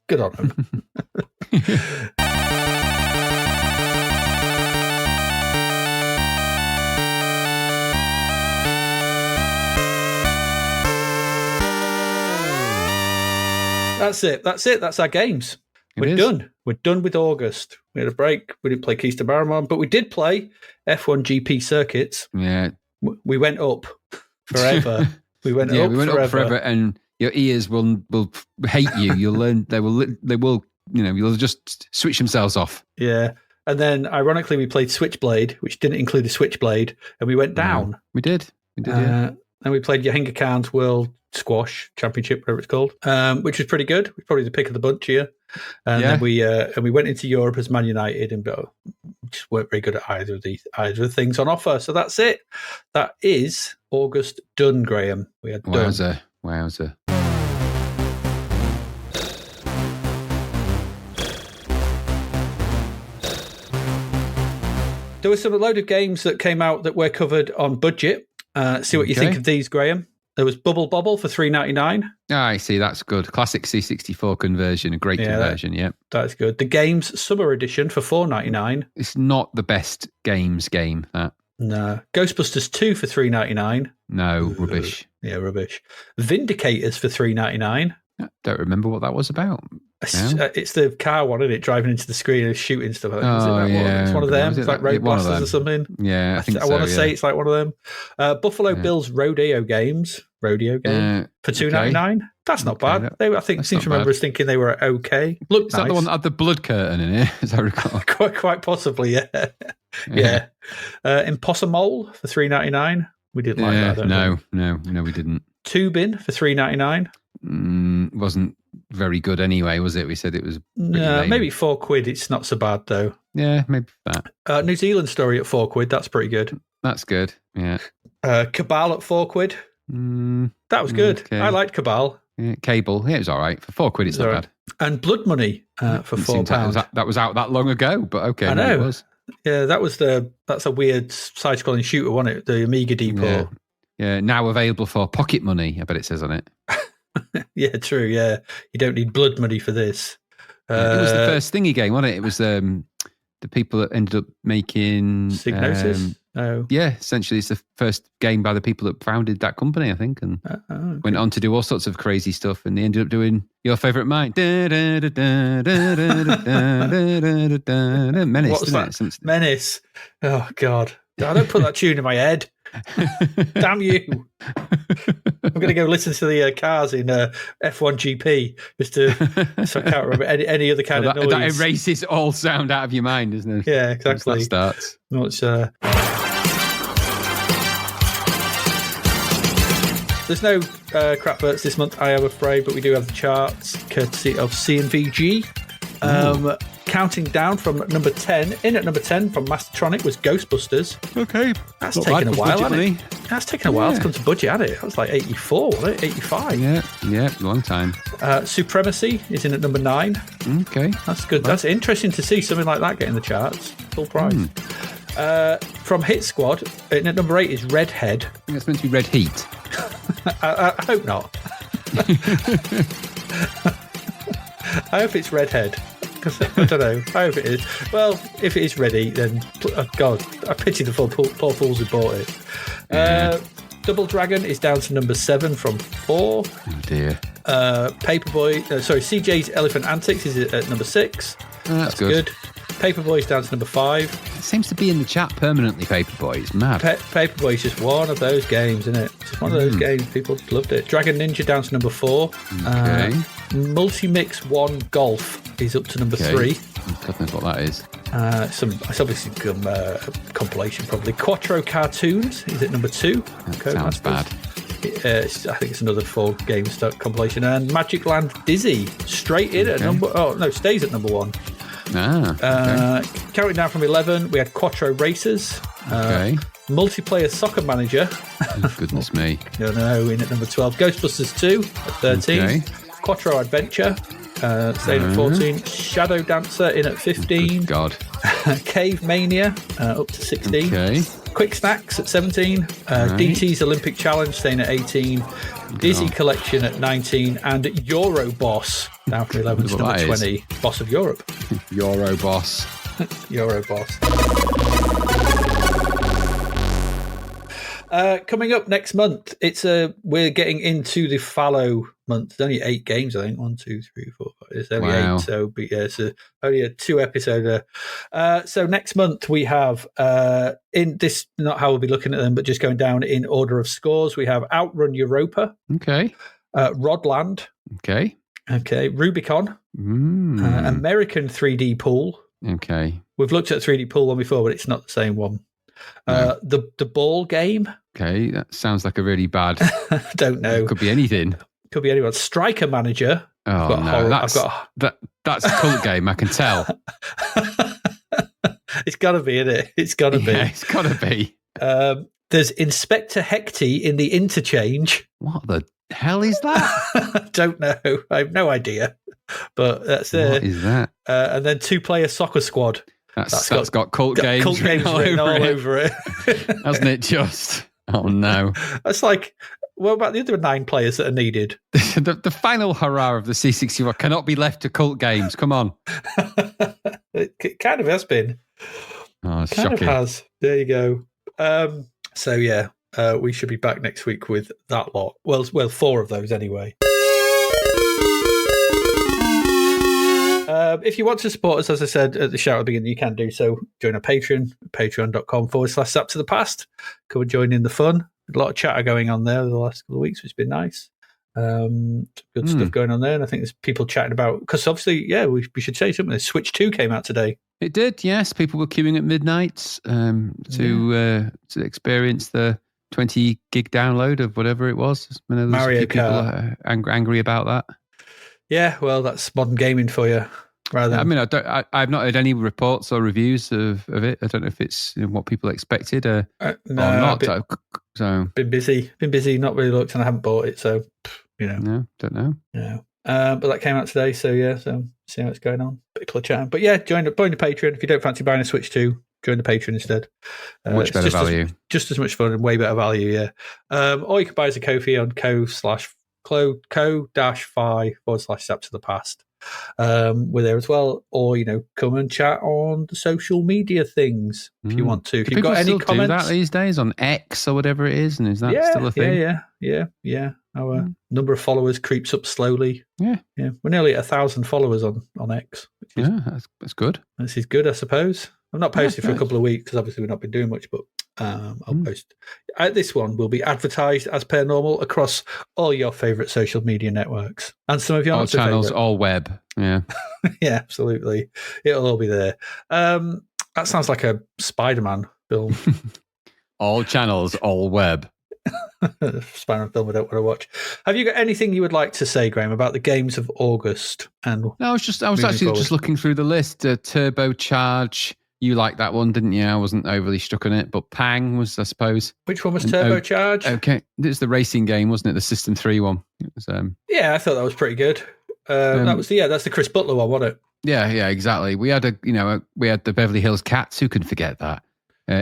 Good on them. That's it. That's our games. We're done. We're done with August. We had a break. We didn't play Keys to Barrowman, but we did play F1 GP circuits. Yeah. We went up forever. We went up forever, and your ears will hate you. You'll learn. They will. You'll just switch themselves off. Yeah. And then, ironically, we played Switchblade, which didn't include a Switchblade, and we went down. We did. Yeah. Then we played Jahangir Khan's World Squash Championship, whatever it's called, which was pretty good. We're probably the pick of the bunch here. And then we went into Europe as Man United and just weren't very good at either of the things on offer. So that's it. That is August done, Graham. We had done. Wowzer. There was a load of games that came out that were covered on budget. See what you think of these, Graham. There was Bubble Bobble for $3.99. I see. That's good. Classic C64 conversion. A great conversion, That's good. The Games Summer Edition for $4.99. It's not the best games game, that. No. Ghostbusters 2 for $3.99. No, rubbish. Yeah, rubbish. Vindicators for $3.99. I don't remember what that was about. It's the car one, isn't it? Driving into the screen and shooting stuff. It's one of them. It's like Road Blasters or something. Yeah, I think I want to say it's like one of them. Buffalo Bills Rodeo Games for $2.99. That's not bad. I think seems to remember us thinking they were okay. Look, is that the one that had the blood curtain in it? As I recall, quite possibly, yeah. Impossible for $3.99. We didn't like that. No, we didn't. Tubin for $3.99. Wasn't very good anyway, was it? We said it was. Maybe £4. It's not so bad though. Yeah, maybe that. New Zealand Story at £4. That's pretty good. That's good. Yeah. Cabal at £4. That was good. Okay. I liked Cabal. Yeah, Cable. Yeah, it was all right for £4. It's not bad. And Blood Money for £4. That was out that long ago, but okay. I know. It was. Yeah, that's a weird side-scrolling shooter, wasn't it? The Amiga Depot. Yeah. Now available for pocket money. I bet it says on it. Yeah, true. Yeah, you don't need blood money for this. It was the first thingy game, wasn't it? It was the people that ended up making Psygnosis. Yeah, essentially, it's the first game by the people that founded that company, I think, and went on to do all sorts of crazy stuff. And they ended up doing your favourite mine, Menace. What's that? Menace. Oh God, I don't put that tune in my head. Damn you. I'm going to go listen to the cars in F1 GP so I can't remember any other kind of noise. That erases all sound out of your mind, doesn't it? Yeah, exactly. Once that starts. No, it's, there's no crapverts this month, I am afraid, but we do have the charts courtesy of CNVG. Counting down from number 10. In at number 10 from Mastertronic was Ghostbusters. Okay. That's taken a while, hasn't it? That's taken a while to come to budget, hasn't it? That was like 84, wasn't it? 85. Yeah, long time. Supremacy is in at number 9. Okay. That's good. That's interesting to see something like that get in the charts. Full price. From Hit Squad, in at number 8 is Redhead. I think it's meant to be Red Heat. I hope not. I hope it's Redhead. I don't know. I hope it is. Well, if it is ready, then God, I pity the poor fools who bought it. Double Dragon is down to number 7 from 4. Oh dear. CJ's Elephant Antics is at number 6. That's good. Paperboy's down to number 5. It seems to be in the chat permanently, Paperboy. It's mad. Paperboy's just one of those games, isn't it? Just one of those games. People loved it. Dragon Ninja down to number 4. Okay. Multimix 1 Golf is up to number 3. God knows what that is. It's obviously some compilation, probably. Quattro Cartoons is at number 2. That sounds bad. I think it's another 4 game compilation. And Magic Land Dizzy straight in at number. Oh no, stays at number 1. Counting down from 11, we had Quattro Racers. Multiplayer Soccer Manager. Oh, goodness me. No, in at number 12. Ghostbusters 2 at 13. Quattro Adventure staying at 14. Shadow Dancer in at 15. Good God. Cave Mania up to 16. Quick Snacks at 17. DT's Olympic Challenge staying at 18. Dizzy Collection at 19. And Euro Boss down from 11 to number 20. Boss of Europe. Euro Boss. Euro Boss. Coming up next month, we're getting into the fallow month. There's only 8 games, I think. 1, 2, 3, 4, 5. It's only 8, so it's only a 2-episoder. So next month we have in this, not how we'll be looking at them, but just going down in order of scores. We have Outrun Europa. Okay. Rodland. Okay. Rubicon. American 3D Pool. Okay. We've looked at 3D Pool one before, but it's not the same one. The ball game. Okay, that sounds like a really bad. Don't know. It could be anything. Could be anyone. Striker Manager. Oh no, that's a cult game. I can tell. It's got to be, isn't it? It's got to be. It's got to be. There's Inspector Hecty in the Interchange. What the hell is that? Don't know. I have no idea. But that's it. What is that? And then 2-player Soccer Squad. That's got cult games written all over it. Hasn't it just? Oh no. That's like, what about the other 9 players that are needed? the final hurrah of the C64 cannot be left to cult games. Come on. It kind of has been. Oh, it's kind shocking. of has. There you go. So yeah, we should be back next week with that lot. Well, 4 of those anyway. If you want to support us, as I said at the shout at the beginning, you can do so. Join our Patreon, patreon.com/Zapped to the Past. Come and join in the fun. A lot of chatter going on there the last couple of weeks, which has been nice. Good stuff going on there. And I think there's people chatting about, because obviously, yeah, we should say something. Switch 2 came out today. It did, yes. People were queuing at midnight to experience the 20 gig download of whatever it was. I know there's Mario a few people Kart. Angry about that. Yeah, well, that's modern gaming for you. I mean, I've not heard any reports or reviews of it. I don't know if it's what people expected or not. Been busy, not really looked, and I haven't bought it, so no, don't know. No, but that came out today, so yeah, so see how it's going on. Bit of clutch chatting, but yeah, join the Patreon if you don't fancy buying a Switch 2. Join the Patreon instead. Much better value, just as much fun and way better value. Yeah, or you can buy us a Ko-fi on ko-fi/Zapped to the Past. We're there as well, or come and chat on the social media things if you want to. If you've got any comments, do that these days on X or whatever it is, and is that still a thing? Yeah. Our number of followers creeps up slowly. Yeah. We're nearly at 1,000 followers on X. Which is, that's good. This is good, I suppose. I've not posted for a couple of weeks because obviously we've not been doing much, but I'll post. This one will be advertised as per normal across all your favourite social media networks and some of your all channels, all web. Yeah, yeah, absolutely. It'll all be there. That sounds like a Spider-Man film. All channels, all web. Spider-Man film I don't want to watch. Have you got anything you would like to say, Graham, about the games of August? No, I was actually just looking through the list. Turbocharge. You liked that one, didn't you? I wasn't overly struck on it, but Pang was, I suppose. Which one was Turbocharge? Okay, it's the racing game, wasn't it? The System 3 one. It was, yeah, I thought that was pretty good. That's the Chris Butler one, wasn't it? Yeah, exactly. We had we had the Beverly Hills Cats. Who can forget that?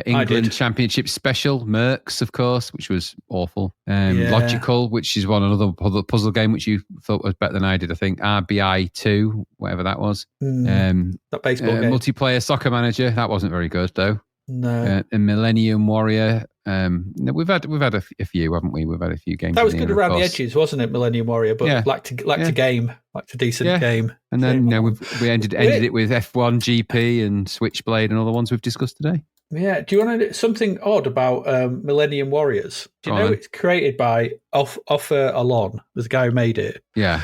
England Championship Special, Mercs, of course, which was awful. Logical, which is another puzzle game, which you thought was better than I did, I think. RBI 2, whatever that was. That baseball game. Multiplayer Soccer Manager, that wasn't very good, though. No. And Millennium Warrior. We've had a few, haven't we? We've had a few games. That was good around the edges, wasn't it, Millennium Warrior? But lacked a game, lacked a decent game. And then we ended it with F1 GP and Switchblade and all the ones we've discussed today. Yeah. Do you want to know something odd about Millennium Warriors? Do you know it's created by Offer Alon, the guy who made it? Yeah.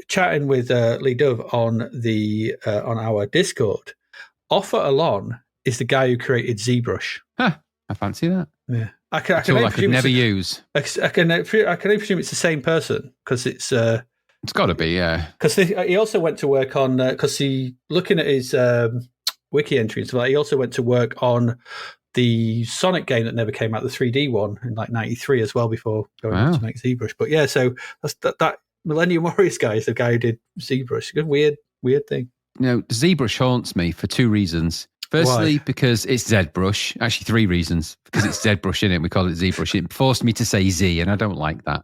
Chatting with Lee Dove on on our Discord, Offer Alon is the guy who created ZBrush. Huh, I fancy that. Yeah. I could never use. I can only presume it's the same person because it's got to be, yeah. Because he also went to work on looking at his wiki entry and stuff like that, he also went to work on the Sonic game that never came out, the 3D one in like '93 as well before going on to make ZBrush. But yeah, so that's that Millennium Warriors guy is the guy who did ZBrush. Good weird thing. ZBrush haunts me for 2 reasons. Firstly, because it's ZBrush. Actually, 3 reasons. Because it's ZBrush in it, we call it ZBrush. It forced me to say Z, and I don't like that.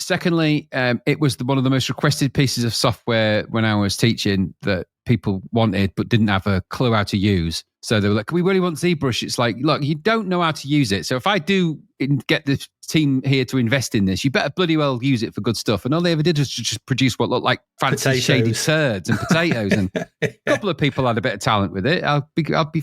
Secondly, it was one of the most requested pieces of software when I was teaching that people wanted but didn't have a clue how to use. So they were like, we really want ZBrush. It's like, look, you don't know how to use it. So if I do get the team here to invest in this, you better bloody well use it for good stuff. And all they ever did was just produce what looked like fancy shaded turds and potatoes. And a couple of people had a bit of talent with it. I'll be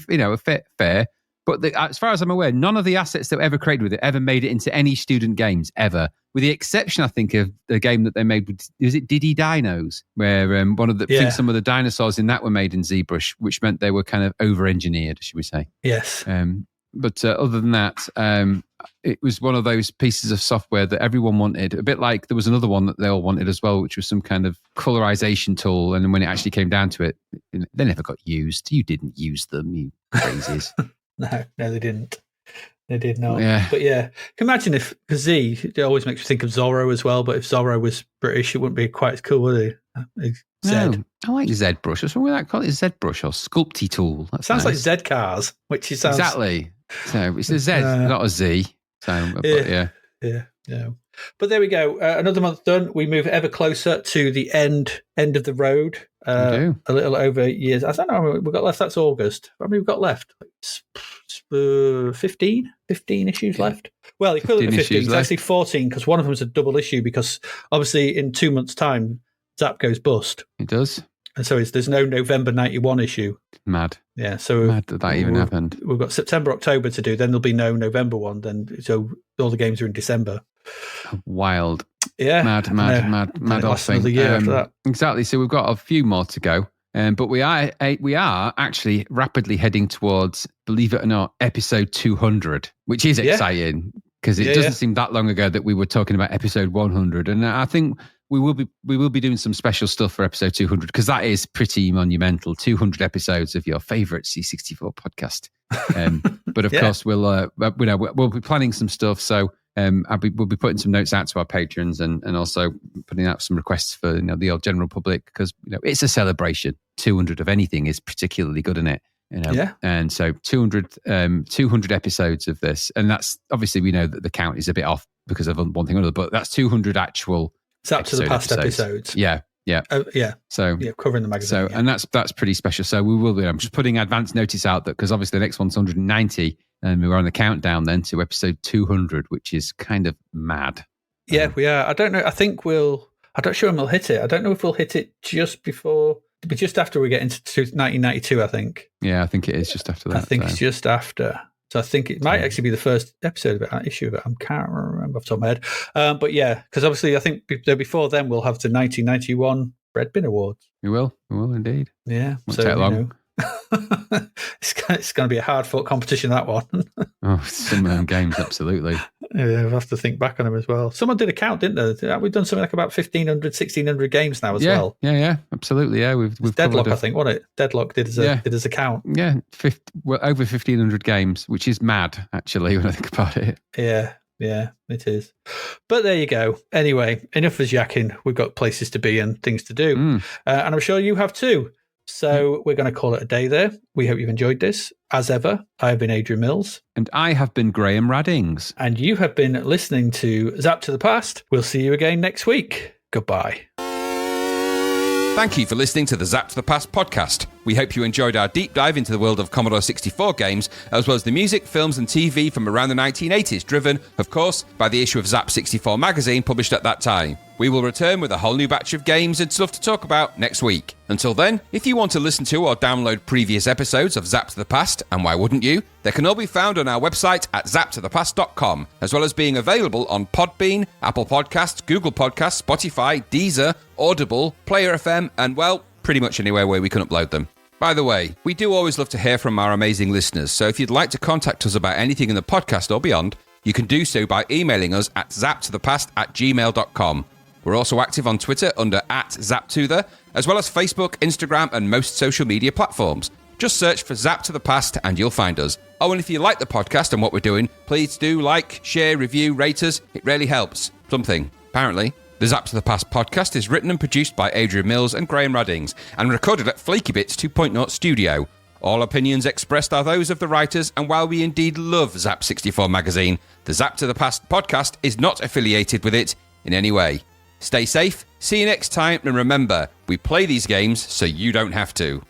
fair. But as far as I'm aware, none of the assets that were ever created with it ever made it into any student games, ever. With the exception, I think, of the game that they made with, was it Diddy Dinos? Where I think some of the dinosaurs in that were made in ZBrush, which meant they were kind of over-engineered, should we say. Yes. But other than that, it was one of those pieces of software that everyone wanted. A bit like there was another one that they all wanted as well, which was some kind of colorization tool. And then when it actually came down to it, they never got used. You didn't use them, you crazies. No, they didn't. They did not. Yeah. But yeah, can you imagine if Z, it always makes me think of Zorro as well, but if Zorro was British, it wouldn't be quite as cool, would it? No, I like ZBrush. What's wrong with that? Call it ZBrush or Sculpty tool. That sounds like Z cars, which it sounds... Exactly. So it's a Z, not a Z. So, but yeah. But there we go. Another month done. We move ever closer to the end of the road. A little over years. I don't know how many we've got left. That's August. How many we've got left? 15 issues left. Well, equivalent to 15. It's actually 14 because one of them is a double issue because obviously in 2 months' time, Zap goes bust. It does. And so there's no November 91 issue. Mad. Yeah. So mad that even happened. We've got September, October to do. Then there'll be no November one. Then so all the games are in December. Wild. Yeah. Mad off thing. Another year after that. Exactly. So we've got a few more to go. But we are actually rapidly heading towards, believe it or not, episode 200, which is exciting because it doesn't seem that long ago that we were talking about episode 100. And I think we will be doing some special stuff for episode 200 because that is pretty monumental. 200 episodes of your favorite C64 podcast. But of course, we'll be planning some stuff. So we'll be putting some notes out to our patrons and also putting out some requests for the old general public because it's a celebration. 200 of anything is particularly good, isn't it? And so 200 episodes of this, and that's obviously we know that the count is a bit off because of one thing or another, but that's 200 actual. It's up to the past episodes. Yeah. So covering the magazine. So and that's pretty special. So we will be. I'm just putting advance notice out that because obviously the next one's 190, and we're on the countdown then to episode 200, which is kind of mad. Yeah, we are. I don't know. I think I'm not sure when we'll hit it. I don't know if we'll hit it just before, but just after we get into 1992. I think. Yeah, I think it is just after that. I think it's just after. So I think it might actually be the first episode of it, issue of it. I can't remember off the top of my head. But yeah, because obviously I think before then we'll have the 1991 Bread Bin Awards. We will indeed. Yeah. Won't take long. It's going to be a hard-fought competition, that one. Some of them games, absolutely. Yeah, we'll have to think back on them as well. Someone did a count, didn't they? We've done something like about 1,500, 1,600 games now as well. Yeah, absolutely. Yeah, we've Deadlock, I think, wasn't it? Deadlock did as a count. Yeah, over 1,500 games, which is mad, actually, when I think about it. Yeah, it is. But there you go. Anyway, enough of yakking. We've got places to be and things to do. And I'm sure you have too. So we're going to call it a day there. We hope you've enjoyed this. As ever, I have been Adrian Mills. And I have been Graham Raddings. And you have been listening to Zapped to the Past. We'll see you again next week. Goodbye. Thank you for listening to the Zapped to the Past podcast. We hope you enjoyed our deep dive into the world of Commodore 64 games, as well as the music, films and TV from around the 1980s, driven, of course, by the issue of Zap 64 magazine published at that time. We will return with a whole new batch of games and stuff to talk about next week. Until then, if you want to listen to or download previous episodes of Zapped to the Past, and why wouldn't you, they can all be found on our website at zappedtothepast.com, as well as being available on Podbean, Apple Podcasts, Google Podcasts, Spotify, Deezer, Audible, Player FM, and, well, pretty much anywhere where we can upload them. By the way, we do always love to hear from our amazing listeners, so if you'd like to contact us about anything in the podcast or beyond, you can do so by emailing us at zappedtothepast@gmail.com. We're also active on Twitter under @ZapTother, as well as Facebook, Instagram, and most social media platforms. Just search for Zap to the Past and you'll find us. Oh, and if you like the podcast and what we're doing, please do like, share, review, rate us. It really helps. Something, apparently. The Zap to the Past podcast is written and produced by Adrian Mills and Graham Raddings, and recorded at Flaky Bits 2.0 Studio. All opinions expressed are those of the writers, and while we indeed love Zap 64 magazine, the Zap to the Past podcast is not affiliated with it in any way. Stay safe, see you next time, and remember, we play these games so you don't have to.